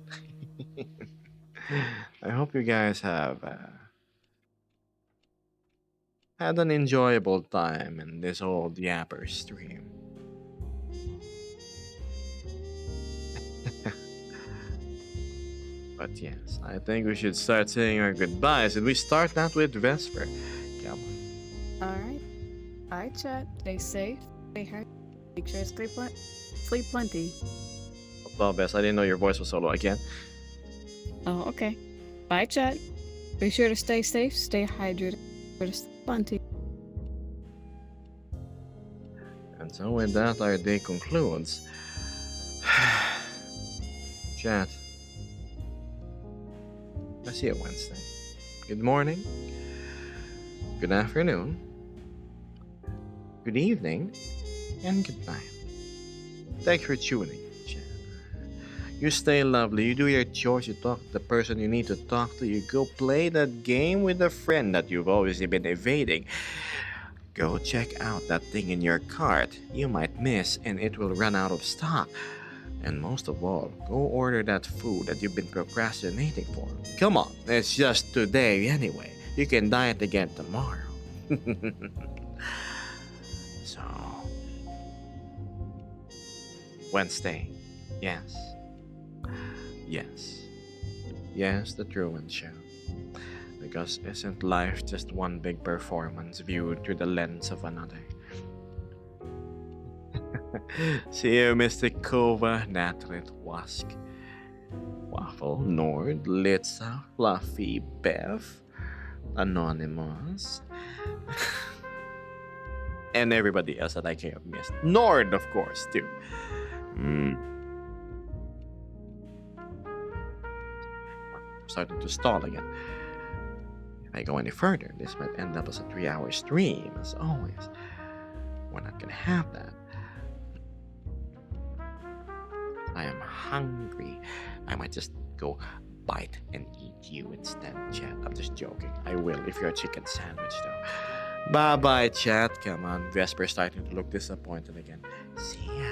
I hope you guys have had an enjoyable time in this old Yapper stream. But yes, I think we should start saying our goodbyes, and we start that with Vesper. Come on. Alright. Alright, chat. Stay safe. Stay hard. Make sure to sleep plenty. Well, Bess, I didn't know your voice was solo again. Oh, okay. Bye, chat. Be sure to stay safe, stay hydrated, sleep plenty. And so with that, our day concludes. Chat. I'll see you Wednesday. Good morning. Good afternoon. Good evening. And good night. Thanks for tuning in, chat. You stay lovely. You do your chores. You talk to the person you need to talk to. You go play that game with a friend that you've always been evading. Go check out that thing in your cart you might miss and it will run out of stock. And most of all, go order that food that you've been procrastinating for. Come on, it's just today anyway. You can diet again tomorrow. So, Wednesday. Yes. Yes. Yes, the Truman Show. Because isn't life just one big performance viewed through the lens of another? See you, Mystic Kova, Natrit, Wask, Waffle, Nord, Litza, Fluffy, Bev, Anonymous, and everybody else that I can't have missed. Nord, of course, too. Starting to stall again. If I go any further, this might end up as a 3-hour stream, as always. We're not gonna have that. I am hungry. I might just go bite and eat you instead, chat. I'm just joking. I will if you're a chicken sandwich, though. Bye-bye, chat. Come on. Vesper's starting to look disappointed again. See ya.